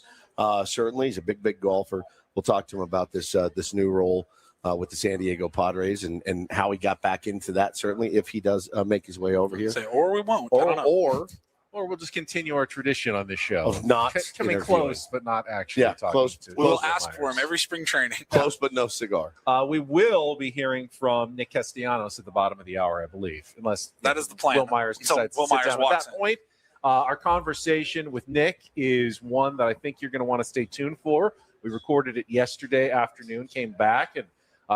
Certainly, he's a big golfer. We'll talk to him about this new role with the San Diego Padres and how he got back into that. Certainly, if he does make his way over here, or we won't, I don't know. Or we'll just continue our tradition on this show of not coming interviewing. close, but not actually talking close. to. We'll ask for him every spring training. Close, but no cigar. We will be hearing from Nick Castellanos at the bottom of the hour, I believe, unless that is the plan. Will Myers decides to sit down at that point. Our conversation with Nick is one that I think you're going to want to stay tuned for. We recorded it yesterday afternoon, came back and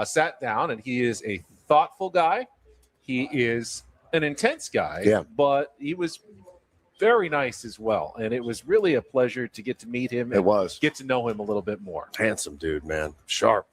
sat down, and he is a thoughtful guy. He is an intense guy, but he was very nice as well, and it was really a pleasure to get to meet him. And get to know him a little bit more. Handsome dude, man. Sharp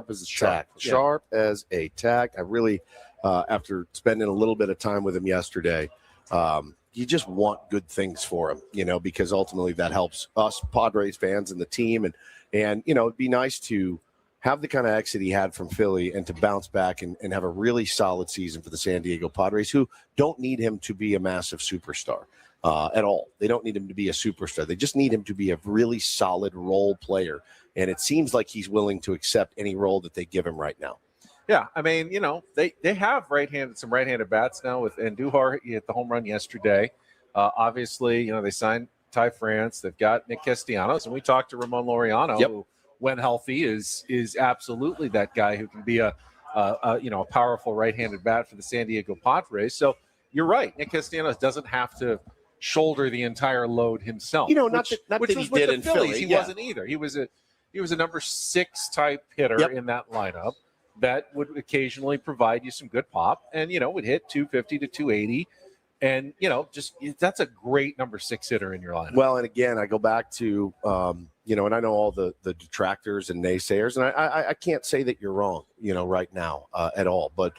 as a tack. Sharp as a tack. I really, after spending a little bit of time with him yesterday, you just want good things for him, because ultimately that helps us Padres fans and the team, and it'd be nice to have the kind of exit he had from Philly and to bounce back and have a really solid season for the San Diego Padres, who don't need him to be a massive superstar. At all. They don't need him to be a superstar. They just need him to be a really solid role player. And it seems like he's willing to accept any role that they give him right now. Yeah, I mean, they have some right-handed bats now with Andujar. He hit the home run yesterday. Obviously, they signed Ty France. They've got Nick Castellanos, and we talked to Ramon Laureano, who, when healthy, is absolutely that guy who can be a powerful right-handed bat for the San Diego Padres. So you're right. Nick Castellanos doesn't have to shoulder the entire load himself. Not that he did in Philly. He wasn't either. He was a number 6 type hitter in that lineup that would occasionally provide you some good pop, and would hit 250 to 280, and that's a great number 6 hitter in your lineup. Well, and again, I go back to and I know all the detractors and naysayers, and I can't say that you're wrong, right now at all, but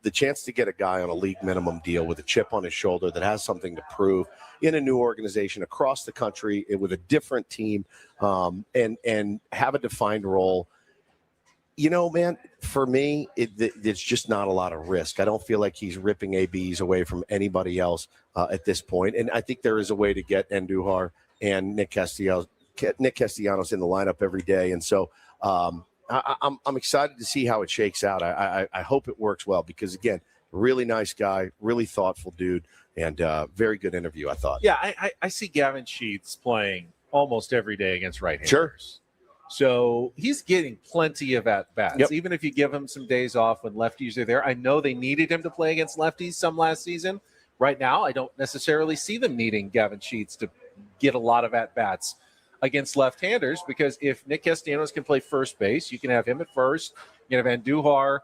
the chance to get a guy on a league minimum deal with a chip on his shoulder that has something to prove in a new organization across the country with a different team, and have a defined role, man, for me, it's just not a lot of risk. I don't feel like he's ripping ABs away from anybody else at this point. And I think there is a way to get Andujar and Nick Castellanos in the lineup every day. And so, I'm excited to see how it shakes out. I hope it works well because, again, really nice guy, really thoughtful dude, and very good interview, I thought. Yeah, I see Gavin Sheets playing almost every day against right-handers. Sure. So he's getting plenty of at-bats, even if you give him some days off when lefties are there. I know they needed him to play against lefties some last season. Right now, I don't necessarily see them needing Gavin Sheets to get a lot of at-bats against left-handers, because if Nick Castellanos can play first base, you can have him at first. You can have Andujar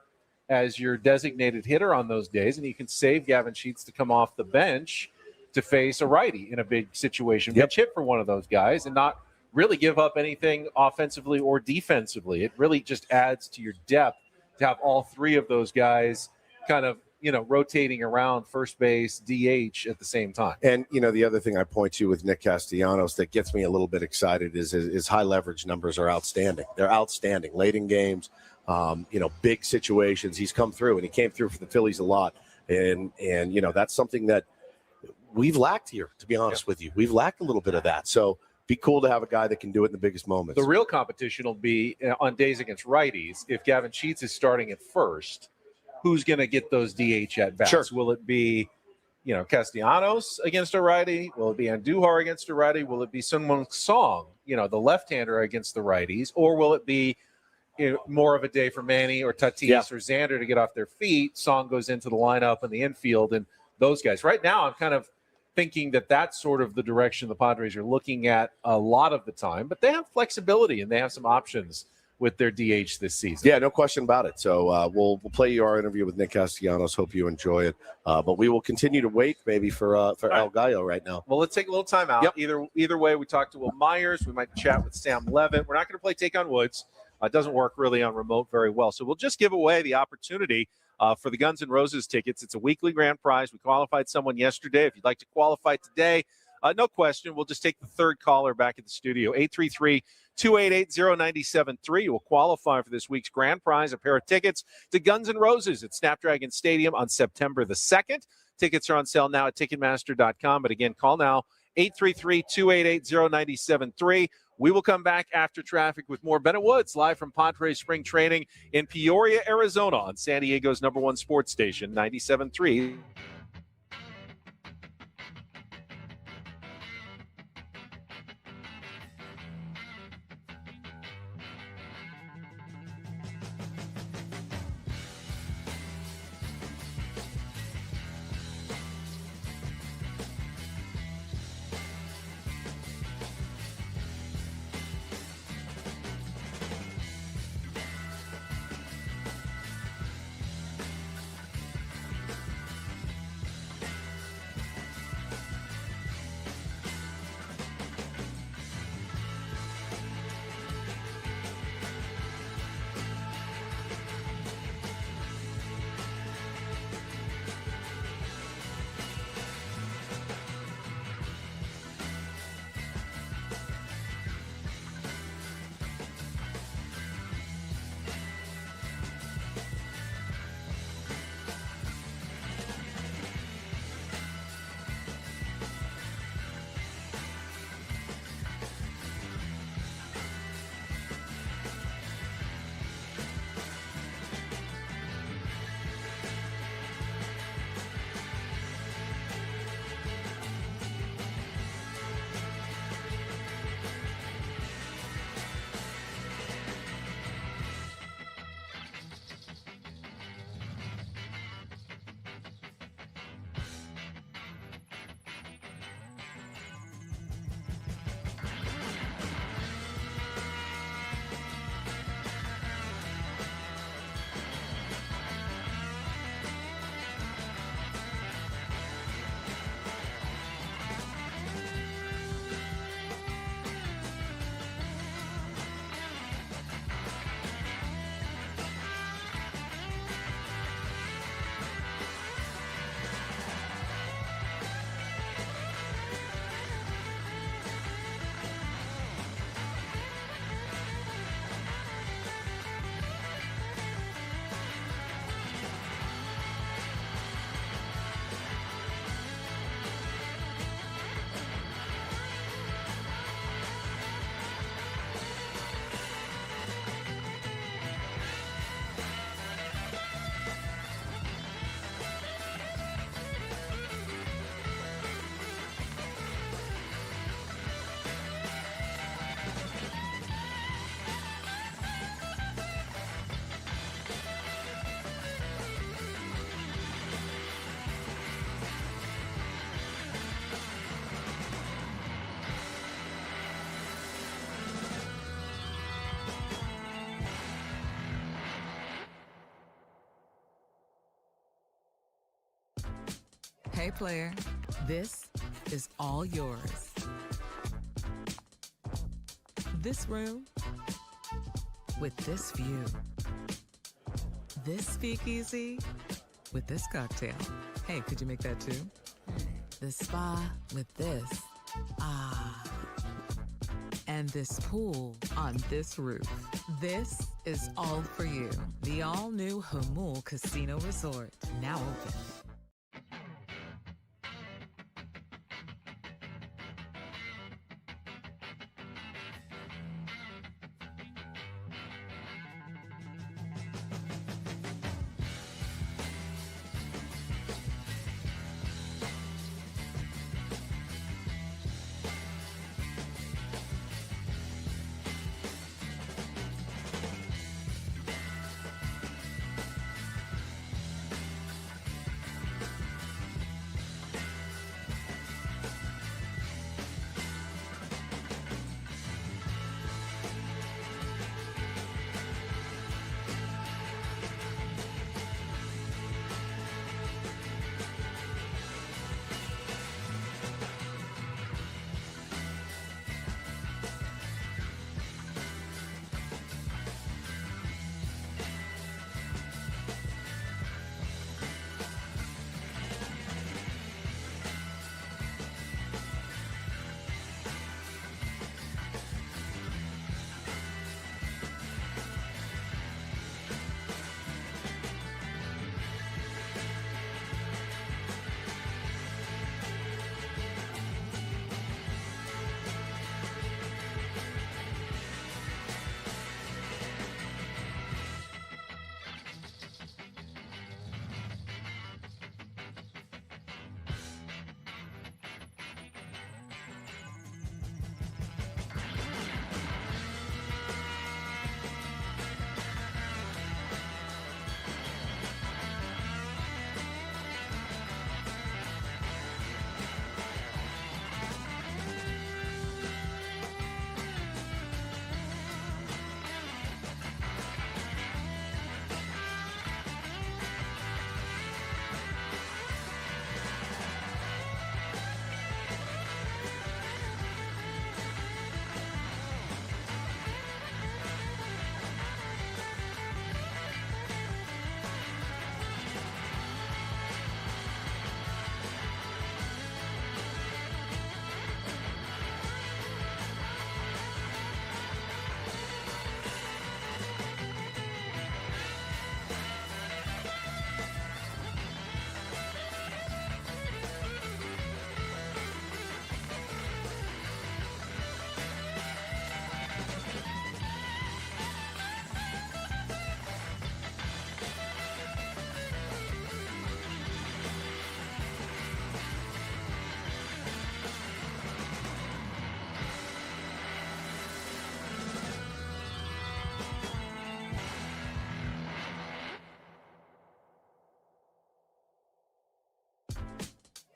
as your designated hitter on those days, and you can save Gavin Sheets to come off the bench to face a righty in a big situation. Bench hit for one of those guys and not really give up anything offensively or defensively. It really just adds to your depth to have all 3 of those guys kind of rotating around first base, DH at the same time. And, the other thing I point to with Nick Castellanos that gets me a little bit excited is his high leverage numbers are outstanding. They're outstanding late in games, big situations. He's come through, and he came through for the Phillies a lot. And that's something that we've lacked here, to be honest with you. We've lacked a little bit of that. So be cool to have a guy that can do it in the biggest moments. The real competition will be on days against righties. If Gavin Sheets is starting at first, who's going to get those DH at bats? Sure. Will it be, Castellanos against a righty? Will it be Andujar against a righty? Will it be Sunwon Song, the left-hander against the righties? Or will it be more of a day for Manny or Tatis or Xander to get off their feet? Song goes into the lineup in the infield and those guys. Right now, I'm kind of thinking that that's sort of the direction the Padres are looking at a lot of the time. But they have flexibility and they have some options with their DH this season. Yeah, no question about it. So we'll play you our interview with Nick Castellanos. Hope you enjoy it. But we will continue to wait maybe for El Gallo right now. Well, let's take a little time out. Either way, we talk to Will Myers. We might chat with Sam Levitt. We're not going to play Take on Woods. It doesn't work really on remote very well. So we'll just give away the opportunity for the Guns N' Roses tickets. It's a weekly grand prize. We qualified someone yesterday. If you'd like to qualify today, no question. We'll just take the third caller back at the studio, 833-288-0973. You will qualify for this week's grand prize, a pair of tickets to Guns N' Roses at Snapdragon Stadium on September the 2nd. Tickets are on sale now at Ticketmaster.com. But again, call now, 833-288-0973. We will come back after traffic with more. Bennett Woods, live from Padres spring training in Peoria, Arizona, on San Diego's #1 sports station, 97.3. Hey, player, this is all yours. This room with this view. This speakeasy with this cocktail. Hey, could you make that too? The spa with this. Ah. And this pool on this roof. This is all for you. The all-new Hamul Casino Resort, now open.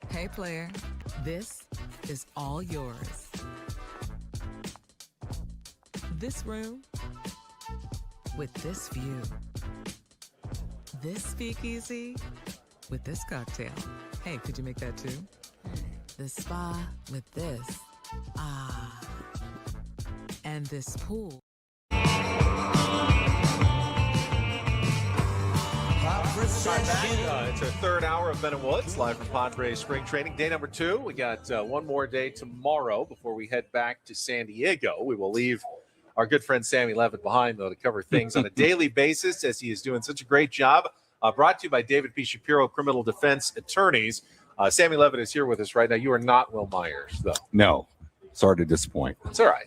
Hey, player, this is all yours. This room with this view. This speakeasy with this cocktail. Hey, could you make that too? The spa with this. Ah. And this pool. It's our third hour of Ben and Woods, live from Padres spring training. Day number 2. We got one more day tomorrow before we head back to San Diego. We will leave our good friend Sammy Levitt behind, though, to cover things on a daily basis, as he is doing such a great job. Brought to you by David P. Shapiro, Criminal Defense Attorneys. Sammy Levitt is here with us right now. You are not Will Myers, though. No. Sorry to disappoint. It's all right.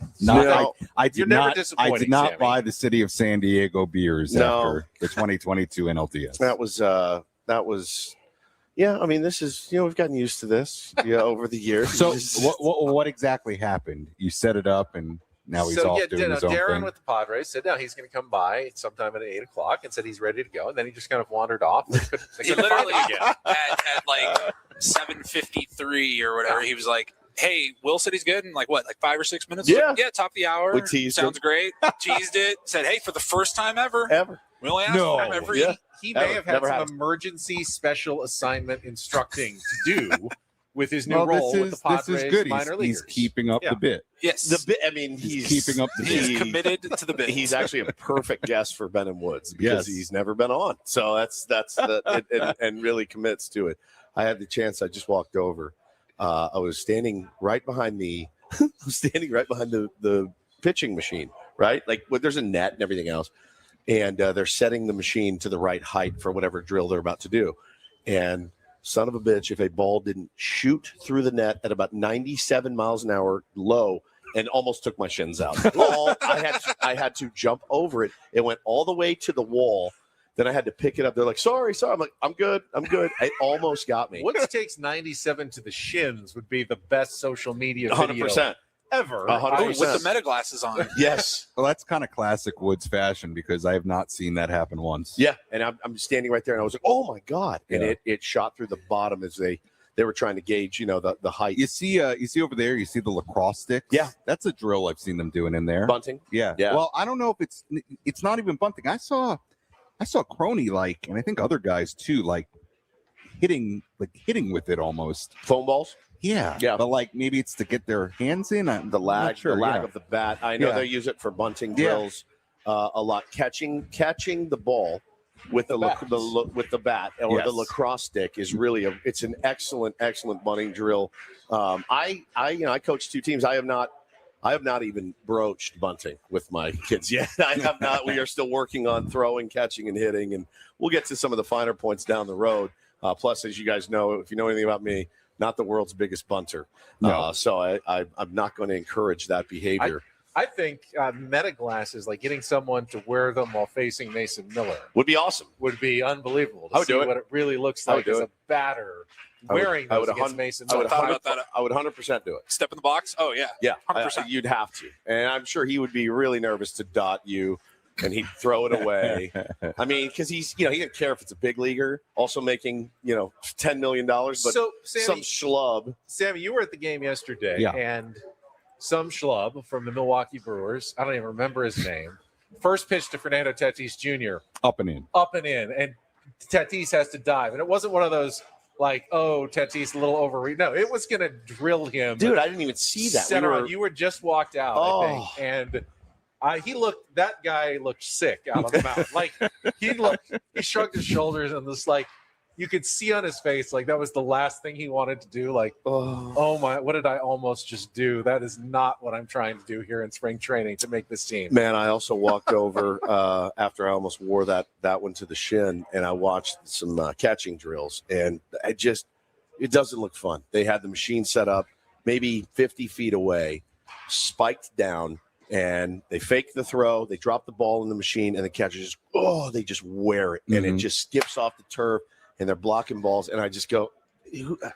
I did You're never not. I disappointing, did not Sammy. buy the city of San Diego beers after the 2022 NLDS. That was. Yeah, I mean, this is, we've gotten used to this over the years. So what exactly happened? You set it up, and now he's off doing his own Darren thing. with the Padres said, "No, he's going to come by sometime at 8 o'clock," and said he's ready to go. And then he just kind of wandered off. They He couldn't find literally him again. at like 7:53 or whatever, he was like, "Hey, Will said he's good in like 5 or 6 minutes." Yeah. Like, yeah, top of the hour. We teased Sounds him. great. Teased it. Said, "Hey, for the first time ever, we only asked for him every." Yeah. He may have had Never some had. emergency special assignment instructing to do with his new Well, role with the Padres this is good. minor He's leaguers. keeping up Yeah. the bit. Yes, The bit. I mean, he's keeping up the he's bit. committed to the bit. He's actually a perfect guest for Ben and Woods because Yes. he's never been on. So and really commits to it. I had the chance. I just walked over. I was standing right behind the pitching machine, right? Like there's a net and everything else. And they're setting the machine to the right height for whatever drill they're about to do. And son of a bitch, if a ball didn't shoot through the net at about 97 miles an hour low and almost took my shins out. I had to jump over it. It went all the way to the wall. Then I had to pick it up. They're like, sorry. I'm like, I'm good. It almost got me. Woods takes 97 to the shins would be the best social media video 100%. ever. 100%. with the meta glasses on. Yes. Well, that's kind of classic Woods fashion because I have not seen that happen once. Yeah. And I'm standing right there and I was like, oh my God. And Yeah. it shot through the bottom as they were trying to gauge, the height. You see over there, you see the lacrosse sticks? Yeah. That's a drill I've seen them doing in there. Bunting. Yeah. Yeah. Well, I don't know if it's not even bunting. I saw Croney and I think other guys too, hitting with it almost. Foam balls. Yeah. Yeah. But maybe it's to get their hands in. The lag yeah. of the bat. I know Yeah. they use it for bunting drills a lot. Catching the ball with the bat or Yes. the lacrosse stick is really it's an excellent bunting drill. I coach 2 teams. I have not even broached bunting with my kids yet. I have not. We are still working on throwing, catching, and hitting, and we'll get to some of the finer points down the road. Plus, as you guys know, if you know anything about me, not the world's biggest bunter. No. So I'm not going to encourage that behavior. I think meta glasses, like getting someone to wear them while facing Mason Miller, would be awesome. would be unbelievable to I would see do it. what it really looks I would like do as it. a batter I would- wearing I would those against 100 Mason I Miller. would thought about that. I would 100% do it. Step in the box. Oh yeah, Yeah, 100%. you'd have to, and I'm sure he would be really nervous to dot you, and he'd throw it away. I mean, because he's he doesn't care if it's a big leaguer, also making $10 million, but So, some Sammy, schlub. Sammy, you were at the game yesterday, Yeah. and some schlub from the Milwaukee Brewers, I don't even remember his name, first pitch to Fernando Tatis Jr. Up and in. And Tatis has to dive. And it wasn't one of those Tatis a little overreach. No, it was going to drill him. Dude, I didn't even see that. Center on. You were just walked out, I think. Oh. And that guy looked sick out of the mouth. He shrugged his shoulders and was you could see on his face, that was the last thing he wanted to do. Oh my, what did I almost just do? That is not what I'm trying to do here in spring training to make this team. Man, I also walked over after I almost wore that one to the shin, and I watched some catching drills, and it doesn't look fun. They had the machine set up maybe 50 feet away, spiked down, and they fake the throw. They drop the ball in the machine, and the catcher they just wear it, and it just skips off the turf, and they're blocking balls, and I just go,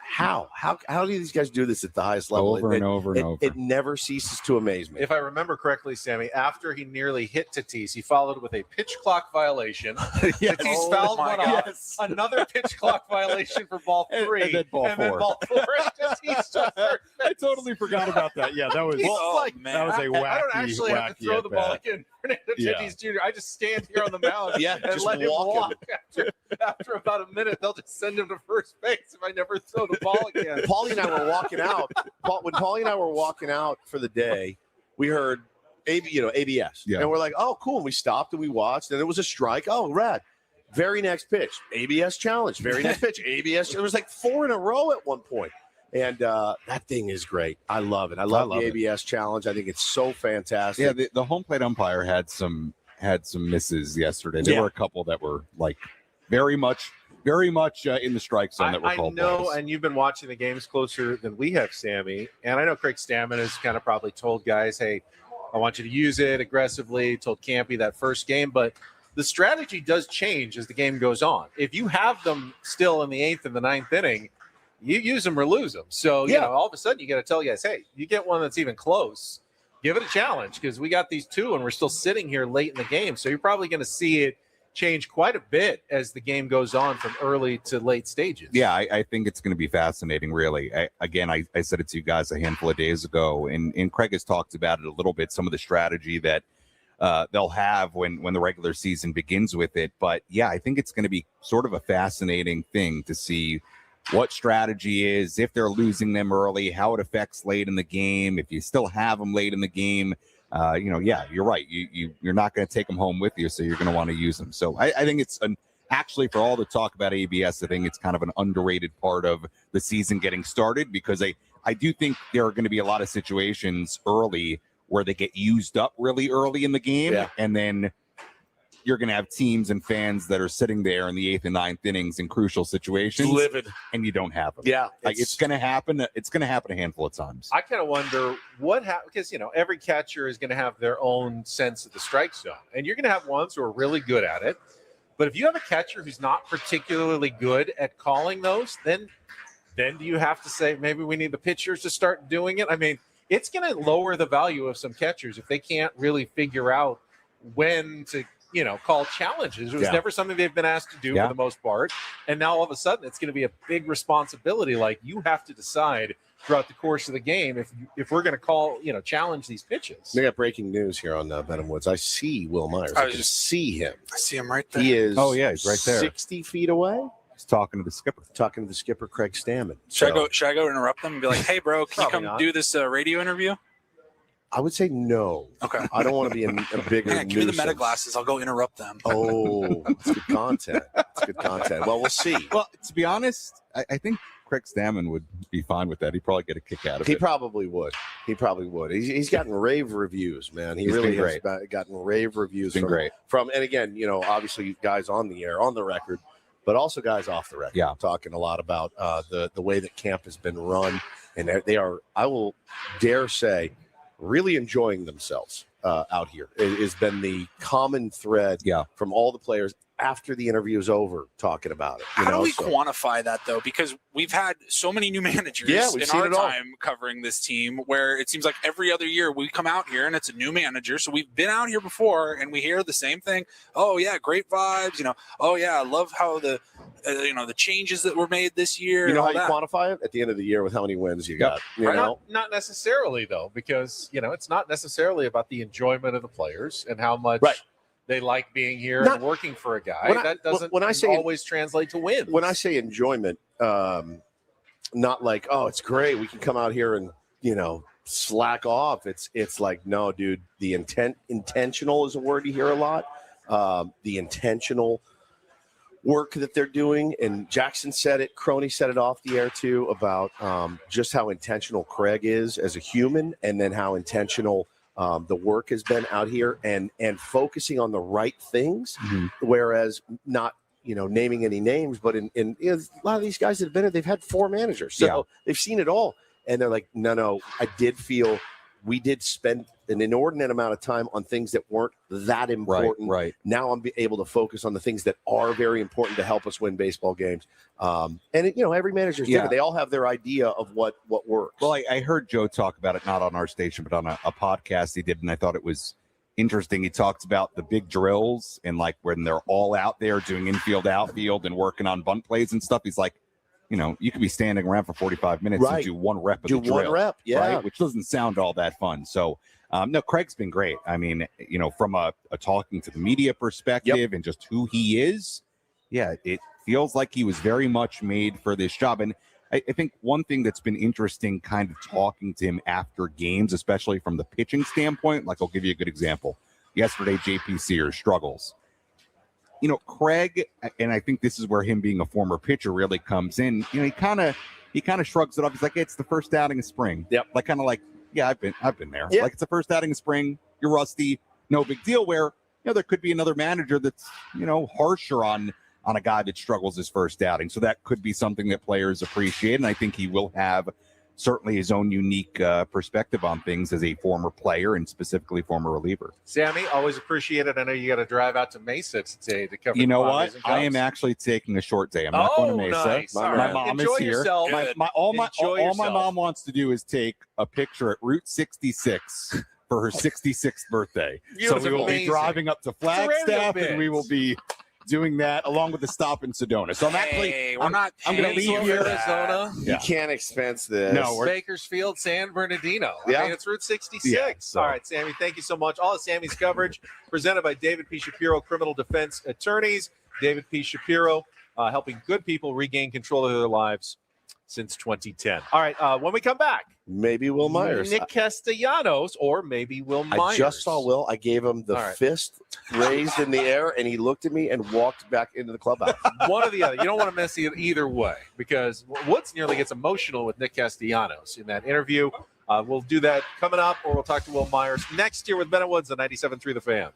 How do these guys do this at the highest level? Over and over and over. It never ceases to amaze me. If I remember correctly, Sammy, after he nearly hit Tatis, he followed with a pitch clock violation. Yes. Tatis fouled one off. Yes. Another pitch clock violation for ball 3. And then ball 4. Then ball 4. Tatis took first I base. totally forgot about that. Yeah, that was He's like, that was a wacky. I don't actually have to throw the ball at-bat. again. Fernando Yeah. Tatis Jr. I just stand here on the mound Yeah, and just let him walk him. walk. After about a minute, they'll just send him to first base if I never throw the ball again. Paulie and I were walking out. When Paulie and I were walking out for the day, we heard ABS. Yeah. And we're like, oh, cool. And we stopped and we watched, and it was a strike. Oh, rad. Very next pitch, ABS challenge. Very next pitch, ABS. There was like 4 in a row at one point. And that thing is great. I love it. I love the ABS challenge. I think it's so fantastic. Yeah, the home plate umpire had some misses yesterday. There were a couple that were like very much in the strike zone that were I called know, balls. and you've been watching the games closer than we have, Sammy. And I know Craig Stammen has kind of probably told guys, hey, I want you to use it aggressively, told Campy that first game. But the strategy does change as the game goes on. If you have them still in the 8th and the 9th inning, you use them or lose them. So, you know, all of a sudden you got to tell guys, hey, you get one that's even close, give it a challenge because we got these 2 and we're still sitting here late in the game. So you're probably going to see it change quite a bit as the game goes on from early to late stages. Yeah, I think it's going to be fascinating, really. I said it to you guys a handful of days ago, and Craig has talked about it a little bit, some of the strategy that they'll have when the regular season begins with it. But, yeah, I think it's going to be sort of a fascinating thing to see what strategy is, if they're losing them early, how it affects late in the game, if you still have them late in the game. You're right. You're not going to take them home with you, so you're going to want to use them. So I think it's actually, for all the talk about ABS, I think it's kind of an underrated part of the season getting started, because I do think there are going to be a lot of situations early where they get used up really early in the game, and then you're going to have teams and fans that are sitting there in the 8th and 9th innings in crucial situations, livid, and you don't have them. Yeah, it's going to happen. It's going to happen a handful of times. I kind of wonder what happens, because, every catcher is going to have their own sense of the strike zone, and you're going to have ones who are really good at it. But if you have a catcher who's not particularly good at calling those, then do you have to say maybe we need the pitchers to start doing it? I mean, it's going to lower the value of some catchers if they can't really figure out when to call challenges. It was never something they've been asked to do for the most part. And now all of a sudden it's going to be a big responsibility. Like, you have to decide throughout the course of the game if we're going to call, challenge these pitches. We got breaking news here on Venom Woods. I see Will Myers. I can see him. I see him right there. He is. Oh, yeah, he's right there. 60 feet away. He's talking to the skipper. Craig Stammen. Should I go interrupt them and be like, hey, bro, can you come do this radio interview? I would say no. Okay. I don't want to be a bigger Give me the meta nuisance. glasses. I'll go interrupt them. Oh, that's good content. That's good content. Well, we'll see. Well, to be honest, I think Craig Stammen would be fine with that. He'd probably get a kick out of He it. probably would. He's gotten rave reviews, man. He's really has gotten rave reviews. Been great. And again, obviously guys on the air, on the record, but also guys off the record. Yeah. Talking a lot about the way that camp has been run. And they are, I will dare say, really enjoying themselves out here. It has been the common thread from all the players after the interview is over talking about it. How do we quantify that, though? Because we've had so many new managers in our time covering this team, where it seems like every other year we come out here and it's a new manager. So we've been out here before and we hear the same thing. Oh, yeah, great vibes. Oh, yeah, I love how the changes that were made this year. You know how you quantify it? At the end of the year with how many wins you got. Not necessarily, though, because, it's not necessarily about the enjoyment of the players and how much they like being here and working for a guy. That doesn't always translate to wins. When I say enjoyment, not like, oh, it's great, we can come out here and, slack off. It's like, no, dude, the intentional is a word you hear a lot. The intentional work that they're doing, and Jackson said it, Croney said it off the air too, about just how intentional Craig is as a human, and then how intentional the work has been out here and focusing on the right things, whereas not naming any names, but in a lot of these guys that have been here, they've had 4 managers, so they've seen it all, and they're like, no, I did feel we did spend an inordinate amount of time on things that weren't that important. Right. Now I'm able to focus on the things that are very important to help us win baseball games. Every manager's different. They all have their idea of what works. Well, I heard Joe talk about it, not on our station, but on a podcast he did, and I thought it was interesting. He talked about the big drills and like when they're all out there doing infield, outfield, and working on bunt plays and stuff. He's like, you could be standing around for 45 minutes and do one rep of the drill. One rep, yeah. Right? Which doesn't sound all that fun. So, no, Craig's been great. I mean, from a talking to the media perspective and just who he is, it feels like he was very much made for this job. And I think one thing that's been interesting kind of talking to him after games, especially from the pitching standpoint, like I'll give you a good example. Yesterday, JP Sears struggles. Craig, and I think this is where him being a former pitcher really comes in. He kind of shrugs it off. He's like, hey, it's the first outing of spring. Yep. Like I've been there. Yeah. Like it's the first outing of spring. You're rusty. No big deal. Where there could be another manager that's harsher on a guy that struggles his first outing. So that could be something that players appreciate. And I think he will have certainly his own unique perspective on things as a former player and specifically former reliever. Sammy, always appreciate it. I know you got to drive out to Mesa today to cover. You know the what? Padres and Cubs. I am actually taking a short day. I'm not going to Mesa. Nice. My mom Enjoy is here. yourself. All my Yourself. mom wants to do is take a picture at Route 66 for her 66th birthday. So we will be driving up to Flagstaff and we will be doing that along with the stop in Sedona. So I'm I'm going to leave here. Arizona. You can't expense this. No, we're Bakersfield, San Bernardino. Yeah. I mean, it's Route 66. Yeah, so- All right, Sammy, thank you so much. All of Sammy's coverage presented by David P. Shapiro, Criminal Defense Attorneys. David P. Shapiro, helping good people regain control of their lives since 2010. All right, when we come back, maybe Will Myers. Nick Castellanos, or maybe Will Myers. I just saw Will. I gave him the fist raised in the air, and he looked at me and walked back into the clubhouse. One or the other. You don't want to miss it either way, because Woods nearly gets emotional with Nick Castellanos in that interview. We'll do that coming up, or we'll talk to Will Myers next year with Bennett Woods on 97.3 The Fan.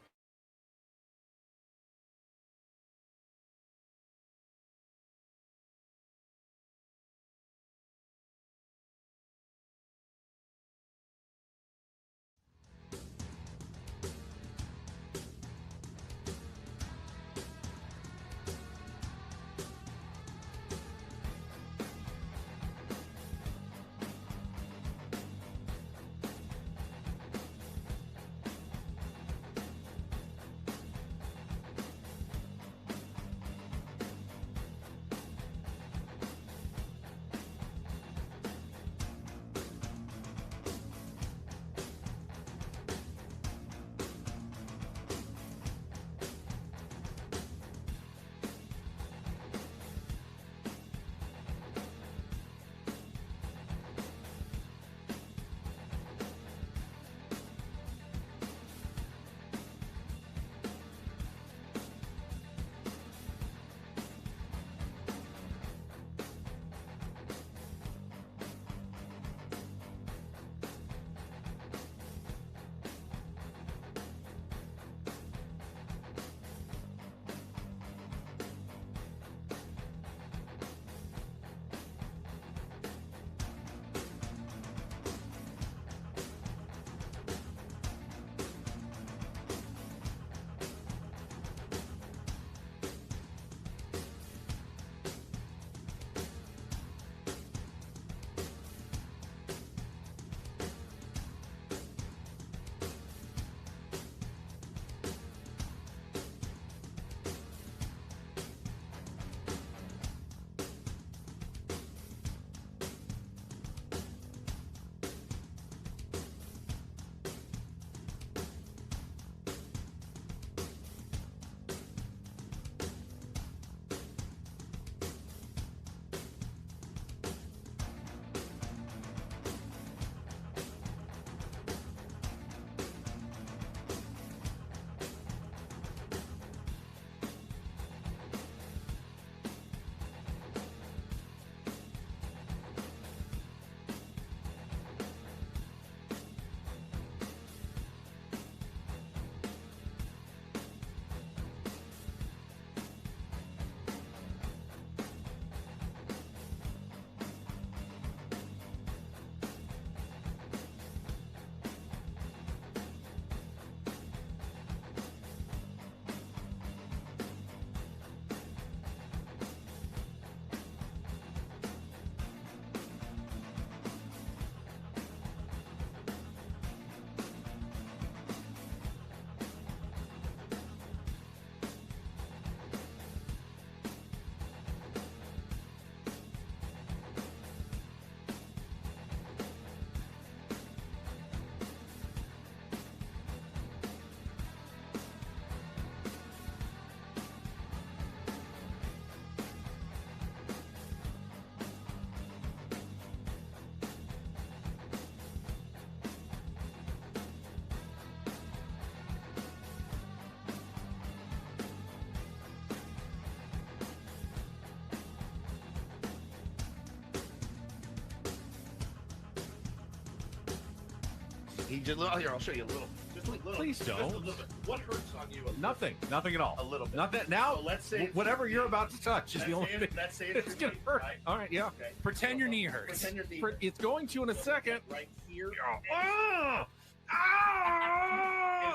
He just here. I'll show you a little. Just a little. Please don't. Just a little bit. What hurts on you? Nothing at all. A little bit. Nothing. Now, So let's say whatever you're about to touch is the only thing. Let's say It's gonna hurt. Right? All right, yeah. Okay. Pretend your knee hurts. Pretend your knee. It's going to in a second. Right here.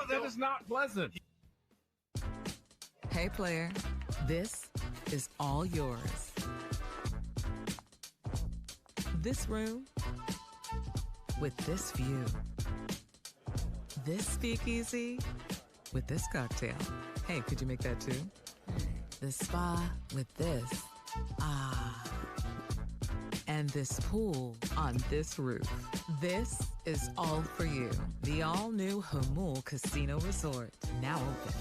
That is not pleasant. Hey, player, this is all yours. This room with this view. This speakeasy with this cocktail. Hey, could you make that too? This spa with this. Ah. And this pool on this roof. This is all for you. The all-new Hamul Casino Resort, now open.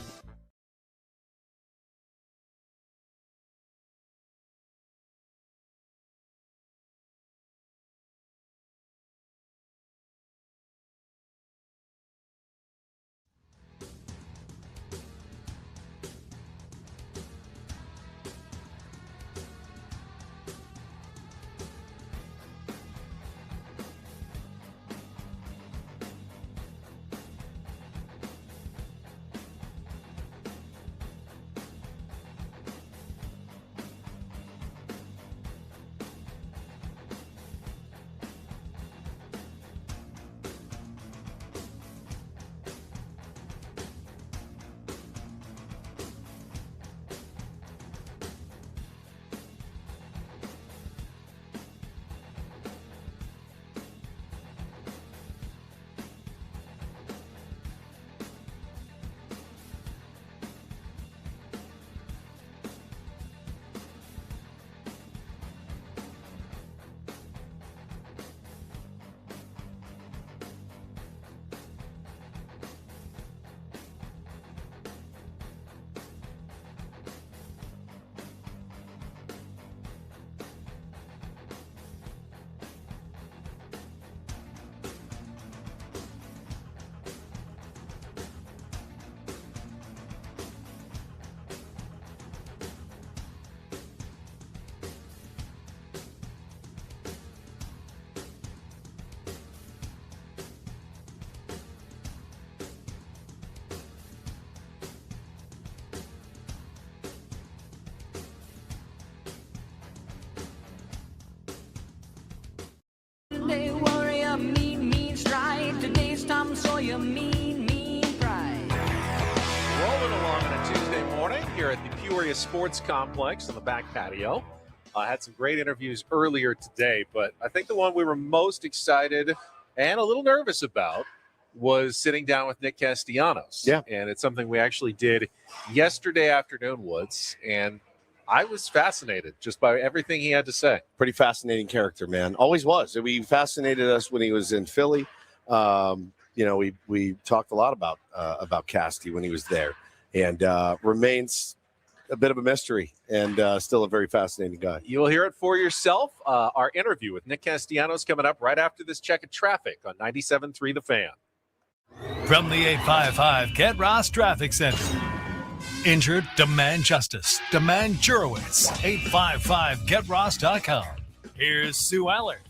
Today, warrior, mean stride. Today's Tom Sawyer, mean pride. Rolling along on a Tuesday morning here at the Peoria Sports Complex on the back patio. I had some great interviews earlier today, but I think the one we were most excited and a little nervous about was sitting down with Nick Castellanos. Yeah. And it's something we actually did yesterday afternoon, Woods, and I was fascinated just by everything he had to say. Pretty fascinating character, man. Always was. He fascinated us when he was in Philly. We talked a lot about Casty when he was there, and remains a bit of a mystery and still a very fascinating guy. You'll hear it for yourself. Our interview with Nick Castellanos coming up right after this check of traffic on 97.3 The Fan. From the 855 Get Ross Traffic Center. Injured? Demand justice. Demand Jurowitz. 855GetRoss.com. Here's Sue Aller.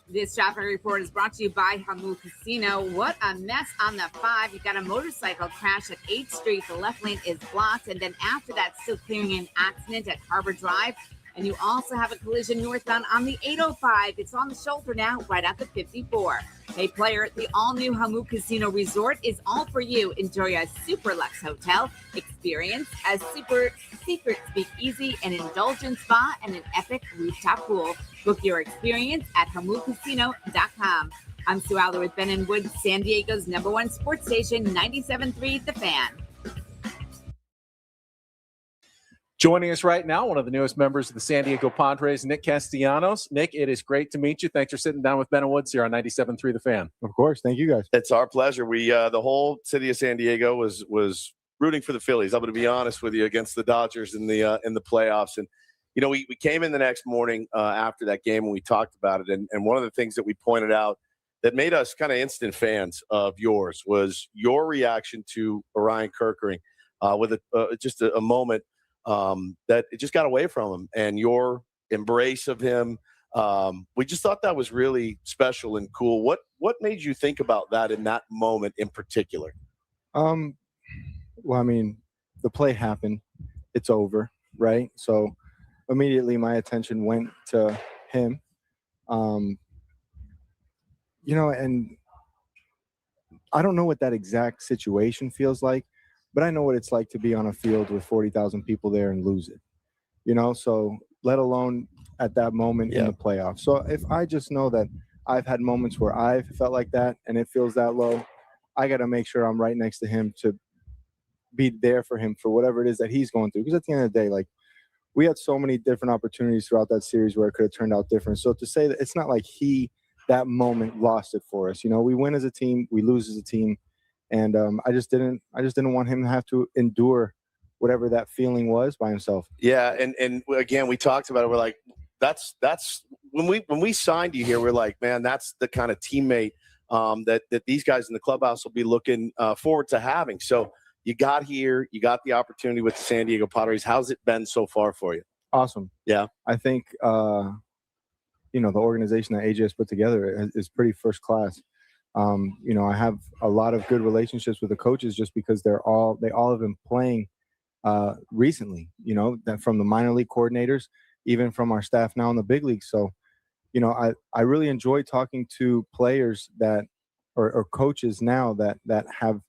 This traffic report is brought to you by Hamul Casino. What a mess on the 5. You got a motorcycle crash at 8th Street. The left lane is blocked. And then after that, still clearing an accident at Harbor Drive. And you also have a collision northbound on the 805. It's on the shoulder now, right at the 54. Hey, player, the all-new Hamul Casino Resort is all for you. Enjoy a super luxe hotel experience, a super secret speakeasy, an indulgent spa, and an epic rooftop pool. Book your experience at hamulcasino.com. I'm Sue Aller with Ben and Woods, San Diego's #1 sports station, 97.3 The Fan. Joining us right now, one of the newest members of the San Diego Padres, Nick Castellanos. Nick, it is great to meet you. Thanks for sitting down with Ben and Woods here on 97.3 The Fan. Of course. Thank you, guys. It's our pleasure. We the whole city of San Diego was rooting for the Phillies. I'm going to be honest with you, against the Dodgers in the playoffs. And we came in the next morning after that game and we talked about it. And one of the things that we pointed out that made us kind of instant fans of yours was your reaction to Orion Kerkering with just a moment that it just got away from him, and your embrace of him, We just thought that was really special and cool. What made you think about that in that moment in particular? Well, I mean, the play happened. It's over, right? So immediately my attention went to him. You know, and I don't know what that exact situation feels like, but I know what it's like to be on a field with 40,000 people there and lose it. You know, so let alone at that moment in the playoffs. So if I just know that I've had moments where I've felt like that and it feels that low, I got to make sure I'm right next to him to be there for him for whatever it is that he's going through. Because at the end of the day, like, we had so many different opportunities throughout that series where it could have turned out different. So to say that it's not like that moment lost it for us. You know, we win as a team, we lose as a team. And I just didn't want him to have to endure whatever that feeling was by himself. Yeah, and again, we talked about it. We're like, that's when we signed you here, we're like, man, that's the kind of teammate that these guys in the clubhouse will be looking forward to having. So you got here, you got the opportunity with the San Diego Padres. How's it been so far for you? Awesome. Yeah. I think, you know, the organization that AJ has put together is pretty first class. You know, I have a lot of good relationships with the coaches just because they all have been playing recently, you know, that from the minor league coordinators, even from our staff now in the big league. So, you know, I really enjoy talking to players that or coaches now that have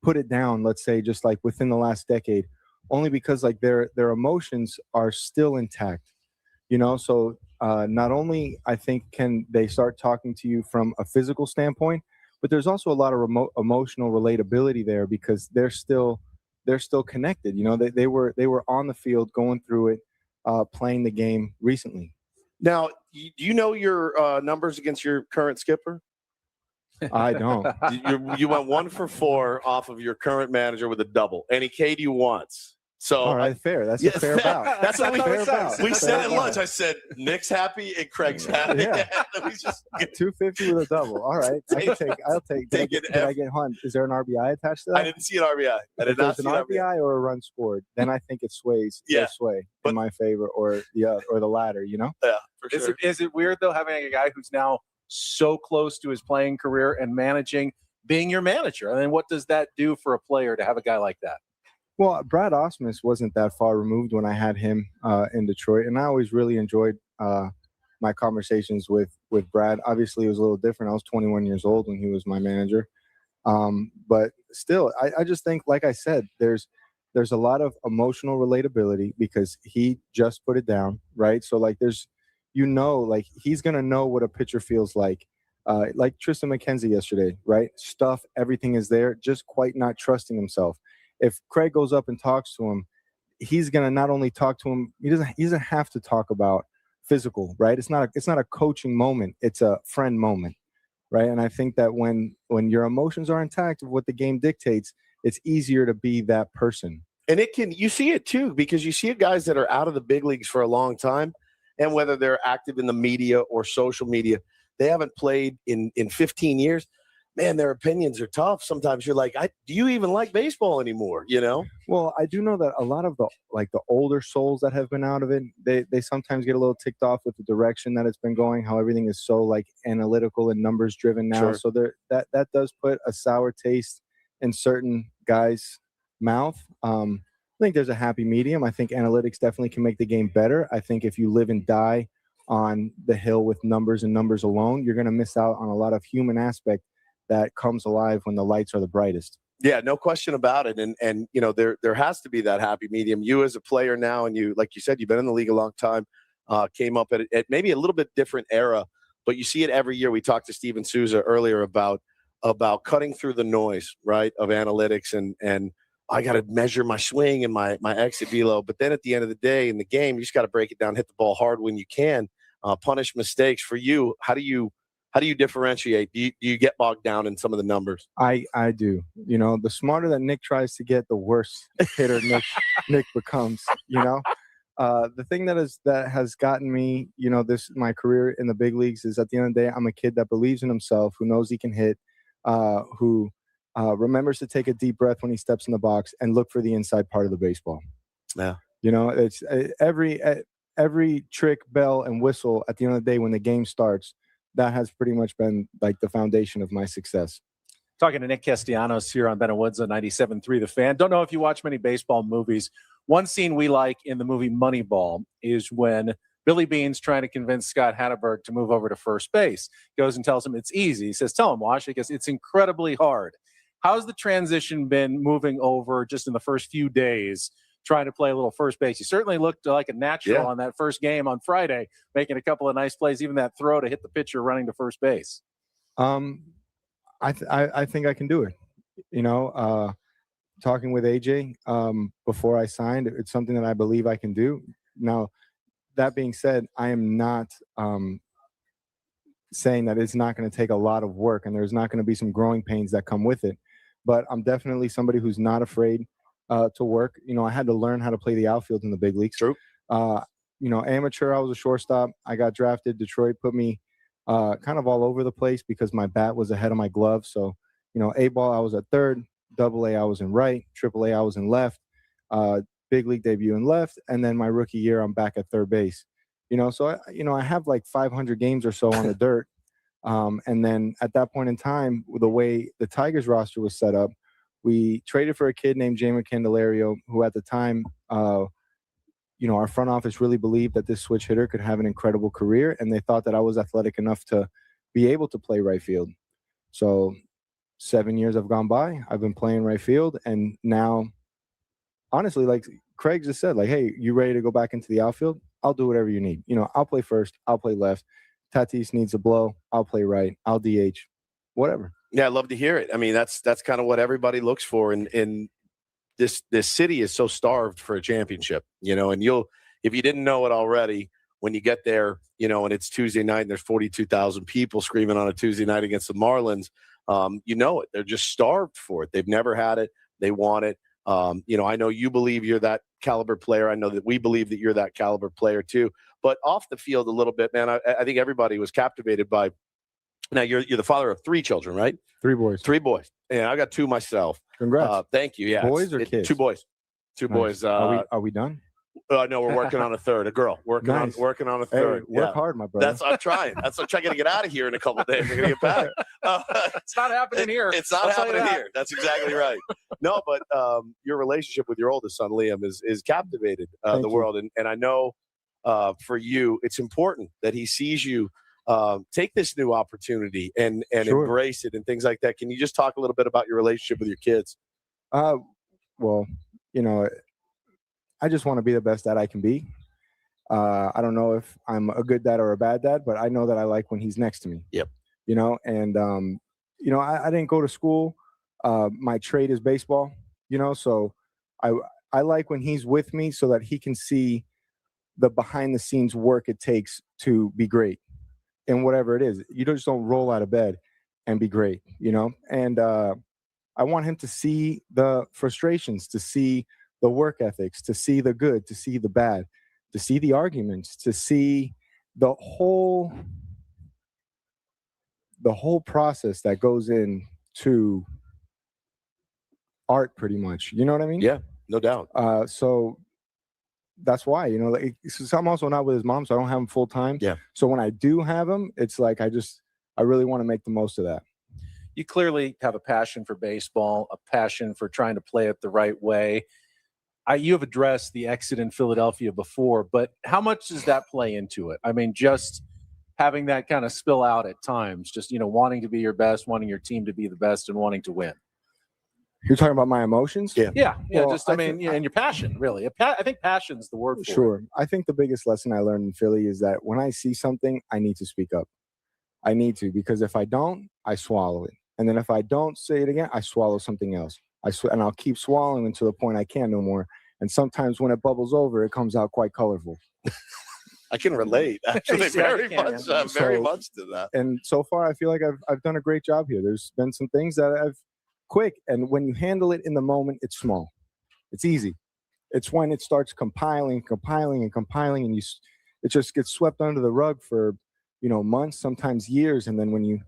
put it down, let's say, just like within the last decade, only because like their emotions are still intact, you know. So not only I think can they start talking to you from a physical standpoint, but there's also a lot of emotional relatability there because they're still connected. You know, they were on the field going through it, playing the game recently. Now, do you know your numbers against your current skipper? I don't. You went 1 for 4 off of your current manager with a double, and he K'd you once. So all right, fair. That's a fair bout. That's what we said at bout. lunch. I said Nick's happy and Craig's happy. Yeah. We just 250 with a double. All right, I'll take. Did I get one? Is there an RBI attached to that? I didn't see an RBI. If there's an RBI or a run scored, then I think it sways. Yeah. Sway in my favor, or the latter. You know. Yeah, for sure. Is it weird though having a guy who's now so close to his playing career and managing, being your manager? I mean, what does that do for a player to have a guy like that? Well, Brad Osmus wasn't that far removed when I had him in Detroit, and I always really enjoyed my conversations with Brad. Obviously, it was a little different. I was 21 years old when he was my manager, but still, I just think, like I said, there's a lot of emotional relatability because he just put it down, right? So, like, like he's gonna know what a pitcher feels like Tristan McKenzie yesterday, right? Everything is there, just quite not trusting himself. If Craig goes up and talks to him, he's gonna not only talk to him, he doesn't have to talk about physical, right? It's not a coaching moment, it's a friend moment, right? And I think that when your emotions are intact of what the game dictates, it's easier to be that person. And you see it too, because you see guys that are out of the big leagues for a long time, and whether they're active in the media or social media, they haven't played in 15 years. Man, their opinions are tough. Sometimes you're like, do you even like baseball anymore? You know? Well, I do know that a lot of the older souls that have been out of it, they sometimes get a little ticked off with the direction that it's been going, how everything is so like analytical and numbers driven now. Sure. So that does put a sour taste in certain guys' mouth. I think there's a happy medium. I think analytics definitely can make the game better. I think if you live and die on the hill with numbers and numbers alone, you're going to miss out on a lot of human aspect that comes alive when the lights are the brightest. Yeah, no question about it. And you know, there has to be that happy medium. You as a player now, and you, like you said, you've been in the league a long time, came up at maybe a little bit different era, but you see it every year. We talked to Steven Souza earlier about cutting through the noise, right, of analytics and I got to measure my swing and my exit velo. But then at the end of the day in the game, you just got to break it down, hit the ball hard when you can, punish mistakes. For you, how do you differentiate? Do you get bogged down in some of the numbers? I do. You know, the smarter that Nick tries to get, the worse hitter Nick becomes. You know, the thing that has gotten me, you know, my career in the big leagues is at the end of the day, I'm a kid that believes in himself, who knows he can hit, who remembers to take a deep breath when he steps in the box and look for the inside part of the baseball. Yeah. You know, it's every trick, bell, and whistle at the end of the day when the game starts, that has pretty much been like the foundation of my success. Talking to Nick Castellanos here on Ben and Woods on 97.3 The Fan. Don't know if you watch many baseball movies. One scene we like in the movie Moneyball is when Billy Bean's trying to convince Scott Hatterberg to move over to first base. Goes and tells him it's easy. He says, tell him, Wash, because it's incredibly hard. How's the transition been moving over just in the first few days, trying to play a little first base? You certainly looked like a natural on that first game on Friday, making a couple of nice plays, even that throw to hit the pitcher running to first base. I think I can do it. You know, talking with AJ before I signed, it's something that I believe I can do. Now, that being said, I am not saying that it's not going to take a lot of work and there's not going to be some growing pains that come with it. But I'm definitely somebody who's not afraid to work. You know, I had to learn how to play the outfield in the big leagues. True. You know, amateur, I was a shortstop. I got drafted. Detroit put me kind of all over the place because my bat was ahead of my glove. So, you know, A-ball, I was at third. Double-A, I was in right. Triple-A, I was in left. Big league debut in left. And then my rookie year, I'm back at third base. You know, so, I have like 500 games or so on the dirt. And then at that point in time, the way the Tigers roster was set up, we traded for a kid named Jamie Candelario, who at the time, you know, our front office really believed that this switch hitter could have an incredible career, and they thought that I was athletic enough to be able to play right field. So 7 years have gone by. I've been playing right field, and now, honestly, like Craig just said, like, hey, you ready to go back into the outfield? I'll do whatever you need. You know, I'll play first. I'll play left. Tatis needs a blow. I'll play right. I'll DH. Whatever. Yeah, I love to hear it. I mean, that's kind of what everybody looks for. And this city is so starved for a championship, you know, and if you didn't know it already, when you get there, you know, and it's Tuesday night and there's 42,000 people screaming on a Tuesday night against the Marlins, you know it. They're just starved for it. They've never had it. They want it. You know, I know you believe you're that caliber player. I know that we believe that you're that caliber player too. But off the field a little bit, man, I think everybody was captivated by. Now you're the father of 3 children, right? 3 boys. 3 boys. And I got 2 myself. Congrats. Thank you. Yeah, boys or kids? 2 boys. 2 Nice. boys. Are we done? No, we're working on a third. A girl working on a third. Hey, work hard, my brother. I'm trying. I'm trying to get out of here in a couple of days. We're gonna get back. It's not happening here. It's not happening here. That's exactly right. No, but your relationship with your oldest son Liam is captivated the world, and I know for you, it's important that he sees you take this new opportunity and embrace it and things like that. Can you just talk a little bit about your relationship with your kids? Well, you know, I just want to be the best dad I can be. I don't know if I'm a good dad or a bad dad, but I know that I like when he's next to me. Yep. You know, and, you know, I didn't go to school. My trade is baseball, you know, so I like when he's with me so that he can see the behind the scenes work it takes to be great in whatever it is. You just don't roll out of bed and be great, you know? And I want him to see the frustrations, to see the work ethics, to see the good, to see the bad, to see the arguments, to see the whole process that goes into art, pretty much. You know what I mean? Yeah, no doubt. So that's why, you know, like, I'm also not with his mom, so I don't have him full time. Yeah. So when I do have him, it's like I really want to make the most of that. You clearly have a passion for baseball, a passion for trying to play it the right way. You have addressed the exit in Philadelphia before, but how much does that play into it? I mean, just having that kind of spill out at times, just, you know, wanting to be your best, wanting your team to be the best, and wanting to win. You're talking about my emotions? Yeah. Well, just, I mean, and your passion, really. I think passion's the word for it. Sure. I think the biggest lesson I learned in Philly is that when I see something, I need to speak up. I need to, because if I don't, I swallow it. And then if I don't say it again, I swallow something else. And I'll keep swallowing until the point I can't no more. And sometimes when it bubbles over, it comes out quite colorful. I can relate, actually, very much to that. And so far, I feel like I've done a great job here. There's been some things that I've quick, and when you handle it in the moment, it's small. It's easy. It's when it starts compiling, and it just gets swept under the rug for, you know, months, sometimes years, and then when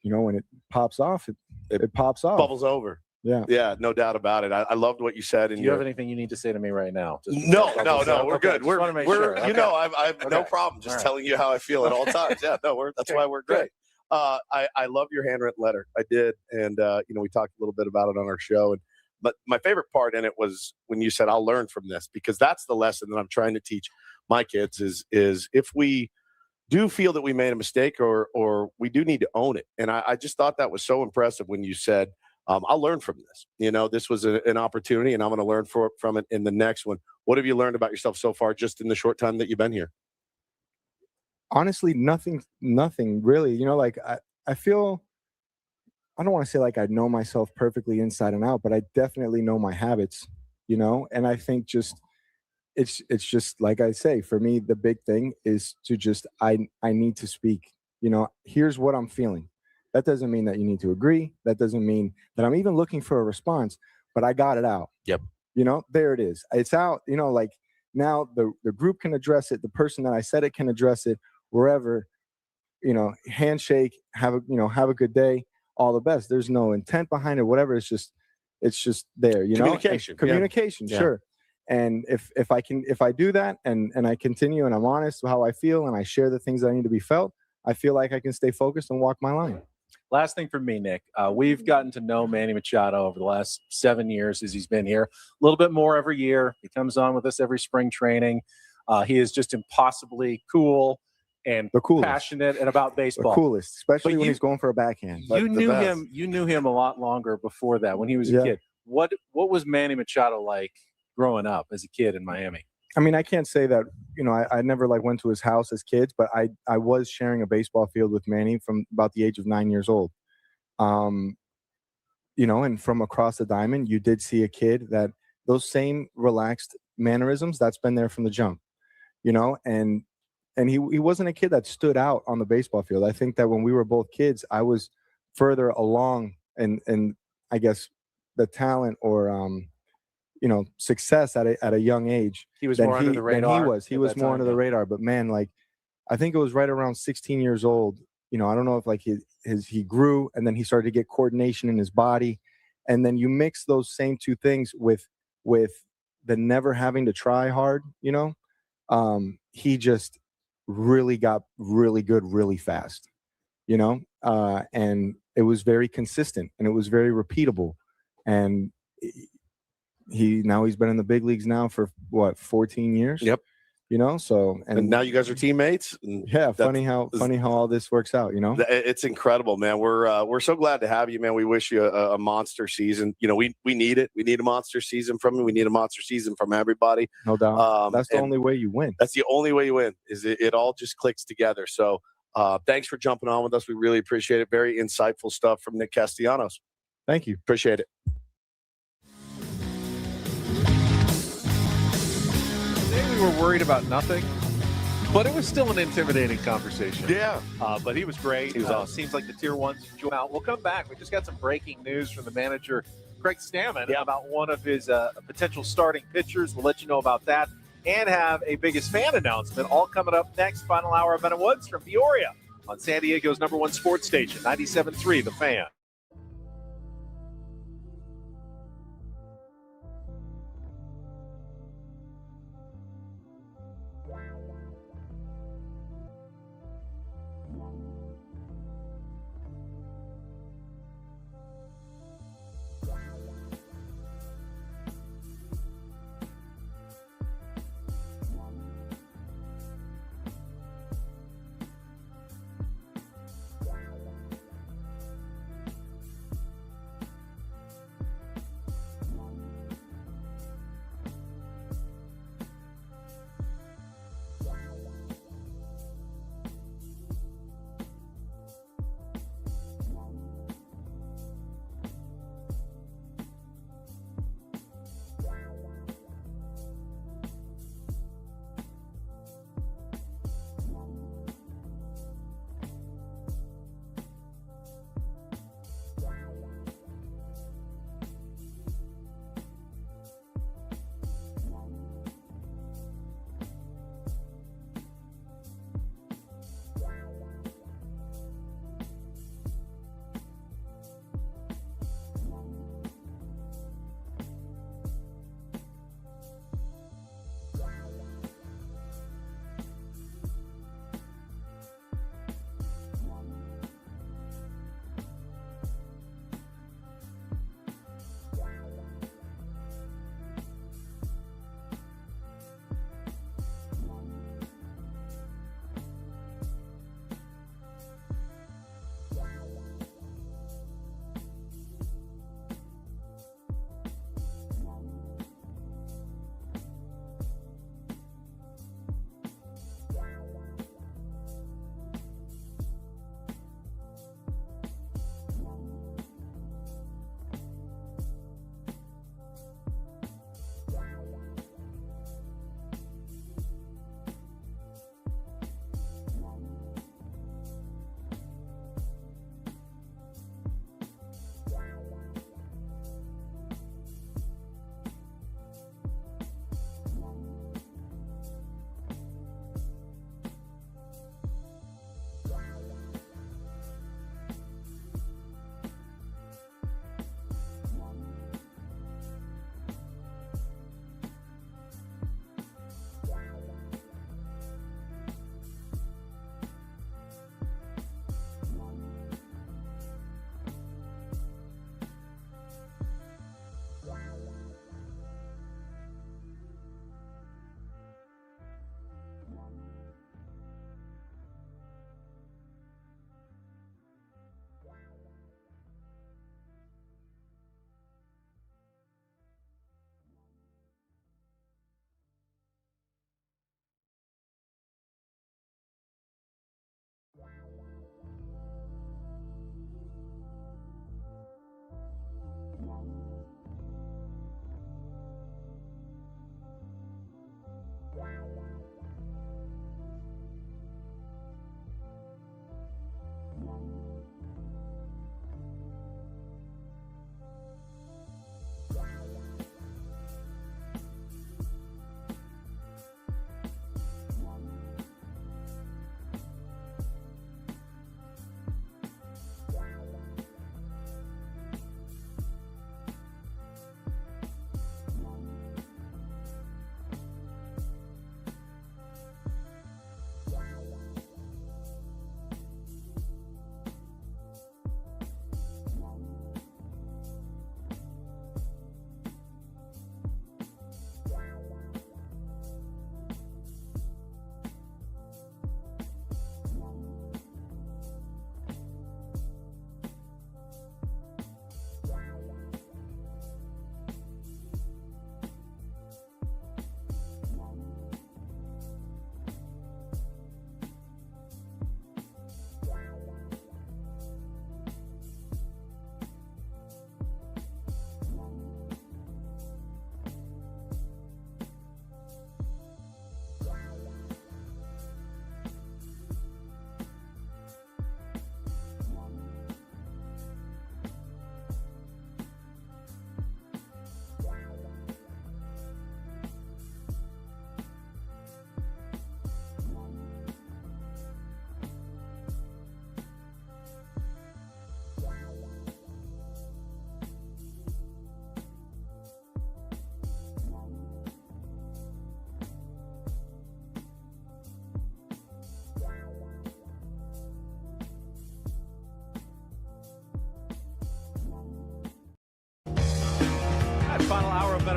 when it pops off, it pops off. Bubbles over. Yeah, no doubt about it. I loved what you said. Do And you have anything you need to say to me right now? No, we're Okay, good. just wanna make sure. You Okay. know, I've no Okay. problem just All right. telling you how I feel at all times. Yeah, no, that's why we're great. I love your handwritten letter. I did, and we talked a little bit about it on our show. But my favorite part in it was when you said, "I'll learn from this," because that's the lesson that I'm trying to teach my kids. Is if we do feel that we made a mistake, or we do need to own it. And I just thought that was so impressive when you said, I'll learn from this. This was an opportunity, and I'm going to learn from it in the next one. What have you learned about yourself so far just in the short time that you've been here? Honestly, nothing really. I feel, I don't want to say like I know myself perfectly inside and out, but I definitely know my habits, and I think it's just like I say, for me, the big thing is to just, I need to speak, here's what I'm feeling. That doesn't mean that you need to agree. That doesn't mean that I'm even looking for a response, but I got it out. Yep. There it is. It's out, like now the group can address it. The person that I said it can address it wherever, handshake, have a good day, all the best. There's no intent behind it, whatever. It's just there, Communication. Communication, Yeah. sure. And if I do that and I continue and I'm honest with how I feel and I share the things that I need to be felt, I feel like I can stay focused and walk my line. Last thing for me, Nick, we've gotten to know Manny Machado over the last 7 years as he's been here. A little bit more every year. He comes on with us every spring training. He is just impossibly cool and passionate and about baseball. The coolest, especially But when you- he's going for a backhand. You knew him. You knew him a lot longer before that when he was a Yeah. kid. What was Manny Machado like growing up as a kid in Miami? I mean, I can't say that, I never went to his house as kids, but I was sharing a baseball field with Manny from about the age of 9 years old. And from across the diamond, you did see a kid that those same relaxed mannerisms, that's been there from the jump, and he wasn't a kid that stood out on the baseball field. I think that when we were both kids, I was further along and I guess the talent or, success at a young age. He was than more under the radar. He was more under the radar. But man, I think it was right around 16 years old. I don't know if he grew and then he started to get coordination in his body, and then you mix those same two things with the never having to try hard. He just really got really good really fast. And it was very consistent and it was very repeatable, and he's been in the big leagues now for 14 years. Yep. So and now you guys are teammates. And yeah, funny how all this works out. It's incredible, man. We're so glad to have you, man. We wish you a monster season. We need it. We need a monster season from you. We need a monster season from everybody. No doubt. That's the only way you win. That's the only way you win. Is it all just clicks together. So thanks for jumping on with us. We really appreciate it. Very insightful stuff from Nick Castellanos. Thank you. Appreciate it. Today we were worried about nothing, but it was still an intimidating conversation. Yeah. But he was great. He was awesome. Seems like the tier ones enjoy out. We'll come back. We just got some breaking news from the manager, Craig Stammen, about one of his potential starting pitchers. We'll let you know about that and have a biggest fan announcement all coming up next. Final hour of Ben and Woods from Peoria on San Diego's #1 sports station, 97.3 The Fan.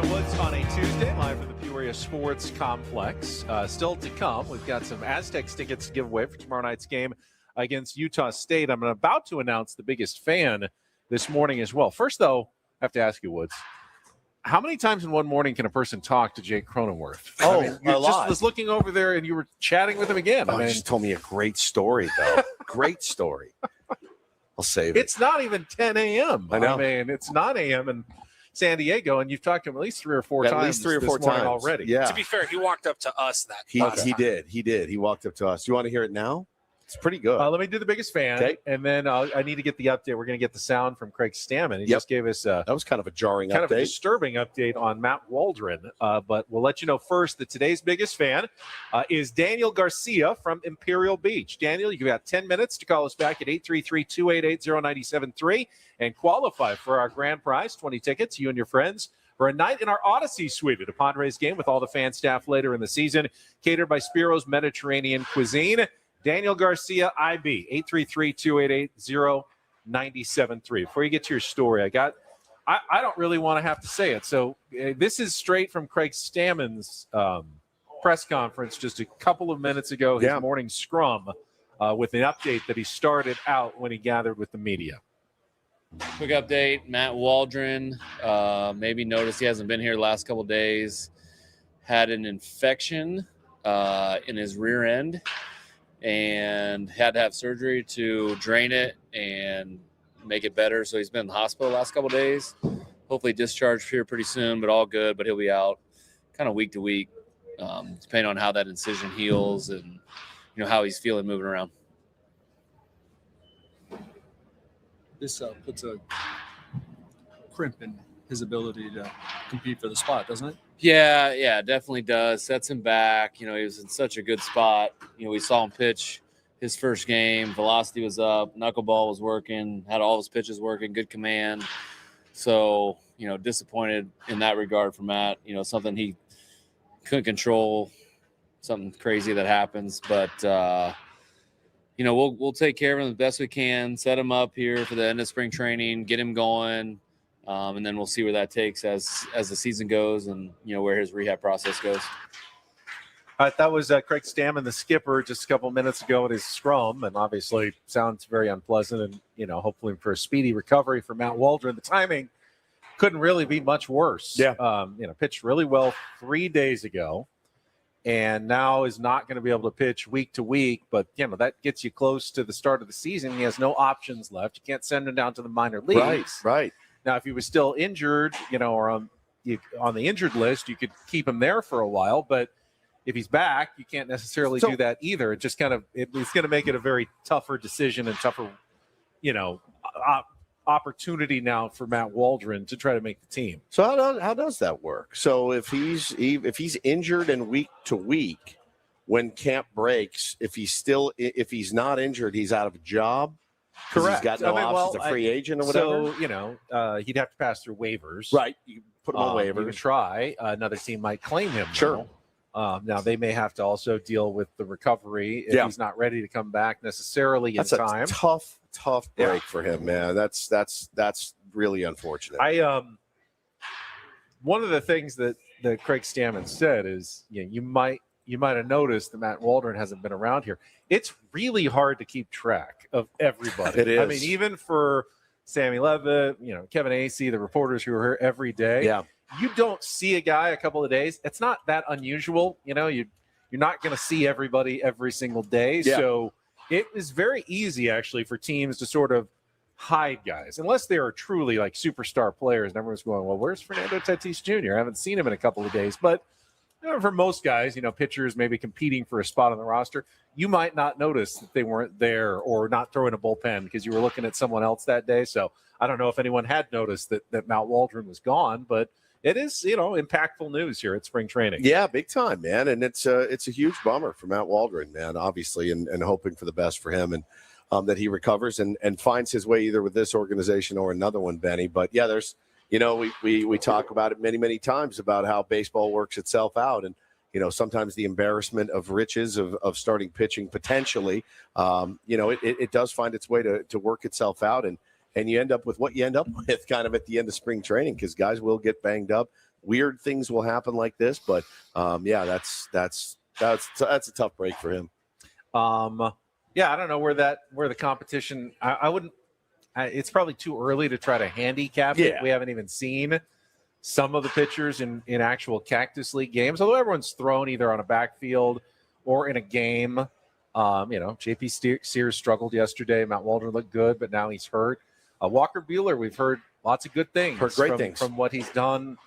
and Woods on a Tuesday, live from the Peoria Sports Complex. Still to come, we've got some Aztecs tickets to give away for tomorrow night's game against Utah State. I'm about to announce the biggest fan this morning as well. First, though, I have to ask you, Woods, how many times in one morning can a person talk to Jake Cronenworth? A lot. Just was looking over there and you were chatting with him again. Oh, he just told me a great story, though. Great story. I'll save it. It's not even 10 a.m. I know. It's 9 a.m. in San Diego, and you've talked to him at least 3 or 4 times. At least 3 or 4 this morning times already. Yeah. To be fair, he walked up to us that He last time. did. He walked up to us. You want to hear it now? It's pretty good. Let me do the biggest fan, Okay. and then I need to get the update. We're going to get the sound from Craig Stammen. He just gave us that was kind of a jarring kind update. of a disturbing update on Matt Waldron. But we'll let you know first that today's biggest fan is Daniel Garcia from Imperial Beach. Daniel, you've got 10 minutes to call us back at 833-288-0973 and qualify for our grand prize, 20 tickets, you and your friends, for a night in our Odyssey suite at a Padres game with all the fan staff later in the season, catered by Spiro's Mediterranean Cuisine. Daniel Garcia, IB, 833-288-0973. Before you get to your story, I don't really want to have to say it. So this is straight from Craig Stammen's press conference just a couple of minutes ago, his morning scrum, with an update that he started out when he gathered with the media. Quick update, Matt Waldron, maybe noticed he hasn't been here the last couple days, had an infection in his rear end and had to have surgery to drain it and make it better. So he's been in the hospital the last couple days, hopefully discharged here pretty soon, but all good, but he'll be out kind of week to week, depending on how that incision heals and, how he's feeling moving around. This puts a crimp in his ability to compete for the spot, doesn't it? Yeah, it definitely does. Sets him back. He was in such a good spot. We saw him pitch his first game. Velocity was up. Knuckleball was working. Had all his pitches working. Good command. So, disappointed in that regard for Matt. Something he couldn't control. Something crazy that happens. But, we'll take care of him the best we can. Set him up here for the end of spring training. Get him going. And then we'll see where that takes as the season goes and, where his rehab process goes. All right, that was Craig Stammen, the skipper, just a couple minutes ago at his scrum, and obviously sounds very unpleasant and, hopefully for a speedy recovery for Matt Waldron. The timing couldn't really be much worse. Yeah. Pitched really well 3 days ago and now is not going to be able to pitch week to week, but, that gets you close to the start of the season. He has no options left. You can't send him down to the minor leagues. Right. Now, if he was still injured, or on the injured list, you could keep him there for a while. But if he's back, you can't necessarily do that either. It just it's going to make it a very tougher decision and tougher, opportunity now for Matt Waldron to try to make the team. So how does that work? So if he's injured and week to week, when camp breaks, if he's not injured, he's out of a job. Correct. He's got no options, a free agent or whatever. So, he'd have to pass through waivers. Right. You put him on waivers. You can try. Another team might claim him. Sure. Now, they may have to also deal with the recovery if he's not ready to come back necessarily in time. That's a tough break for him, man. That's really unfortunate. One of the things that Craig Stammen said is, you might have noticed that Matt Waldron hasn't been around here. It's really hard to keep track of everybody. It is. I mean, even for Sammy Levitt, Kevin Acey, the reporters who are here every day. Yeah. You don't see a guy a couple of days. It's not that unusual. You're not going to see everybody every single day. Yeah. So it is very easy actually for teams to sort of hide guys, unless they are truly like superstar players. And everyone's going, well, where's Fernando Tatis Jr.? I haven't seen him in a couple of days. But for most guys, pitchers maybe competing for a spot on the roster, you might not notice that they weren't there or not throwing a bullpen because you were looking at someone else that day. So I don't know if anyone had noticed that Matt Waldron was gone, but it is, impactful news here at spring training. Yeah, big time, man. And it's a huge bummer for Matt Waldron, man, obviously, and hoping for the best for him and that he recovers and finds his way either with this organization or another one, Benny. But yeah, there's, we talk about it many, many times about how baseball works itself out. And, sometimes the embarrassment of riches of starting pitching potentially, it does find its way to work itself out. And you end up with what you end up with kind of at the end of spring training because guys will get banged up. weird things will happen like this. But yeah, that's a tough break for him. Yeah, I don't know where the competition. I wouldn't. It's probably too early to try to handicap it. Yeah. We haven't even seen some of the pitchers in actual Cactus League games, although everyone's thrown either on a backfield or in a game. JP Sears struggled yesterday. Matt Waldron looked good, but now he's hurt. Walker Buehler, we've heard lots of good things. Heard great things from what he's done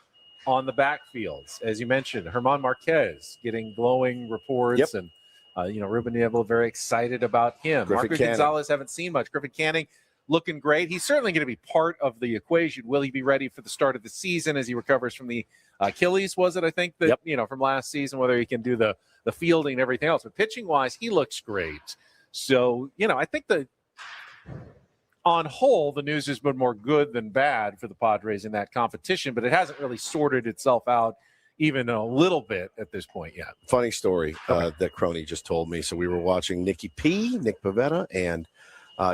on the backfields. As you mentioned, German Marquez getting glowing reports, and Ruben Niebla very excited about him. Griffin Marco Canning. Gonzalez haven't seen much. Griffin Canning looking great. He's certainly going to be part of the equation. Will he be ready for the start of the season as he recovers from the Achilles? Was it? I think that from last season, whether he can do the fielding and everything else. But pitching wise, he looks great. So I think that on whole, the news has been more good than bad for the Padres in that competition, but it hasn't really sorted itself out even a little bit at this point yet. Funny story that Croney just told me. So we were watching Nick Pivetta, and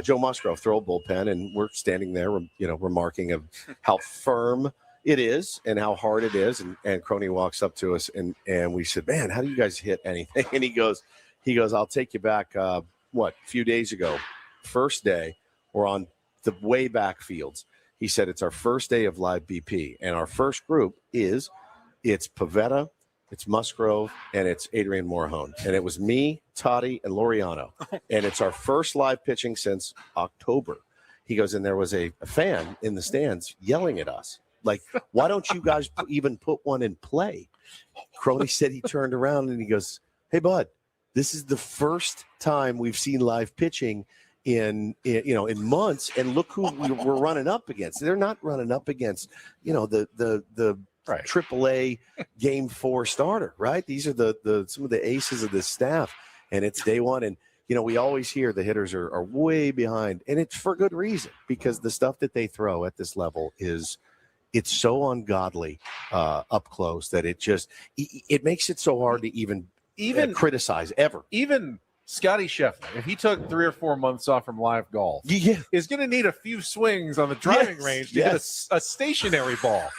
Joe Musgrove throw a bullpen, and we're standing there, remarking of how firm it is and how hard it is. And Croney walks up to us, and we said, "Man, how do you guys hit anything?" And he goes, "I'll take you back. A few days ago, first day, we're on the way back fields." He said, "It's our first day of live BP, and our first group it's Pivetta, it's Musgrove, and it's Adrian Morahone. And it was me, Toddy, and Laureano. And it's our first live pitching since October." He goes, and there was a fan in the stands yelling at us, like, "Why don't you guys even put one in play?" Croney said he turned around and he goes, "Hey, bud, this is the first time we've seen live pitching in months, and look who we're running up against. They're not running up against, the AAA Game 4 starter, right? These are the some of the aces of this staff, and it's day one. And we always hear the hitters are way behind, and it's for good reason, because the stuff that they throw at this level it's so ungodly up close that it makes it so hard to even criticize ever. Even Scotty Scheffler, if he took 3 or 4 months off from live golf, is going to need a few swings on the driving range to get a stationary ball,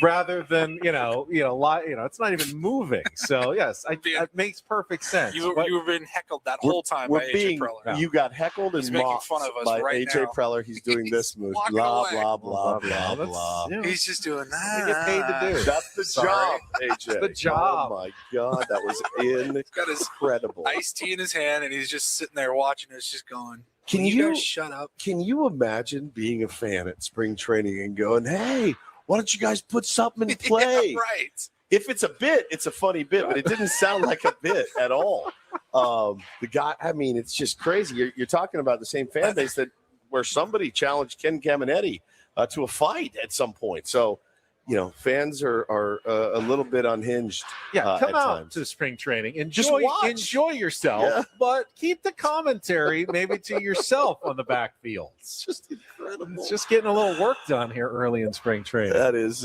rather than it's not even moving. So yes, it makes perfect sense. You've been heckled that whole time by AJ Preller. You got heckled He's and making mocked fun of us by right AJ now. Preller. He's doing this move. walking Blah, away. blah, blah, blah, blah. He's just doing that. We get paid to do. That's the job, AJ. That's the job. Oh my God, that was He's got his incredible. iced tea in his hand, and he's just sitting there watching us, just going, Can you you guys shut up? Can you imagine being a fan at spring training and going, "Hey, why don't you guys put something in play?" Yeah, right. If it's a bit, it's a funny bit, but it didn't sound like a bit at all. The guy, it's just crazy. You're talking about the same fan base where somebody challenged Ken Caminetti to a fight at some point. So, fans are a little bit unhinged. Yeah, come at out times. to spring training. Just watch. Enjoy yourself, but keep the commentary maybe to yourself on the backfield. It's just incredible. It's just getting a little work done here early in spring training. That is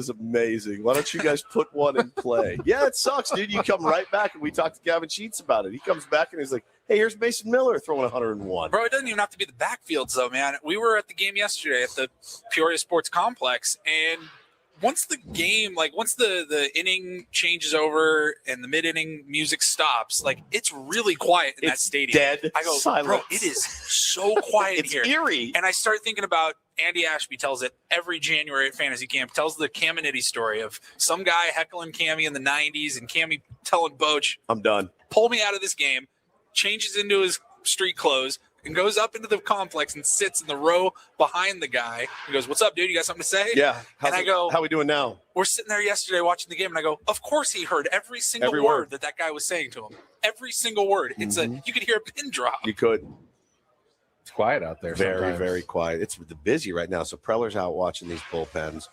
amazing. Why don't you guys put one in play? Yeah, it sucks, dude. You come right back, and we talked to Gavin Sheets about it. He comes back and he's like, "Hey, here's Mason Miller throwing 101." Bro, it doesn't even have to be the backfields, though, man. We were at the game yesterday at the Peoria Sports Complex, and once the game, once the inning changes over and the mid-inning music stops, it's really quiet in that stadium. Dead I go, silence. bro, it is so quiet It's here. eerie. And I start thinking about Andy Ashby tells it every January at Fantasy Camp, tells the Caminetti story of some guy heckling Cammy in the 90s and Cammy telling Boach, "I'm done. Pull me out of this game," changes into his street clothes and goes up into the complex and sits in the row behind the guy. He goes, "What's up, dude? You got something to say?" Yeah. And I go, "How we doing now?" We're sitting there yesterday watching the game, and I go, "Of course he heard every single word that guy was saying to him. Every single word. It's you could hear a pin drop." You could. It's quiet out there. Very, sometimes. very quiet. It's busy right now. So Preller's out watching these bullpens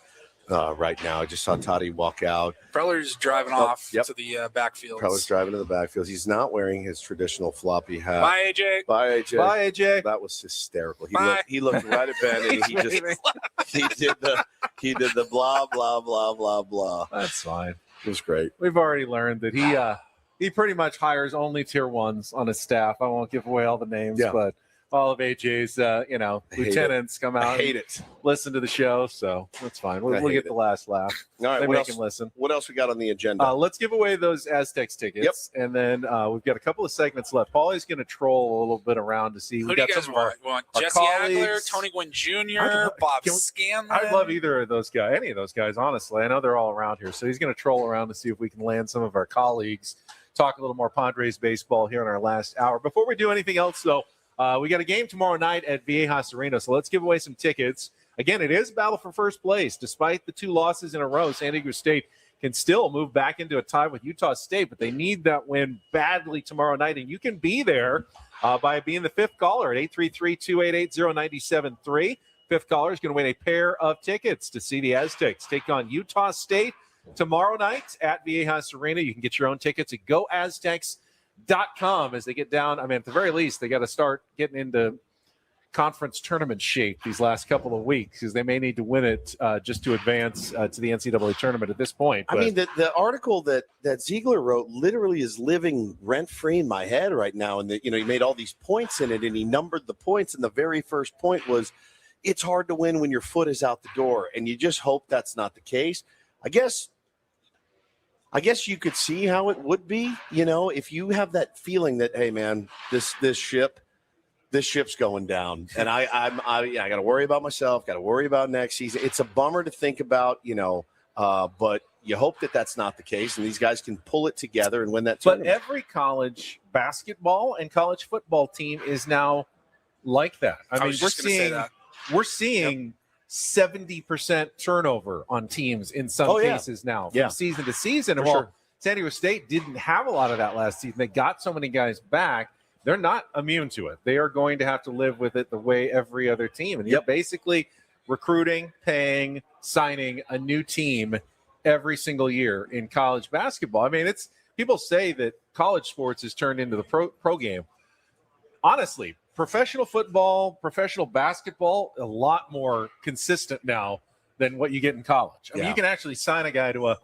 right now. I just saw Toddy walk out. Preller's driving off to the backfield. Preller's driving to the backfield. He's not wearing his traditional floppy hat. Bye, AJ. Bye, AJ. Bye, AJ. That was hysterical. Bye. He looked right at Ben, and he did the blah blah blah blah blah. That's fine. It was great. We've already learned that he pretty much hires only tier ones on his staff. I won't give away all the names, but all of AJ's, lieutenants come out. I hate and it. Listen to the show, so that's fine. We'll hate get it. the last laugh. All right, They what make else? him listen. What else we got on the agenda? Let's give away those Aztecs tickets, and then we've got a couple of segments left. Paulie's going to troll a little bit around to see. Who We do you got guys some of our, want? our Jesse colleagues. Agler, Tony Gwynn Jr., Bob Scanlon? I'd love either of those guys, any of those guys, honestly. I know they're all around here. So he's going to troll around to see if we can land some of our colleagues, talk a little more Padres baseball here in our last hour. Before we do anything else, though, we got a game tomorrow night at Viejas Arena, so let's give away some tickets. Again, it is a battle for first place. Despite the 2 losses in a row, San Diego State can still move back into a tie with Utah State, but they need that win badly tomorrow night, and you can be there by being the 5th caller at 833-288-0973. 5th caller is going to win a pair of tickets to see the Aztecs take on Utah State tomorrow night at Viejas Arena. You can get your own tickets at GoAztecs.com as they get down. I mean, at the very least, they got to start getting into conference tournament shape these last couple of weeks because they may need to win it just to advance to the NCAA tournament at this point. I mean, the article that Ziegler wrote literally is living rent-free in my head right now. And, he made all these points in it, and he numbered the points. And the very first point was, it's hard to win when your foot is out the door. And you just hope that's not the case. I guess you could see how it would be, if you have that feeling that, hey, man, this ship's going down, and I got to worry about myself, got to worry about next season. It's a bummer to think about, but you hope that that's not the case, and these guys can pull it together and win that But tournament. every college basketball and college football team is now like that. I mean, we're seeing 70% turnover on teams in some cases now from season to season. And while San Diego State didn't have a lot of that last season, they got so many guys back. They're not immune to it. They are going to have to live with it the way every other team. And you're basically recruiting, paying, signing a new team every single year in college basketball. I mean, it's people say that college sports has turned into the pro game. Honestly, professional football, professional basketball, a lot more consistent now than what you get in college. I mean, you can actually sign a guy to a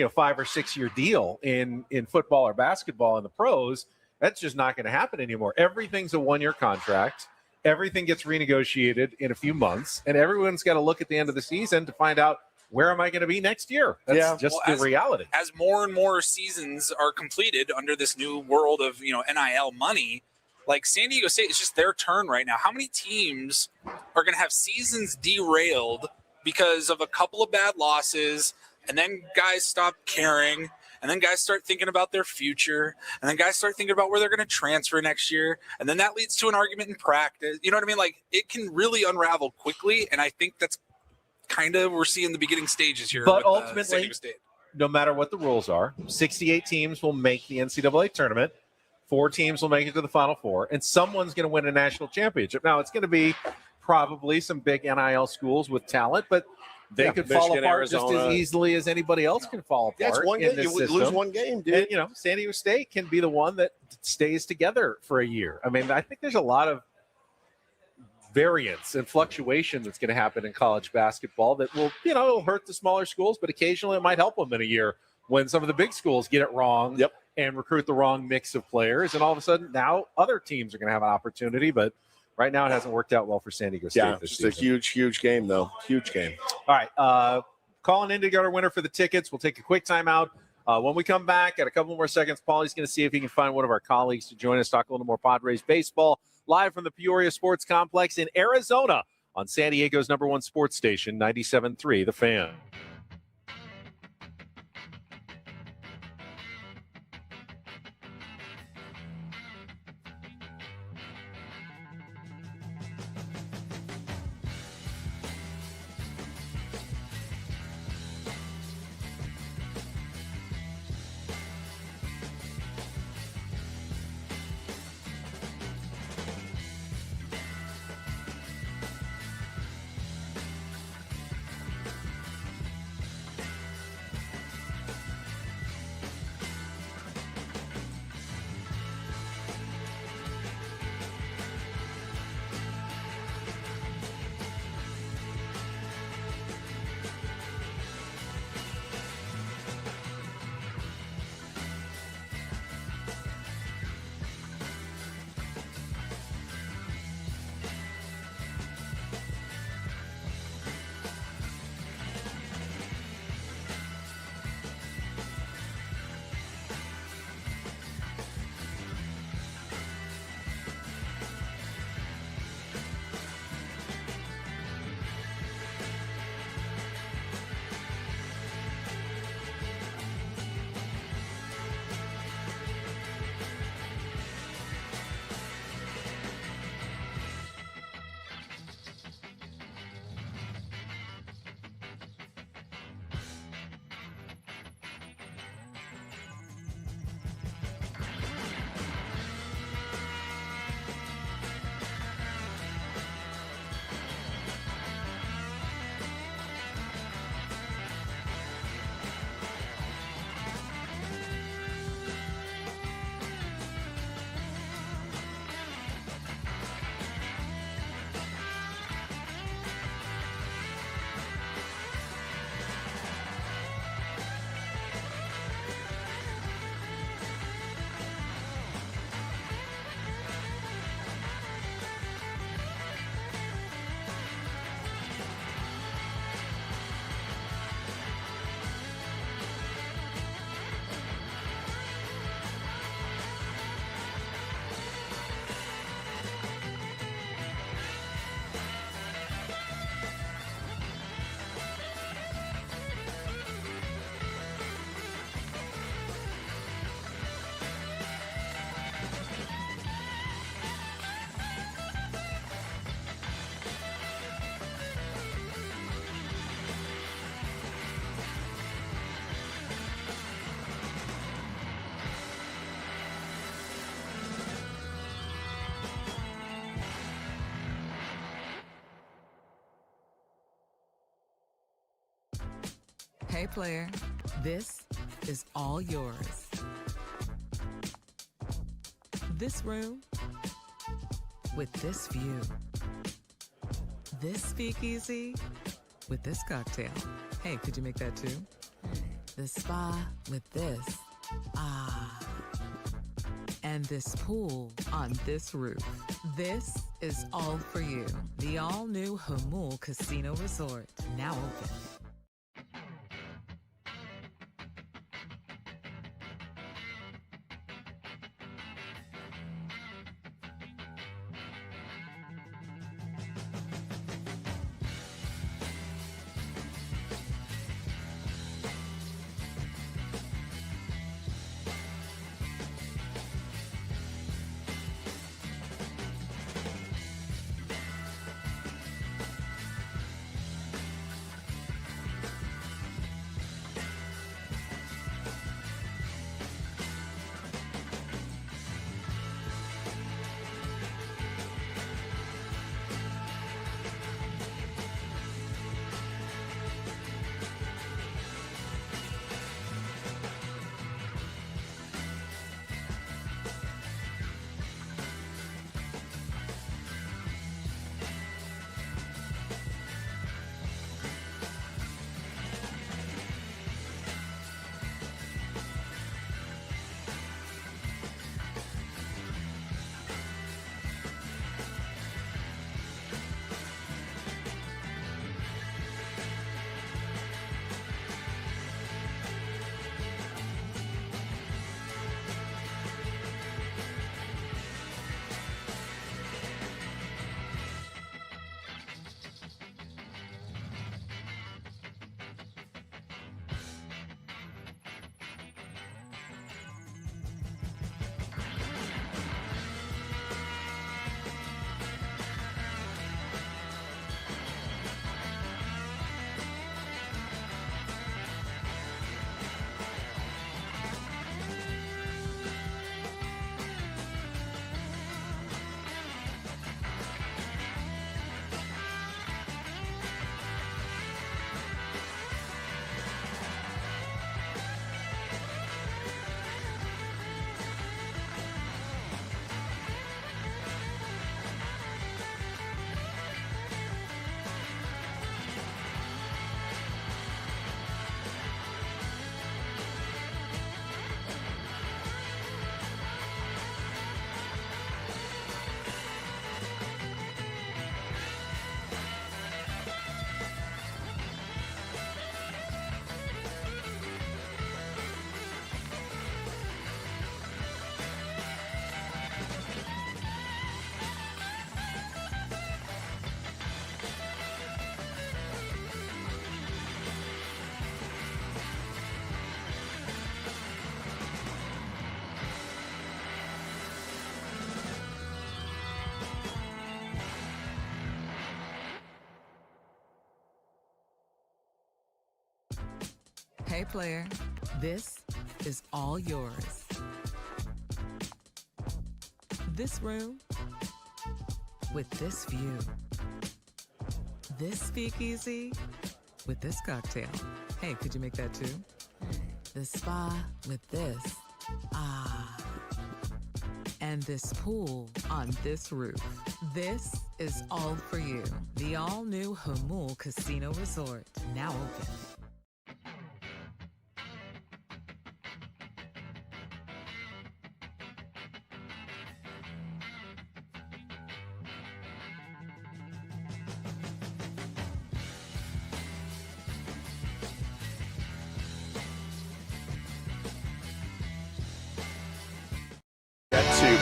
5 or 6 year deal in football or basketball in the pros. That's just not going to happen anymore. Everything's a 1-year contract. Everything gets renegotiated in a few months, and everyone's got to look at the end of the season to find out, where am I going to be next year? That's just the reality. As more and more seasons are completed under this new world of, NIL money, like San Diego State, it's just their turn right now. How many teams are going to have seasons derailed because of a couple of bad losses, and then guys stop caring, and then guys start thinking about their future, and then guys start thinking about where they're going to transfer next year, and then that leads to an argument in practice. You know what I mean? Like, it can really unravel quickly, and I think that's kind of we're seeing the beginning stages here. But with, San ultimately, Diego State. no matter what the rules are, 68 teams will make the NCAA tournament. 4 teams will make it to the Final Four, and someone's going to win a national championship. Now, it's going to be probably some big NIL schools with talent, but they could fall Michigan, apart Arizona. just as easily as anybody else can fall apart. Yeah, it's one in game. this You would system. lose one game, dude. And, San Diego State can be the one that stays together for a year. I mean, I think there's a lot of variance and fluctuation that's going to happen in college basketball that will, it'll hurt the smaller schools, but occasionally it might help them in a year when some of the big schools get it wrong and recruit the wrong mix of players. And all of a sudden now other teams are going to have an opportunity, but right now it hasn't worked out well for San Diego State this just season. a huge game, though. Huge game. All right. Calling in to get our winner for the tickets. We'll take a quick timeout. When we come back, at a couple more seconds, Paulie's going to see if he can find one of our colleagues to join us, talk a little more Padres baseball, live from the Peoria Sports Complex in Arizona on San Diego's #1 sports station, 97.3 The Fan. player, this is all yours. This room with this view. This speakeasy with this cocktail. Hey, could you make that too? The spa with this. Ah. And this pool on this roof. This is all for you. The all-new Hamul Casino Resort, now open. Hey player, this is all yours. This room with this view. This speakeasy with this cocktail. Hey, could you make that too? The spa with this. Ah. And this pool on this roof. This is all for you. The all-new Hamul Casino Resort, now open.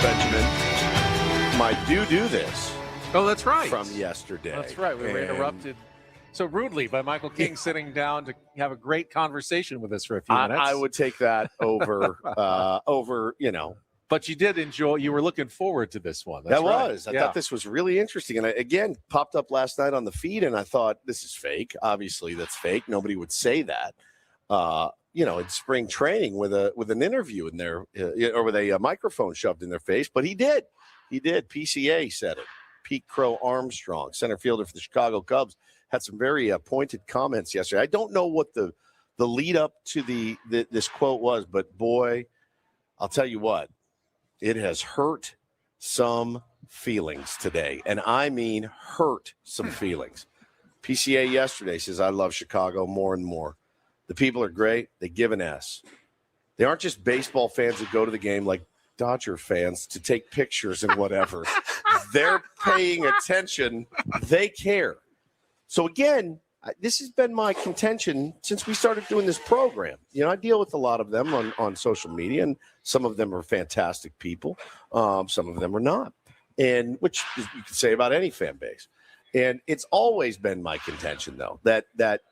Benjamin, my do this. Oh, that's right. From yesterday. That's right. We were interrupted so rudely by Michael King sitting down to have a great conversation with us for a few minutes. I would take that over, But you did enjoy. You were looking forward to this one. I thought this was really interesting, and I, again, popped up last night on the feed, and I thought this is fake. Obviously, that's fake. Nobody would say that. In spring training with an interview in there or with a microphone shoved in their face, but he did. PCA said it. Pete Crow Armstrong, center fielder for the Chicago Cubs, had some very pointed comments yesterday. I don't know what the the lead up to this quote was, but boy, I'll tell you what, it has hurt some feelings today. And I mean hurt some feelings. PCA yesterday says, I love Chicago more and more. The people are great. They give an S. They aren't just baseball fans that go to the game like Dodger fans to take pictures and whatever. They're paying attention. They care. So again, this has been my contention since we started doing this program. You know, I deal with a lot of them on social media, and some of them are fantastic people. Some of them are not, and which you can say about any fan base. And it's always been my contention, though, that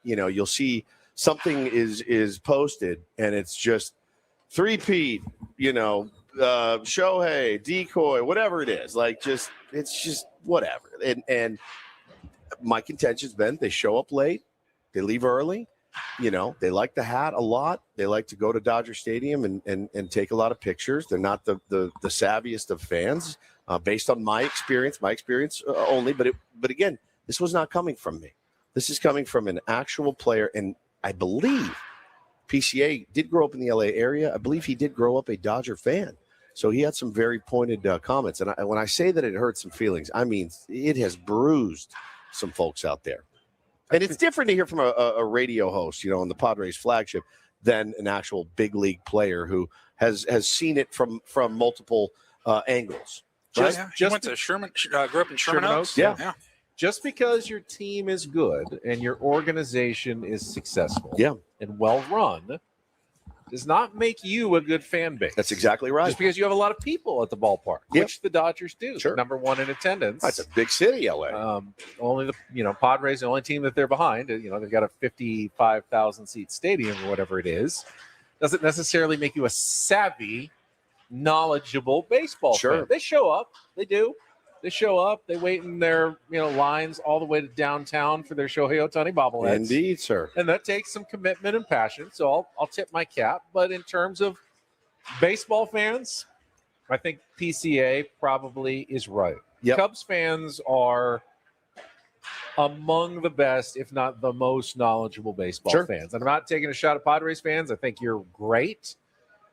you'll see something is posted and it's just three-peat, Shohei, decoy, whatever it is. It's just whatever. And my contention's been they show up late, they leave early. They like the hat a lot. They like to go to Dodger Stadium and take a lot of pictures. They're not the savviest of fans, based on my experience only. But again, this was not coming from me. This is coming from an actual player, and I believe PCA did grow up in the LA area. I believe he did grow up a Dodger fan. So he had some very pointed comments. And when I say that it hurt some feelings, I mean it has bruised some folks out there. And it's different to hear from a radio host, on the Padres flagship, than an actual big league player who has seen it from multiple angles. Right? He went to Sherman, grew up in Sherman Oaks. Yeah. Just because your team is good and your organization is successful and well run does not make you a good fan base. That's exactly right. Just because you have a lot of people at the ballpark, which the Dodgers do. Sure. Number one in attendance. That's a big city, LA. Only the Padres, the only team that they're behind. They've got a 55,000 seat stadium or whatever it is. Doesn't necessarily make you a savvy, knowledgeable baseball fan. They show up. They do. They show up. They wait in their lines all the way to downtown for their Shohei Ohtani bobbleheads. Indeed, sir. And that takes some commitment and passion. So I'll tip my cap. But in terms of baseball fans, I think PCA probably is right. Yep. Cubs fans are among the best, if not the most knowledgeable baseball fans. And I'm not taking a shot at Padres fans. I think you're great.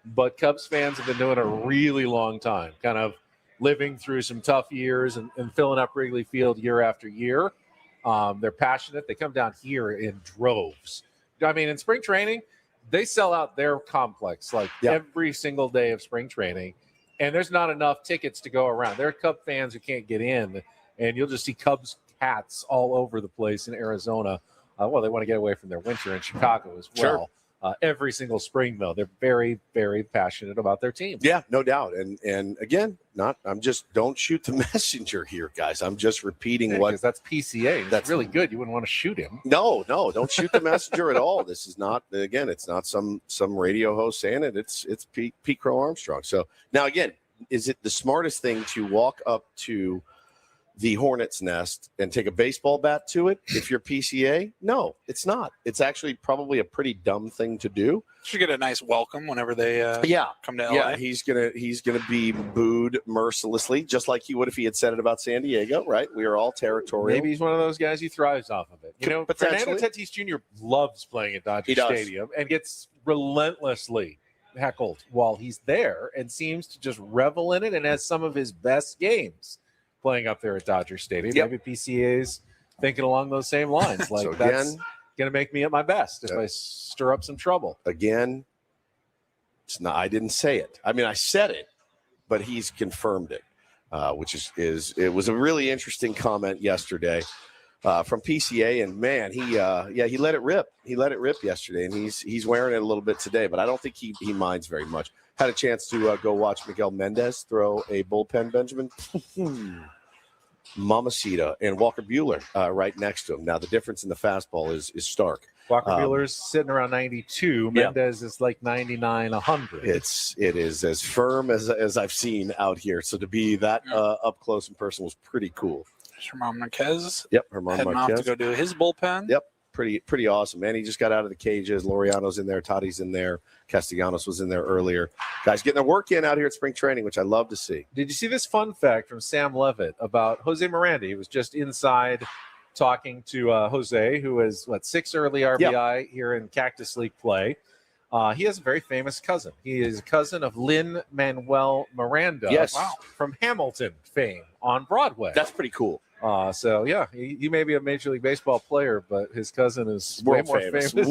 But Cubs fans have been doing it a really long time, kind of living through some tough years and filling up Wrigley Field year after year. They're passionate. They come down here in droves. I mean, in spring training, they sell out their complex every single day of spring training, and there's not enough tickets to go around. There are Cub fans who can't get in, and you'll just see Cubs hats all over the place in Arizona. They want to get away from their winter in Chicago as well. Every single spring, though, they're very, very passionate about their team. Yeah, no doubt. And again, don't shoot the messenger here, guys. I'm just repeating what that's PCA. That's really good. You wouldn't want to shoot him. No, don't shoot the messenger at all. This is not, again, it's not some radio host saying it. It's Pete Crow Armstrong. So now again, is it the smartest thing to walk up to the hornet's nest and take a baseball bat to it if you're PCA? No, it's not. It's actually probably a pretty dumb thing to do. Should get a nice welcome whenever they come to LA. Yeah, he's gonna be booed mercilessly, just like he would if he had said it about San Diego, right? We are all territorial. Maybe he's one of those guys who thrives off of it. Fernando Tatis Jr. loves playing at Dodger Stadium and gets relentlessly heckled while he's there and seems to just revel in it and has some of his best games playing up there at Dodger Stadium. Maybe PCA's thinking along those same lines. Like, that's going to make me at my best if I stir up some trouble. Again, it's not. I didn't say it. I mean, I said it, but he's confirmed it, which is it was a really interesting comment yesterday from PCA. And man, he let it rip. He let it rip yesterday, and he's wearing it a little bit today. But I don't think he minds very much. Had a chance to go watch Miguel Mendez throw a bullpen Benjamin. Mamacita and Walker Buehler right next to him. Now, the difference in the fastball is stark. Walker Buehler's sitting around 92. Mendez is like 99, 100. It is as firm as I've seen out here. So to be that up close in person was pretty cool. Ramon Marquez. Yep, Ramon heading Marquez. off to go do his bullpen. Yep. Pretty awesome, man. He just got out of the cages. Laureano's in there. Toddy's in there. Castellanos was in there earlier. Guys getting their work in out here at spring training, which I love to see. Did you see this fun fact from Sam Levitt about Jose Miranda? He was just inside talking to Jose, who is 6 early RBI here in Cactus League play. He has a very famous cousin. He is a cousin of Lin-Manuel Miranda, Yes. from Hamilton fame on Broadway. That's pretty cool. So yeah, he may be a Major League Baseball player, but his cousin is World way more famous, famous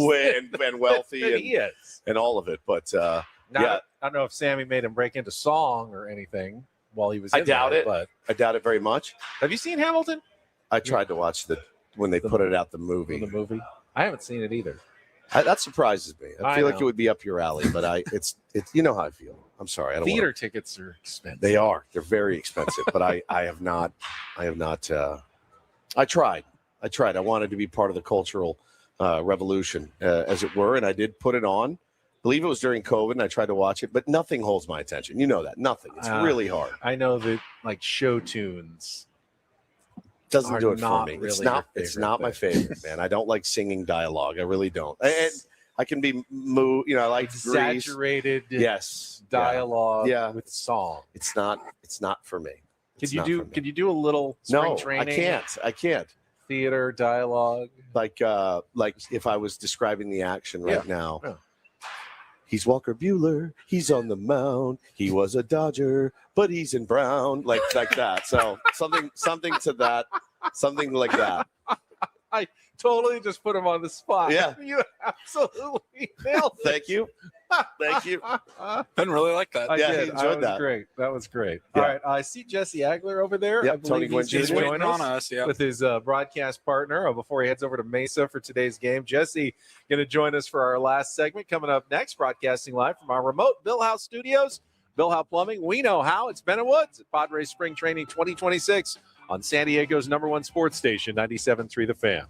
and wealthy, than and he is. and all of it. But Now, yeah, I don't know if Sammy made him break into song or anything while he was. I in doubt there, it. But I doubt it very much. have you seen Hamilton? I tried to watch when they put it out, the movie. The movie? I haven't seen it either. That surprises me. I I feel like know. it would be up your alley, but it's you know how I feel. I'm sorry. I don't Theater wanna, tickets are expensive. They are. They're very expensive. But I have not. I tried. I wanted to be part of the cultural revolution, as it were, and I did put it on. I believe it was during COVID, and I tried to watch it, but nothing holds my attention. You know that. Nothing. It's really hard. I know that show tunes Doesn't are do it for not me. really It's your not. It's favorite not my thing. favorite, man. I don't like singing dialogue. I really don't. And I can be moved. I like Grease. Exaggerated Yes. dialogue Yeah. with song. It's not for me. Could you do a little spring No, training? I can't. Theater dialogue. Like if I was describing the action right now. Yeah. He's Walker Bueller. He's on the mound. He was a Dodger, but he's in brown. Like that. So something to that. Something like that. I totally just put him on the spot. Yeah. You absolutely nailed it. Thank you. Thank you. Didn't really like that. I Yeah, did. he enjoyed that. Great. That was great. Yeah. All right. I see Jesse Agler over there. Yep, I believe Tony he's Gwynn going to Jr. join on us, with his broadcast partner before he heads over to Mesa for today's game. Jesse going to join us for our last segment. Coming up next, broadcasting live from our remote Bill House studios. Bill House Plumbing. We know how. It's Ben and Woods at Padres Spring Training 2026 on San Diego's #1 sports station, 97.3 The Fan.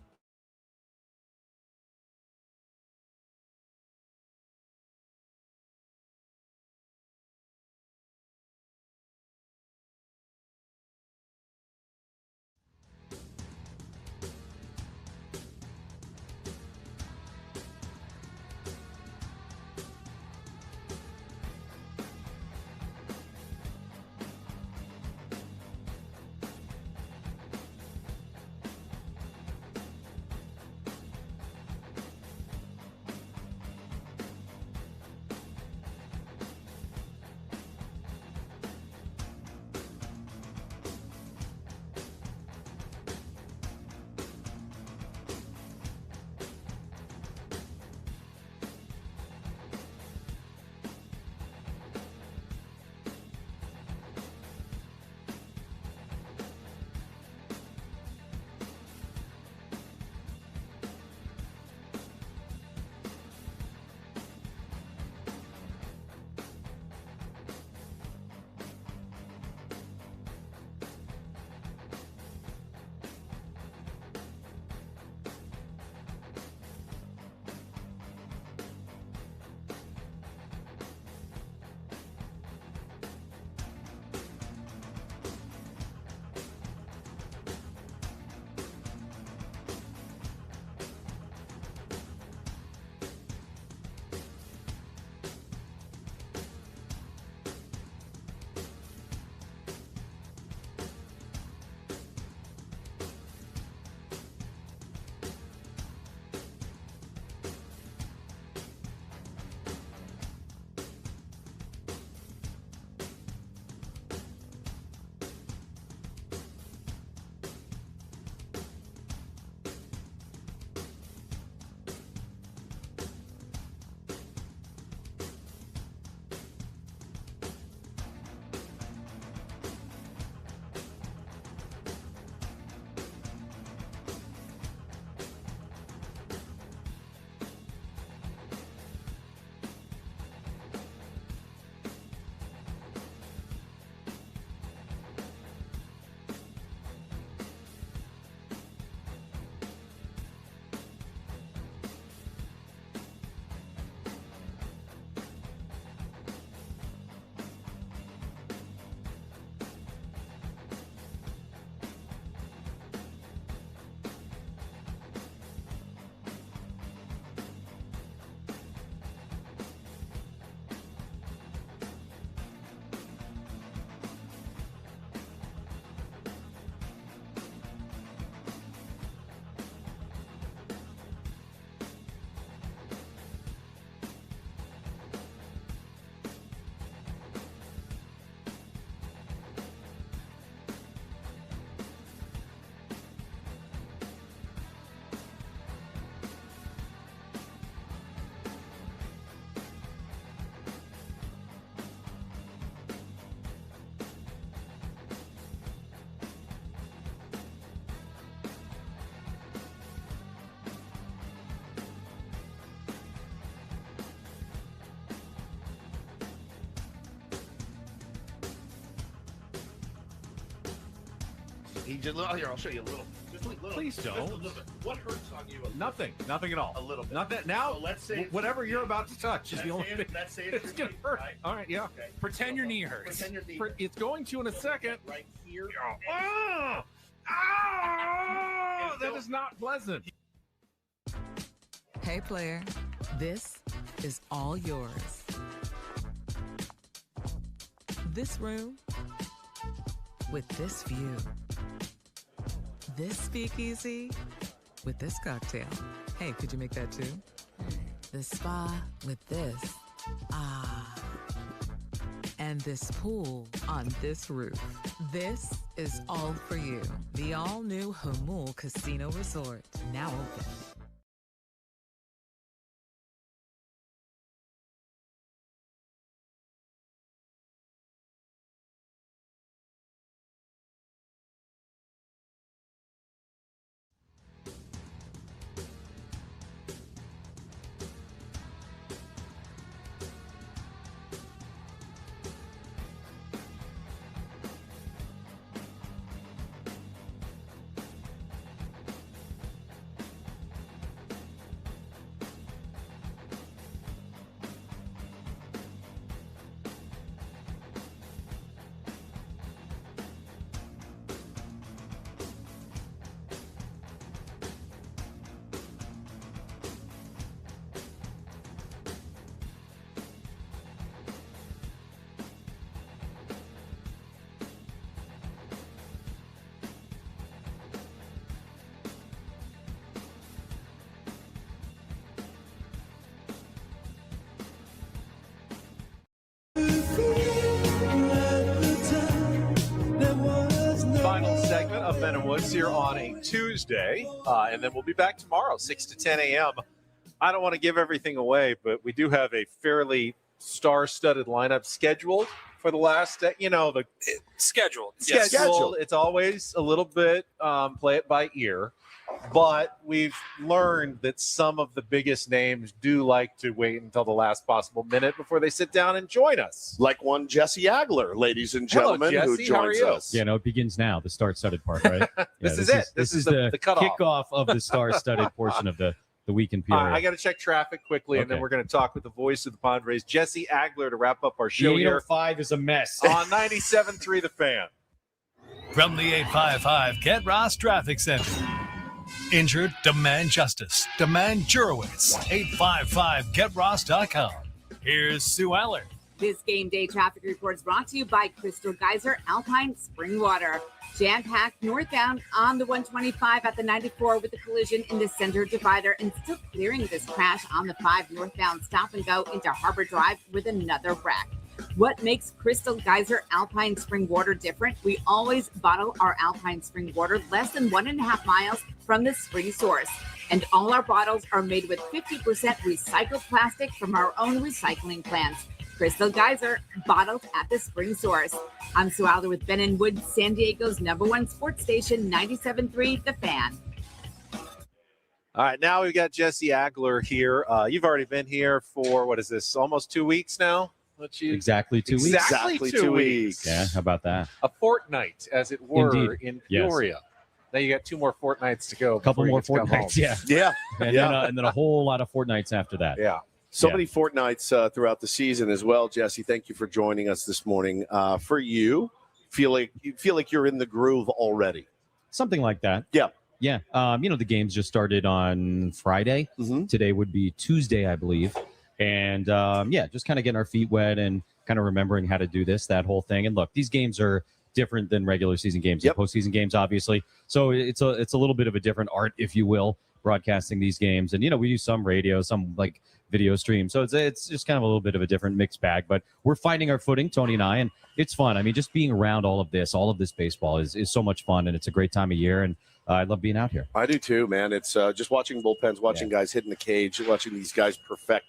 He just, oh, here, I'll show you a little. Just a little. Please Just don't. a little bit. What hurts on you? Nothing at all. A little bit. Nothing. Now, So let's say whatever you're about to touch is the only thing. Let's say It's gonna hurt. Right? All right, yeah. Okay. Pretend your knee hurts. Pretend your knee. It's going to in a second. Right here. Oh, that is not pleasant. Hey, player, this is all yours. This room with this view. This speakeasy with this cocktail. Hey, could you make that too? The spa with this. Ah. And this pool on this roof. This is all for you. The all-new Hamul Casino Resort, now open. Final segment of Ben and Woods here on a Tuesday, and then we'll be back tomorrow, 6 to 10 a.m. I don't want to give everything away, but we do have a fairly star-studded lineup scheduled for the last, the Scheduled. schedule. It's always a little bit play it by ear, but we've learned that some of the biggest names do like to wait until the last possible minute before they sit down and join us. Like one Jesse Agler, ladies and Hello, gentlemen, who Jesse. How are joins you? us. Yeah, no, it begins now. The star-studded part, right? This is it. This is the cutoff. kickoff of the star-studded portion of the week in Peoria. I got to check traffic quickly, and then Okay. we're going to talk with the voice of the Padres, Jesse Agler, to wrap up our show The here 805 is a mess. on 97.3 The Fan. From the 855 Get Ross Traffic Center. Injured? Demand justice. Demand Jurowitz. 855GetRoss.com. Here's Sue Eller. This game day traffic report is brought to you by Crystal Geyser Alpine Spring Water. Jam-packed northbound on the 125 at the 94 with a collision in the center divider, and still clearing this crash on the 5 northbound stop and go into Harbor Drive with another wreck. What makes Crystal Geyser Alpine Spring Water different? We always bottle our Alpine Spring Water less than 1.5 miles from the spring source. And all our bottles are made with 50% recycled plastic from our own recycling plants. Crystal Geyser, bottled at the spring source. I'm Sue Alder with Ben and Wood, San Diego's #1 sports station, 97.3 The Fan. All right, now we've got Jesse Agler here. You've already been here for, what is this, almost 2 weeks now? Exactly 2 weeks. Exactly 2 weeks. Yeah, how about that? A fortnight, as it were, Indeed. in Yes. Peoria. Now you got 2 more fortnights to go. A couple before you more get to come fortnights, home. yeah. Yeah. And then a whole lot of fortnights after that. Yeah. So Yeah. many fortnights throughout the season as well, Jesse. Thank you for joining us this morning. For you feel like you're in the groove already. Something like that. Yeah. Yeah. The games just started on Friday. Mm-hmm. Today would be Tuesday, I believe. And just kind of getting our feet wet and kind of remembering how to do that whole thing. And look, these games are different than regular season games, and postseason games, obviously. So it's a little bit of a different art, if you will, broadcasting these games. And we do some radio, some like video stream. So it's just kind of a little bit of a different mixed bag. But we're finding our footing, Tony and I, and it's fun. I mean, just being around all of this baseball is so much fun, and it's a great time of year. And I love being out here. I do too, man. It's just watching bullpens, watching guys hitting the cage, watching these guys perfect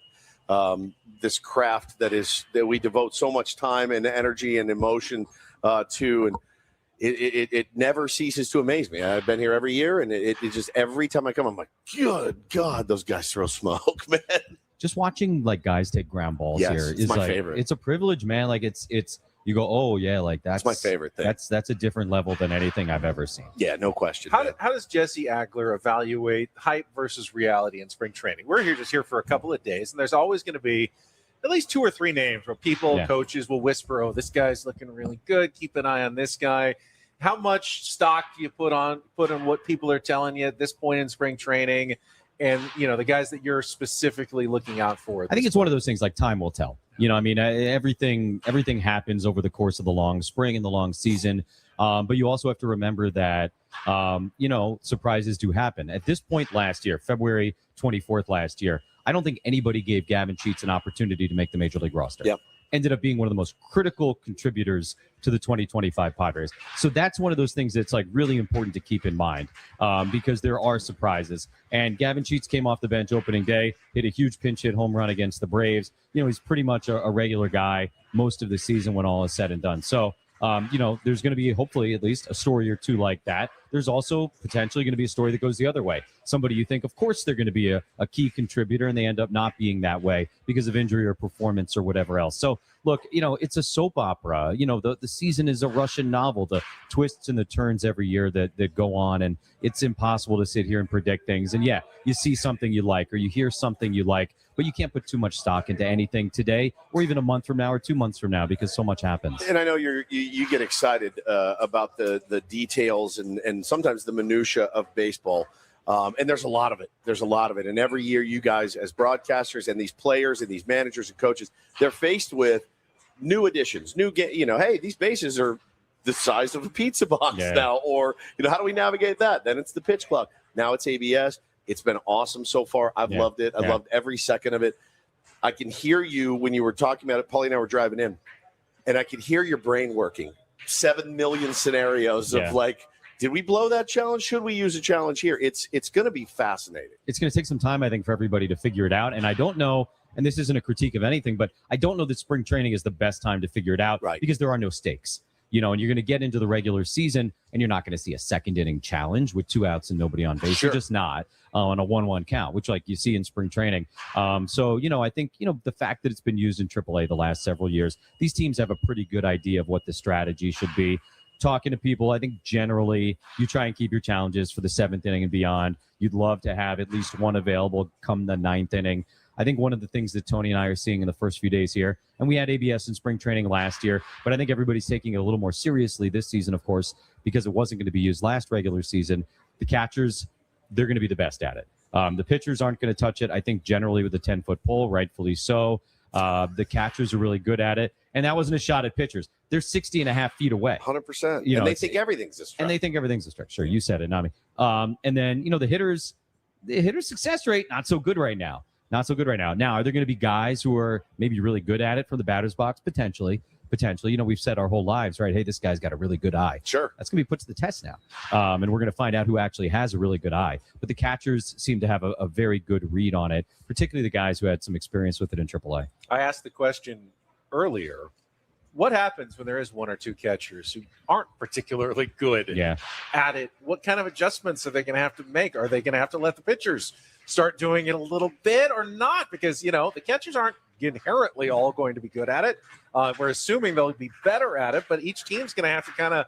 this craft that we devote so much time and energy and emotion to, and it never ceases to amaze me. I've been here every year, and it just every time I come, I'm like, good God, those guys throw smoke, man. Just watching like guys take ground balls Yes, here it's is my like favorite. it's a privilege, man. Like it's you go, oh yeah, like that's my favorite thing. That's a different level than anything I've ever seen. Yeah, no question. How does Jesse Agler evaluate hype versus reality in spring training? We're just here for a couple of days, and there's always going to be at least 2 or 3 names where people, coaches will whisper, oh, this guy's looking really good. Keep an eye on this guy. How much stock do you put on what people are telling you at this point in spring training? And, the guys that you're specifically looking out for? I think it's one of those things like time will tell. I mean, everything happens over the course of the long spring and the long season. But you also have to remember that, surprises do happen. At this point last year, February 24th last year, I don't think anybody gave Gavin Sheets an opportunity to make the Major League roster. Yep. Ended up being one of the most critical contributors to the 2025 Padres. So that's one of those things that's like really important to keep in mind because there are surprises. And Gavin Sheets came off the bench opening day, hit a huge pinch hit home run against the Braves. He's pretty much a regular guy most of the season when all is said and done. So, there's going to be hopefully at least a story or two like that. There's also potentially going to be a story that goes the other way. Somebody you think, of course, they're going to be a key contributor, and they end up not being that way because of injury or performance or whatever else. So, look, it's a soap opera. The season is a Russian novel. The twists and the turns every year that go on, and it's impossible to sit here and predict things. And, yeah, you see something you like or you hear something you like, but you can't put too much stock into anything today or even a month from now or 2 months from now because so much happens. And I know you get excited about the details and sometimes the minutia of baseball. And there's a lot of it. And every year you guys as broadcasters and these players and these managers and coaches, they're faced with new additions, hey, these bases are the size of a pizza box now. Or, how do we navigate that? Then it's the pitch clock. Now it's ABS. It's been awesome so far. I've loved it. I loved every second of it. I can hear you when you were talking about it. Paulie and I were driving in, and I could hear your brain working. 7 million scenarios of like, did we blow that challenge? Should we use a challenge here? It's going to be fascinating. It's going to take some time, I think, for everybody to figure it out. And I don't know, and this isn't a critique of anything, but I don't know that spring training is the best time to figure it out because there are no stakes. And you're going to get into the regular season, and you're not going to see a second inning challenge with 2 outs and nobody on base. You're just not on a 1-1 count, which like you see in spring training. So, I think, the fact that it's been used in AAA the last several years, these teams have a pretty good idea of what the strategy should be. Talking to people, I think generally you try and keep your challenges for the 7th inning and beyond. You'd love to have at least one available come the 9th inning. I think one of the things that Tony and I are seeing in the first few days here, and we had ABS in spring training last year, but I think everybody's taking it a little more seriously this season, of course, because it wasn't going to be used last regular season. The catchers, they're going to be the best at it. The pitchers aren't going to touch it, I think, generally with a 10-foot pole, rightfully so. The catchers are really good at it. And that wasn't a shot at pitchers. They're 60 and a half feet away. 100%. And they think everything's a stretch. And they think everything's a stretch. Sure, you said it, not me. And then, the hitters' success rate, not so good right now. Now, are there going to be guys who are maybe really good at it from the batter's box? Potentially. We've said our whole lives, right? Hey, this guy's got a really good eye. Sure. That's going to be put to the test now. And we're going to find out who actually has a really good eye. But the catchers seem to have a very good read on it, particularly the guys who had some experience with it in AAA. I asked the question earlier, what happens when there is 1 or 2 catchers who aren't particularly good at it? What kind of adjustments are they going to have to make? Are they going to have to let the pitchers start doing it a little bit or not? Because, the catchers aren't inherently all going to be good at it. We're assuming they'll be better at it, but each team's going to have to kind of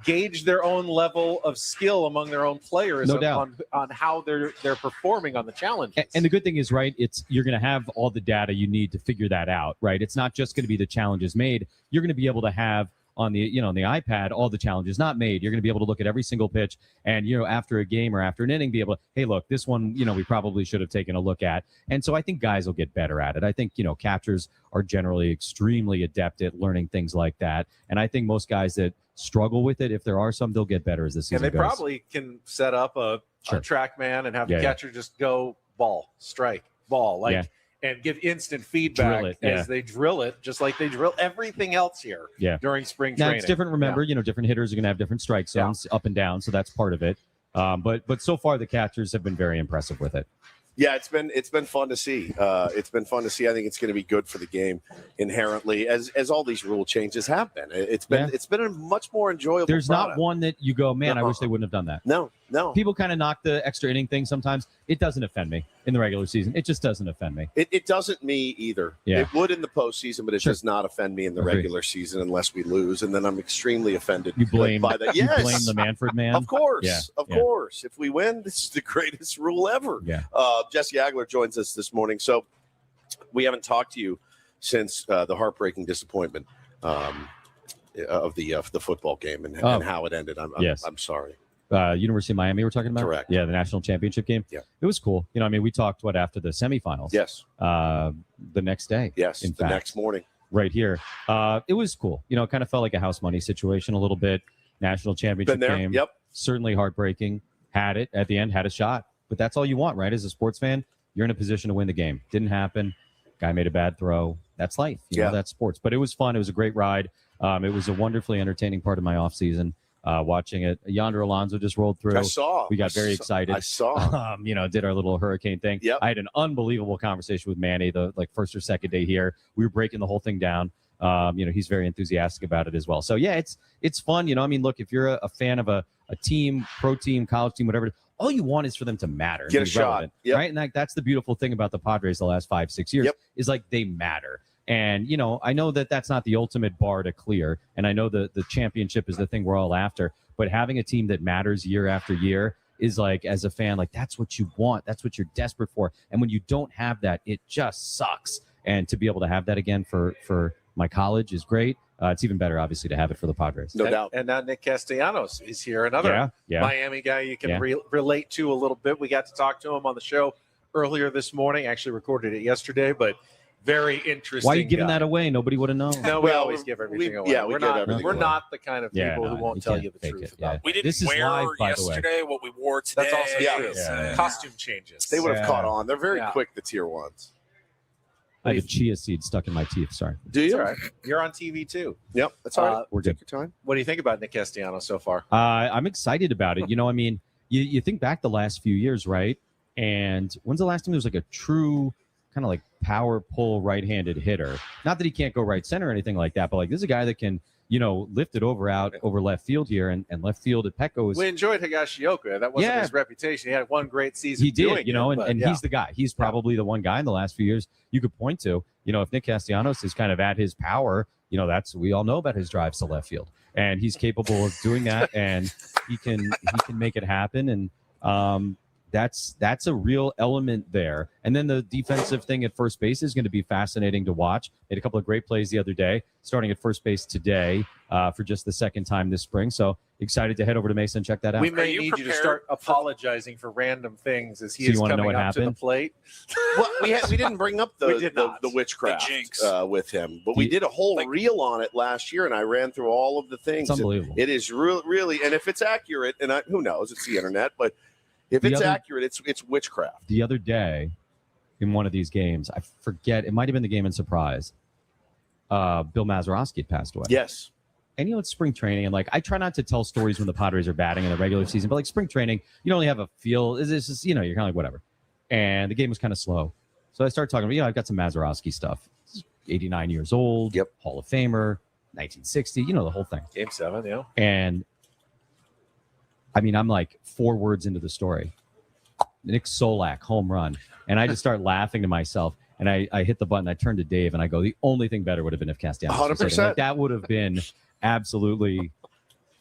gauge their own level of skill among their own players on how they're performing on the challenge. And the good thing is, right, you're going to have all the data you need to figure that out, right? It's not just going to be the challenges made. You're going to be able to have on the on the iPad all the challenges not made. You're going to be able to look at every single pitch and after a game or after an inning be able to, hey, look, this one we probably should have taken a look at. And so I think guys will get better at it. I think catchers are generally extremely adept at learning things like that, and I think most guys that struggle with it, if there are some, they'll get better as the season goes. And they goes. probably can set up a track man and have the catcher just go ball, strike, ball, and give instant feedback as they drill it, just like they drill everything else here during spring training. Now, it's different. Remember, different hitters are going to have different strike zones up and down, so that's part of it. But so far, the catchers have been very impressive with it. Yeah, it's been fun to see. It's been fun to see. I think it's going to be good for the game inherently, as all these rule changes have been. It's been a much more enjoyable. There's product. not one that you go, man, I wish they wouldn't have done that. No, No. People kind of knock the extra inning thing sometimes. It doesn't offend me in the regular season. It just doesn't offend me. It doesn't me either. Yeah. It would in the postseason, but it does not offend me in the Agreed. regular season unless we lose, and then I'm extremely offended. You blame, by that. you Yes. blame the Manfred man? Of course. Yeah. Of Yeah. course. If we win, this is the greatest rule ever. Yeah. Jesse Agler joins us this morning. So we haven't talked to you since the heartbreaking disappointment of the football game and how it ended. I'm sorry. University of Miami we're talking about? Correct. Yeah, the national championship game. Yeah. It was cool. You know, I mean, we talked after the semifinals. Yes. The next day. Yes. In the fact, next morning. right here. It was cool. You know, it kind of felt like a house money situation a little bit. National championship Been there. game. Yep. Certainly heartbreaking. Had it at the end, had a shot. But that's all you want, right? As a sports fan, you're in a position to win the game. Didn't happen. Guy made a bad throw. That's life. You know, that's sports. But it was fun. It was a great ride. It was a wonderfully entertaining part of my offseason. Watching it. Yonder Alonso just rolled through. I saw. We got very excited. I saw. You know, did our little hurricane thing. Yep. I had an unbelievable conversation with Manny the first or second day here. We were breaking the whole thing down. You know, he's very enthusiastic about it as well. So yeah, it's fun. You know, I mean, look, if you're a fan of a team, pro team, college team, whatever, all you want is for them to matter. Get and a be relevant, shot. Yep. right? And that's the beautiful thing about the Padres the last 5-6 years is like they matter. And, you know, I know that that's not the ultimate bar to clear. And I know the championship is the thing we're all after. But having a team that matters year after year is like, as a fan, like that's what you want. That's what you're desperate for. And when you don't have that, it just sucks. And to be able to have that again for my college is great. It's even better, obviously, to have it for the Padres. No doubt. And now Nick Castellanos is here, another Yeah. Miami guy you can Yeah. relate to a little bit. We got to talk to him on the show earlier this morning. Actually recorded it yesterday, but very interesting. Why are you giving guy. that away? Nobody would have known. No, we always give everything away. we we're give not, everything we're away. not the kind of people Yeah, who no, won't you tell can't you the fake truth it, yeah. about. We didn't This is wear live, by the way. yesterday what we wore today. That's also Yeah. true. Yeah. Costume changes. They would have caught on. They're very Yeah. quick, the tier ones. I have a chia seed stuck in my teeth. Sorry. Do you? That's all right. You're on TV too. Yep. That's all right. We're good. Take your time. What do you think about Nick Castellanos so far? I'm excited about it. You know, I mean, you think back the last few years, right? And when's the last time there was like a true kind of like power pull right-handed hitter? Not that he can't go right center or anything like that, but like this is a guy that can, you know, lift it over left field here, and left field at Petco is We enjoyed Higashioka. That wasn't Yeah. his reputation. He had one great season. he did, doing you know, it, but and yeah. he's the guy. He's probably the one guy in the last few years you could point to. You know, if Nick Castellanos is kind of at his power, you know, we all know about his drives to left field, and he's capable of doing that, and he can make it happen, and that's a real element there. And then the defensive thing at first base is going to be fascinating to watch. Made a couple of great plays the other day, starting at first base today for just the second time this spring. So excited to head over to Mesa and check that out. We may need you to start apologizing for random things as he So you is wanna know coming what up to the happened? plate. Well, we didn't bring up We did the not. witchcraft The jinx. with him, but we did a whole reel on it last year, and I ran through all of the things. It's unbelievable. It is really, and if it's accurate, and who knows, it's the internet, but if The it's other- accurate, it's witchcraft. The other day in one of these games, I forget, it might have been the game in Surprise, Bill Mazeroski had passed away. Yes. And, you know, it's spring training, and like I try not to tell stories when the Padres are batting in the regular season, but like spring training, you only have a feel. It's just, you know, you're kind of like whatever. And the game was kind of slow, so I started talking about, I've got some Mazeroski stuff. He's 89 years old. Yep. Hall of Famer, 1960. You know the whole thing. Game 7, yeah. And I mean, I'm like 4 words into the story. Nick Solak, home run, and I just start laughing to myself. And I hit the button. I turned to Dave, and I go, the only thing better would have been if Castellanos was hitting. 100%. Like, that would have been absolutely.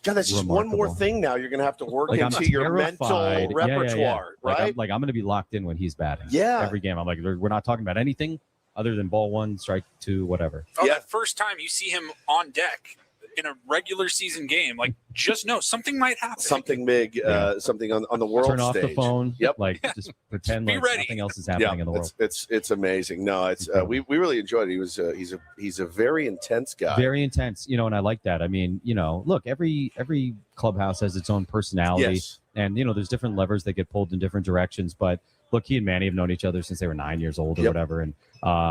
God, that's just one more remarkable. thing now you're going to have to work Like, I'm into your mental terrified. Yeah, yeah, repertoire, yeah. right? Like I'm going to be locked in when he's batting. Yeah. Every game, I'm like, we're not talking about anything other than ball 1, strike 2, whatever. Oh, that first time you see him on deck in a regular season game, like just know something might happen. Something big, something on the world Turn off stage. the phone. Yep. Like just pretend Be like ready. nothing else is happening in the world. It's amazing. No, it's we really enjoyed it. He's a very intense guy. Very intense, you know, and I like that. I mean, you know, look, every clubhouse has its own personality, Yes. and you know, there's different levers that get pulled in different directions. But look, he and Manny have known each other since they were 9 years old or Yep. whatever, and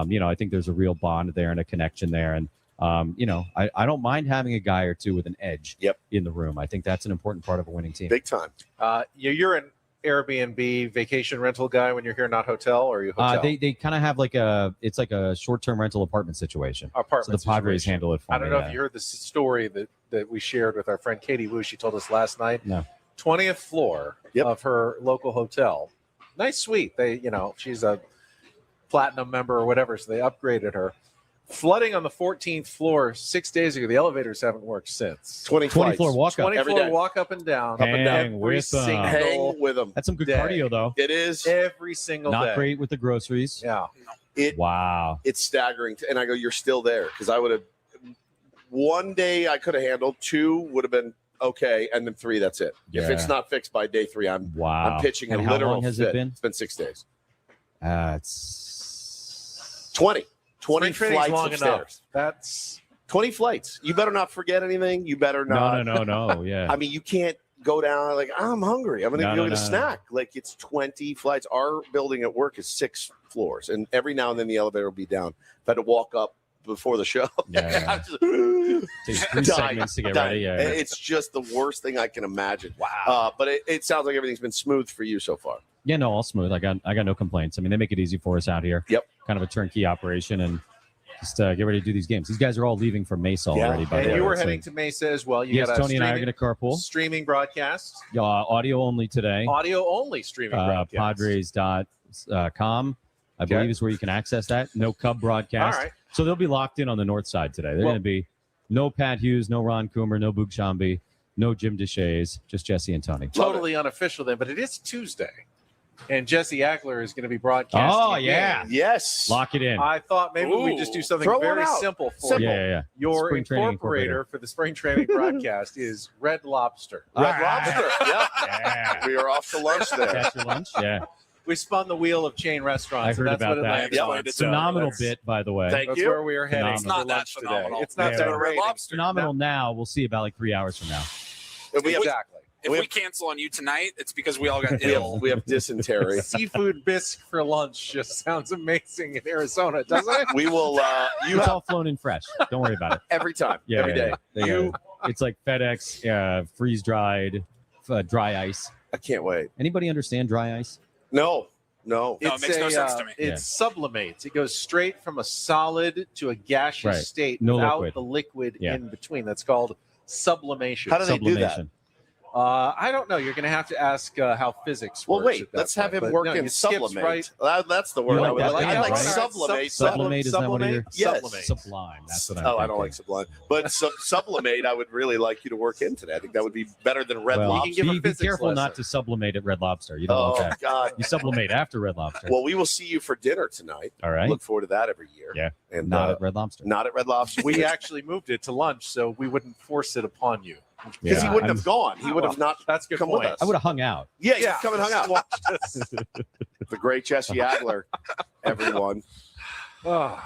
you know, I think there's a real bond there and a connection there, and you know, I don't mind having a guy or two with an edge in the room. I think that's an important part of a winning team. Big time. You're an Airbnb vacation rental guy when you're here, not hotel, or are you hotel? They kind of have like it's like a short-term rental apartment situation. Apartment So the Padres handle it for I don't me, know if you heard the story that we shared with our friend Katie Wu. She told us last night. No. 20th floor of her local hotel. Nice suite. She's a platinum member or whatever, so they upgraded her. Flooding on the 14th floor 6 days ago. The elevators haven't worked since. 20 floor walk up. 20 every floor day. walk up and down. Hang with them. Hang with them. That's some good day. cardio, though. It is. Every single Not day. great with the groceries. Yeah. Wow. It's staggering. And I go, you're still there. Because I would have, one day I could have handled, 2 would have been okay, and then 3, that's it. If Yeah. it's not fixed by day 3, I'm pitching And a how literal long has fit. it been? It's been 6 days. It's 20 Spring training's flights long upstairs. enough. That's 20 flights. You better not forget anything. You better not. No. Yeah. I mean, you can't go down like, I'm hungry. I'm going to No, go no, get a no, snack. Like, it's 20 flights. Our building at work is 6 floors, and every now and then the elevator will be down. If I had to walk up before the show, Yeah. Takes 3 segments to get ready. Yeah. It's just the worst thing I can imagine. Wow. But it sounds like everything's been smooth for you so far. Yeah, no, all smooth. I got no complaints. I mean, they make it easy for us out here. Yep. Kind of a turnkey operation, and just get ready to do these games. These guys are all leaving for Mesa already. By the and way, you were It's heading like- to Mesa as well. You Yes, got a Tony and I are streaming- going to carpool. Streaming broadcast. Audio only today. Audio only streaming broadcast. Padres.com, I believe, is where you can access that. No Cub broadcast. All right. So they'll be locked in on the north side today. They're Well- going to be no Pat Hughes, no Ron Coomer, no Boog Shambi, no Jim Deshays, just Jesse and Tony. Totally unofficial then, but it is Tuesday. And Jesse Agler is going to be broadcasting. Oh, a yeah. game. Yes. Lock it in. I thought maybe we just do something Throw one very out. simple for you. Yeah. Your Spring training incorporator for the spring training broadcast is Red Lobster. Red Lobster. Yeah. We are off to lunch there. Catch your lunch. Yeah. We spun the wheel of chain restaurants. I and heard that's about what it that. landed on. It's So phenomenal that's- bit, by the way. That's where we are heading. Phenomenal. for lunch today. It's not Yeah. that Red great. Lobster. Phenomenal now. We'll see about like 3 hours from now. Exactly. If we cancel on you tonight, it's because we all got ill. We have dysentery. Seafood bisque for lunch just sounds amazing in Arizona, doesn't it? We will. It's all flown in fresh. Don't worry about it. Every time. Yeah, every day. It's like FedEx, freeze dried, dry ice. I can't wait. Anybody understand dry ice? No. No, it makes no sense to me. It sublimates. It goes straight from a solid to a gaseous Right. state No without liquid. the liquid Yeah. in between. That's called sublimation. How do they do that? Sublimation. I don't know. You're going to have to ask how physics Well, works. wait. at that Let's have point. him But work no, in it skips sublimate. right- That's the word. You I like would that? like. Yeah, I like right. sublimate. Sublimate is that one of your? Yes. Sublime. That's what I'm Oh, I don't thinking. like sublime. But sublimate, I would really like you to work in today. I think that would be better than Red Well, Lobster. be careful not to sublimate at Red Lobster. You don't Oh, want that. God. You sublimate after Red Lobster. Well, we will see you for dinner tonight. All right. Look forward to that every year. Yeah. And Not at Red Lobster. Not at Red Lobster. We actually moved it to lunch so we wouldn't force it upon you. Because he wouldn't I'm- have gone. He would have not That's a good come point. with us. I would have hung out. Yeah, yeah. Come and hung out. Watched us. The great Jesse Agler, everyone. I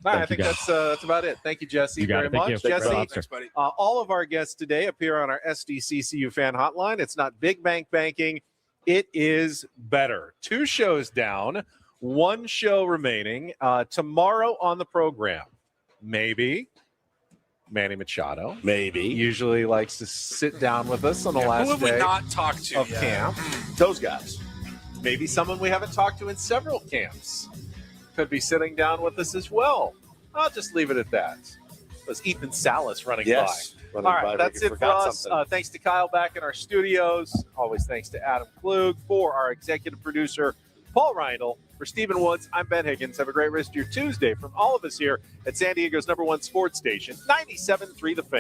Thank think you, guys. that's about it. Thank you, Jesse, You got very it. Thank much. you. Thanks, Jesse, Lobster. Thanks, buddy. all of our guests today appear on our SDCCU fan hotline. It's not big bank banking. It is better. 2 shows down, 1 show remaining. Tomorrow on the program, maybe Manny Machado. Maybe. Usually likes to sit down with us on the last Who have we day not talked to of yet? camp. Those guys. Maybe someone we haven't talked to in several camps could be sitting down with us as well. I'll just leave it at that. It was Ethan Salas running Yes. by. Running All by right, like that's you it for forgot us. something. Thanks to Kyle back in our studios. Always thanks to Adam Klug, for our executive producer, Paul Reindl. For Stephen Woods, I'm Ben Higgins. Have a great rest of your Tuesday from all of us here at San Diego's #1 sports station, 97.3 The Fan.